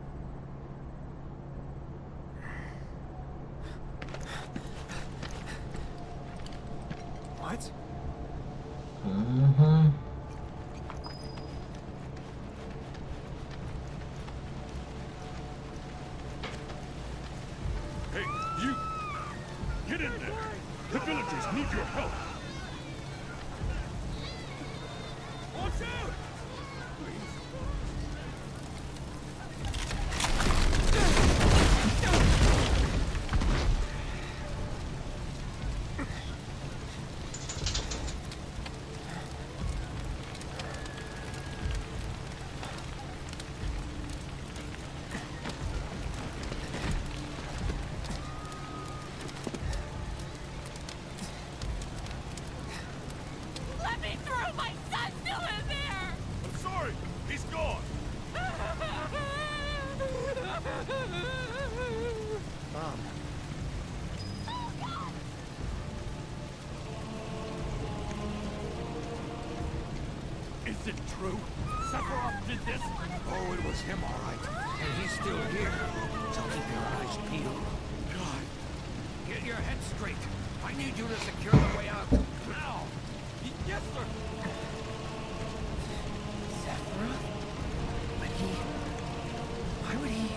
S9: What?
S1: Mm-hmm.
S3: Hey, you! Get in there! The villagers need your help! Watch out!
S17: Let me through! My son's still in there!
S3: I'm sorry! He's gone!
S9: Mom.
S3: Is it true? Sephiroth did this?
S6: Oh, it was him, all right. And he's still here. So keep your eyes peeled. God. Get your head straight. I need you to secure the way out. Now!
S3: Yes, sir!
S9: Sephiroth? But why would he...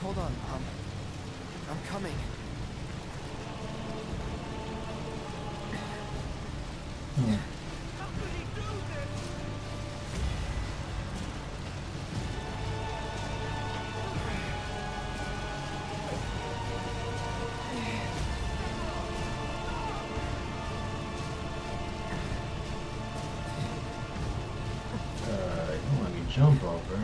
S9: Hold on, Mom. I'm coming.
S1: You want me to jump over?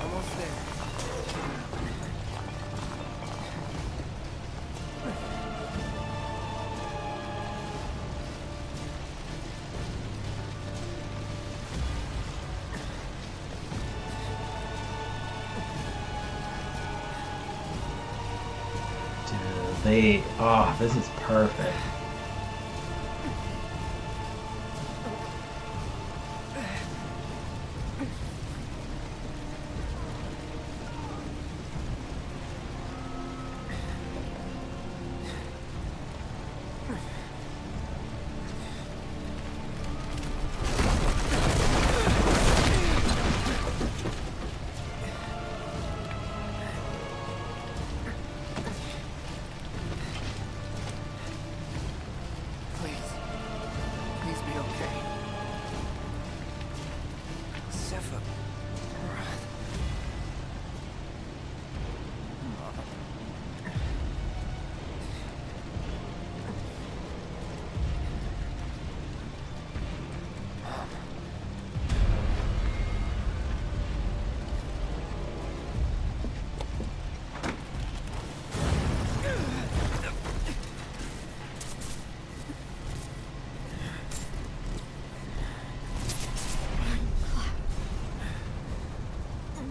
S9: Almost there.
S1: This is perfect.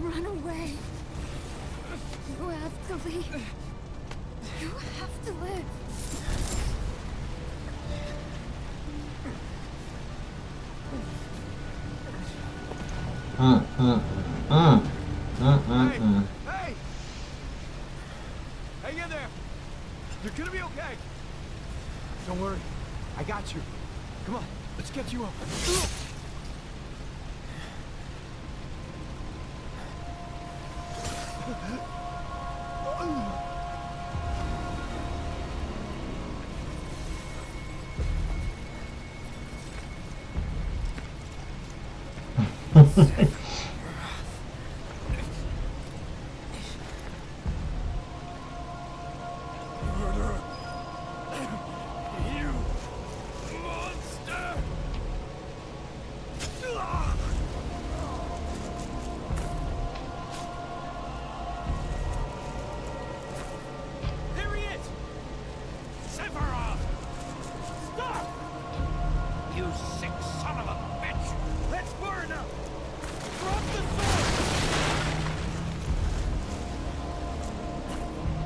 S2: Run away. You have to leave. You have to live.
S7: Hey! Hang in there! You're gonna be okay! Don't worry. I got you. Come on, let's get you up.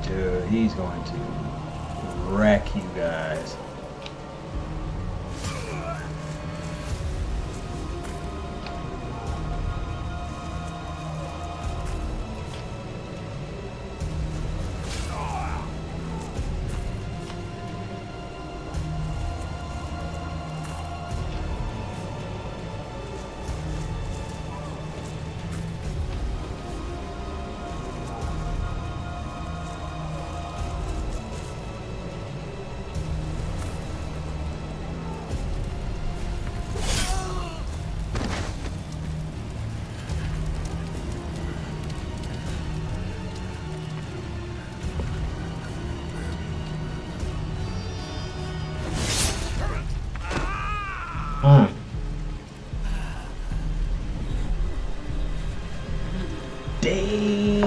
S1: Dude, he's going to wreck you guys. Damn.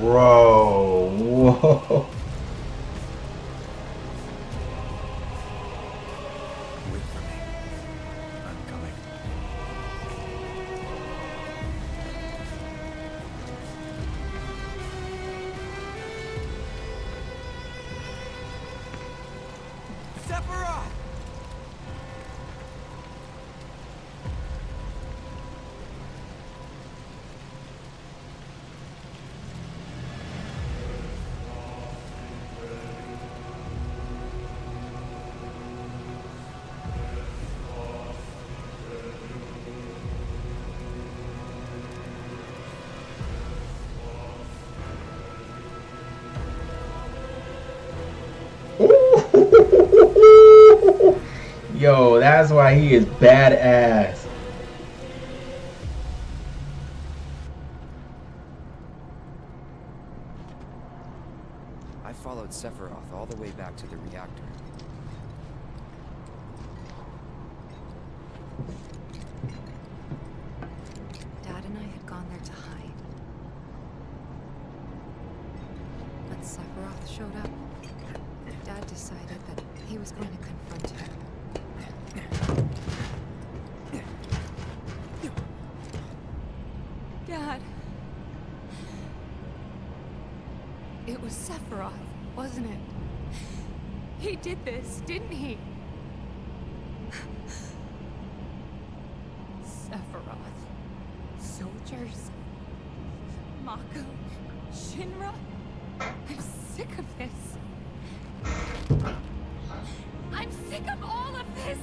S1: Bro, whoa.
S14: Wait for me. I'm coming.
S7: Sephiroth!
S1: Yo, that's why he is badass.
S9: I followed Sephiroth all the way back to the reactor.
S10: Dad and I had gone there to hide. But Sephiroth showed up. decided that he was going to confront him.
S2: Dad. It was Sephiroth, wasn't it? He did this, didn't he? Sephiroth. Soldiers. Mako. Shinra. I'm sick of this. I'm sick of all of this!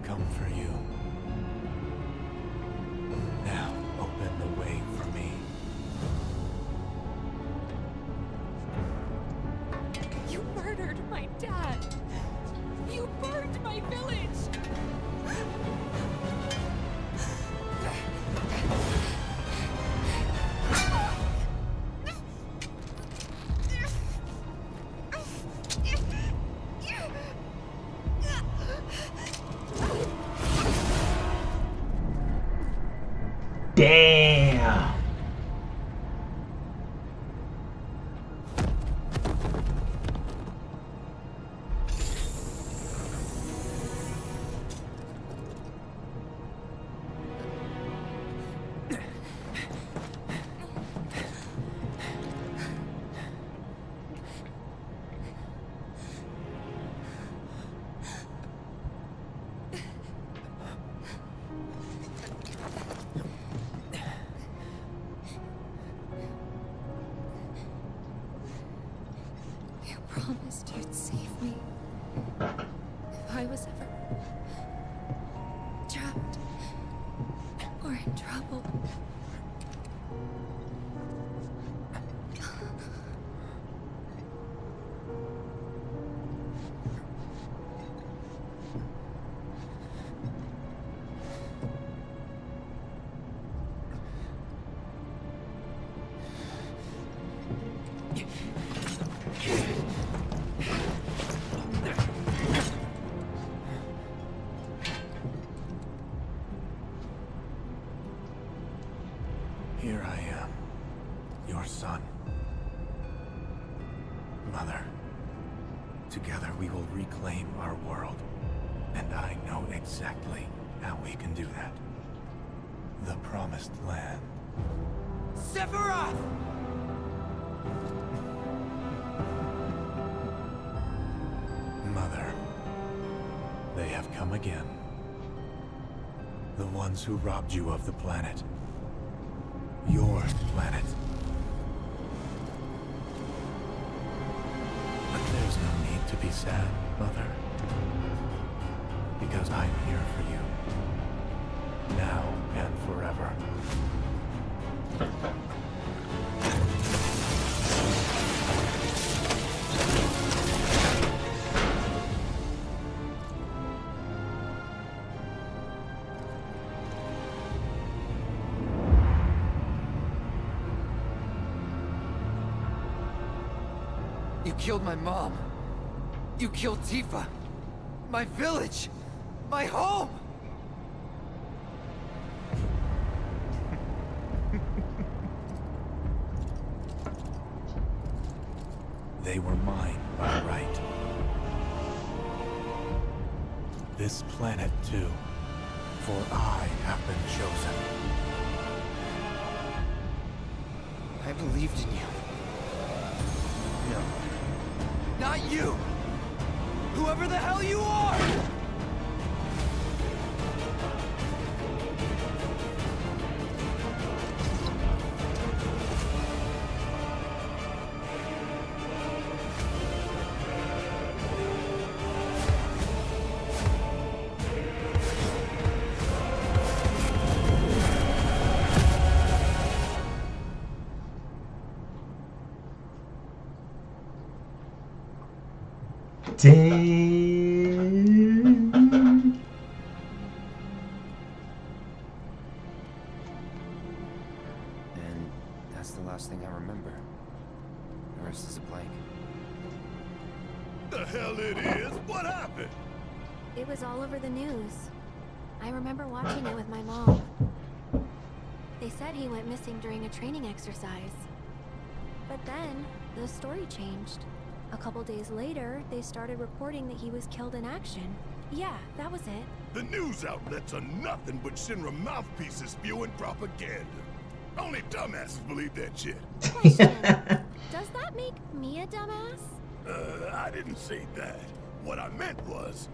S14: Come for you. Now open the way for me.
S2: You murdered my dad. You burned my village.
S1: Damn.
S10: Promised you'd save me. If I was ever trapped or in trouble.
S14: Here I am, your son. Mother, together we will reclaim our world, and I know exactly how we can do that. The Promised Land.
S9: Sephiroth!
S14: Mother, they have come again. The ones who robbed you of the planet. Your planet. But there's no need to be sad, Mother. Because I'm here for you. Now and forever.
S9: You killed my mom. You killed Tifa. My village. My home.
S14: They were mine by right. This planet too, for I have been chosen.
S9: I believed in you. No. Not you! Whoever the hell you are!
S1: Damn.
S9: And that's the last thing I remember. The rest is a blank.
S5: The hell it is? What happened?
S18: It was all over the news. I remember watching it with my mom. They said he went missing during a training exercise. But then, the story changed. A couple days later, they started reporting that he was killed in action. Yeah, that was it.
S5: The news outlets are nothing but Shinra mouthpieces spewing propaganda. Only dumbasses believe that shit.
S18: Question. Does that make me a dumbass?
S5: I didn't say that. What I meant was,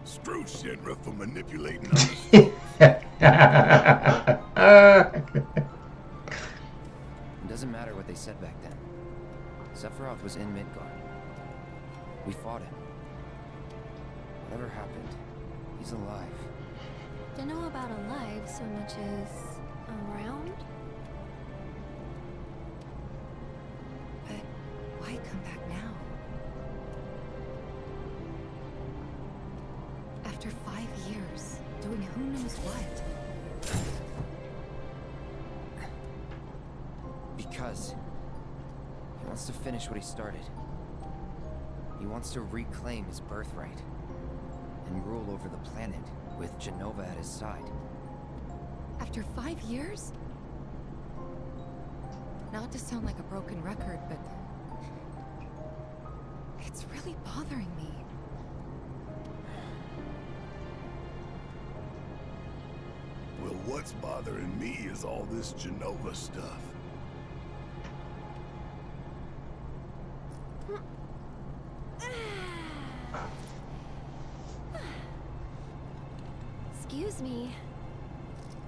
S5: screw Shinra for manipulating others.
S9: It doesn't matter what they said back then. Sephiroth was in Midgard. We fought him. Whatever happened, he's alive.
S18: Don't know about alive so much as around?
S10: But why come back now? After 5 years, doing who knows what?
S9: Because he wants to finish what he started. He wants to reclaim his birthright and rule over the planet with Jenova at his side.
S10: After 5 years? Not to sound like a broken record, but it's really bothering me.
S5: Well, what's bothering me is all this Jenova stuff.
S18: Excuse me.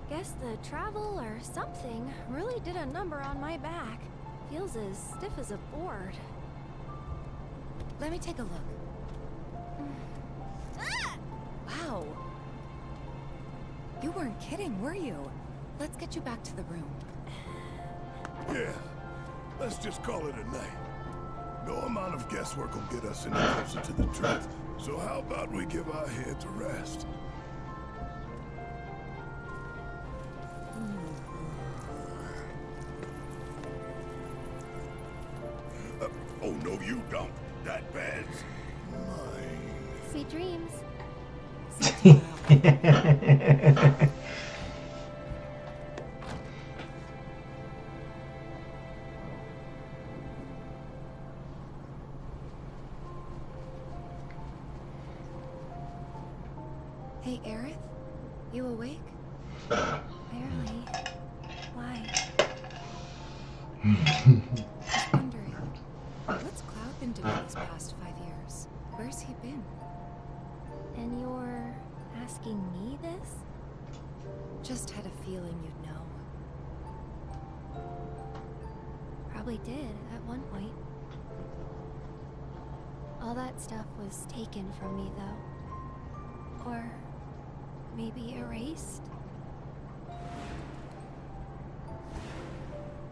S18: Guess the travel or something really did a number on my back. Feels as stiff as a board.
S10: Let me take a look. Wow. You weren't kidding, were you? Let's get you back to the room.
S5: Yeah, let's just call it a night. No amount of guesswork will get us any closer to the truth. So how about we give our heads a rest? Oh, no, you don't. That bed's mine.
S18: Sweet dreams.
S10: Hey, Aerith? You awake?
S18: Barely. Why?
S10: Just wondering, what's Cloud been doing these past 5 years? Where's he been?
S18: And you're asking me this?
S10: Just had a feeling you'd know.
S18: Probably did at one point. All that stuff was taken from me, though. Or maybe erased?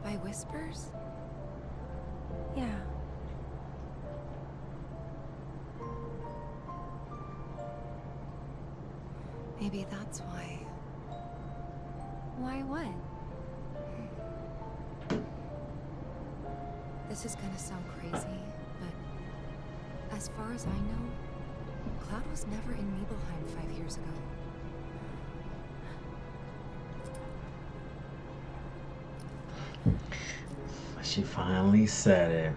S10: By whispers?
S18: Yeah.
S10: Maybe that's why.
S18: Why what?
S10: This is gonna sound crazy, but as far as I know, Cloud was never in Nibelheim 5 years ago.
S1: She finally said it.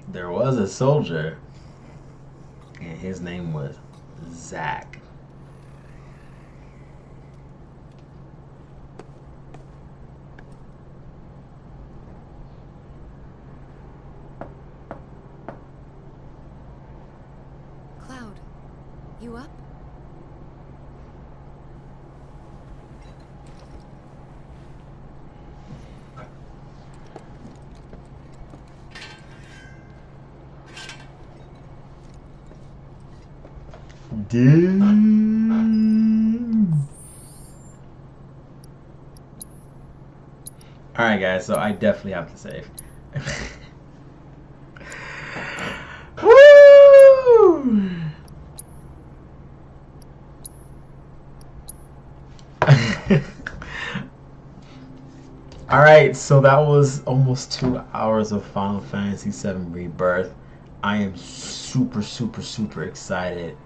S1: There was a soldier, and his name was Zack.
S10: Cloud, you up?
S1: Dude. Alright guys, so I definitely have to save. Woo! Alright, so that was almost 2 hours of Final Fantasy VII Rebirth. I am super excited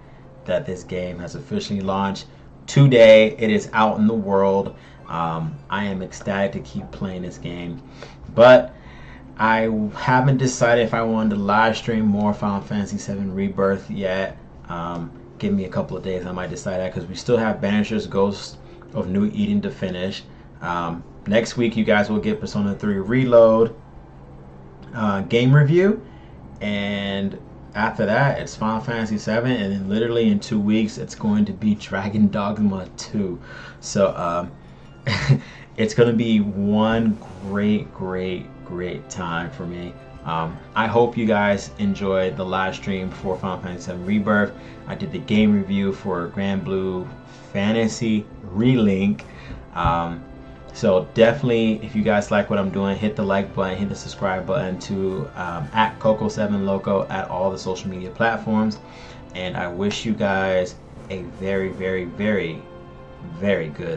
S1: that this game has officially launched. Today, it is out in the world. I am ecstatic to keep playing this game. But I haven't decided if I wanted to live stream more Final Fantasy VII Rebirth yet. Give me a couple of days, I might decide that, because we still have Banishers Ghost of New Eden to finish. Next week you guys will get Persona 3 Reload game review, and after that it's Final Fantasy VII, and then literally in 2 weeks it's going to be Dragon Dogma 2. So it's going to be one great time for me. I hope you guys enjoyed the live stream for Final Fantasy VII Rebirth. I did the game review for Grandblue Fantasy Relink. So definitely, if you guys like what I'm doing, hit the like button, hit the subscribe button to at Coco7Loco at all the social media platforms. And I wish you guys a very good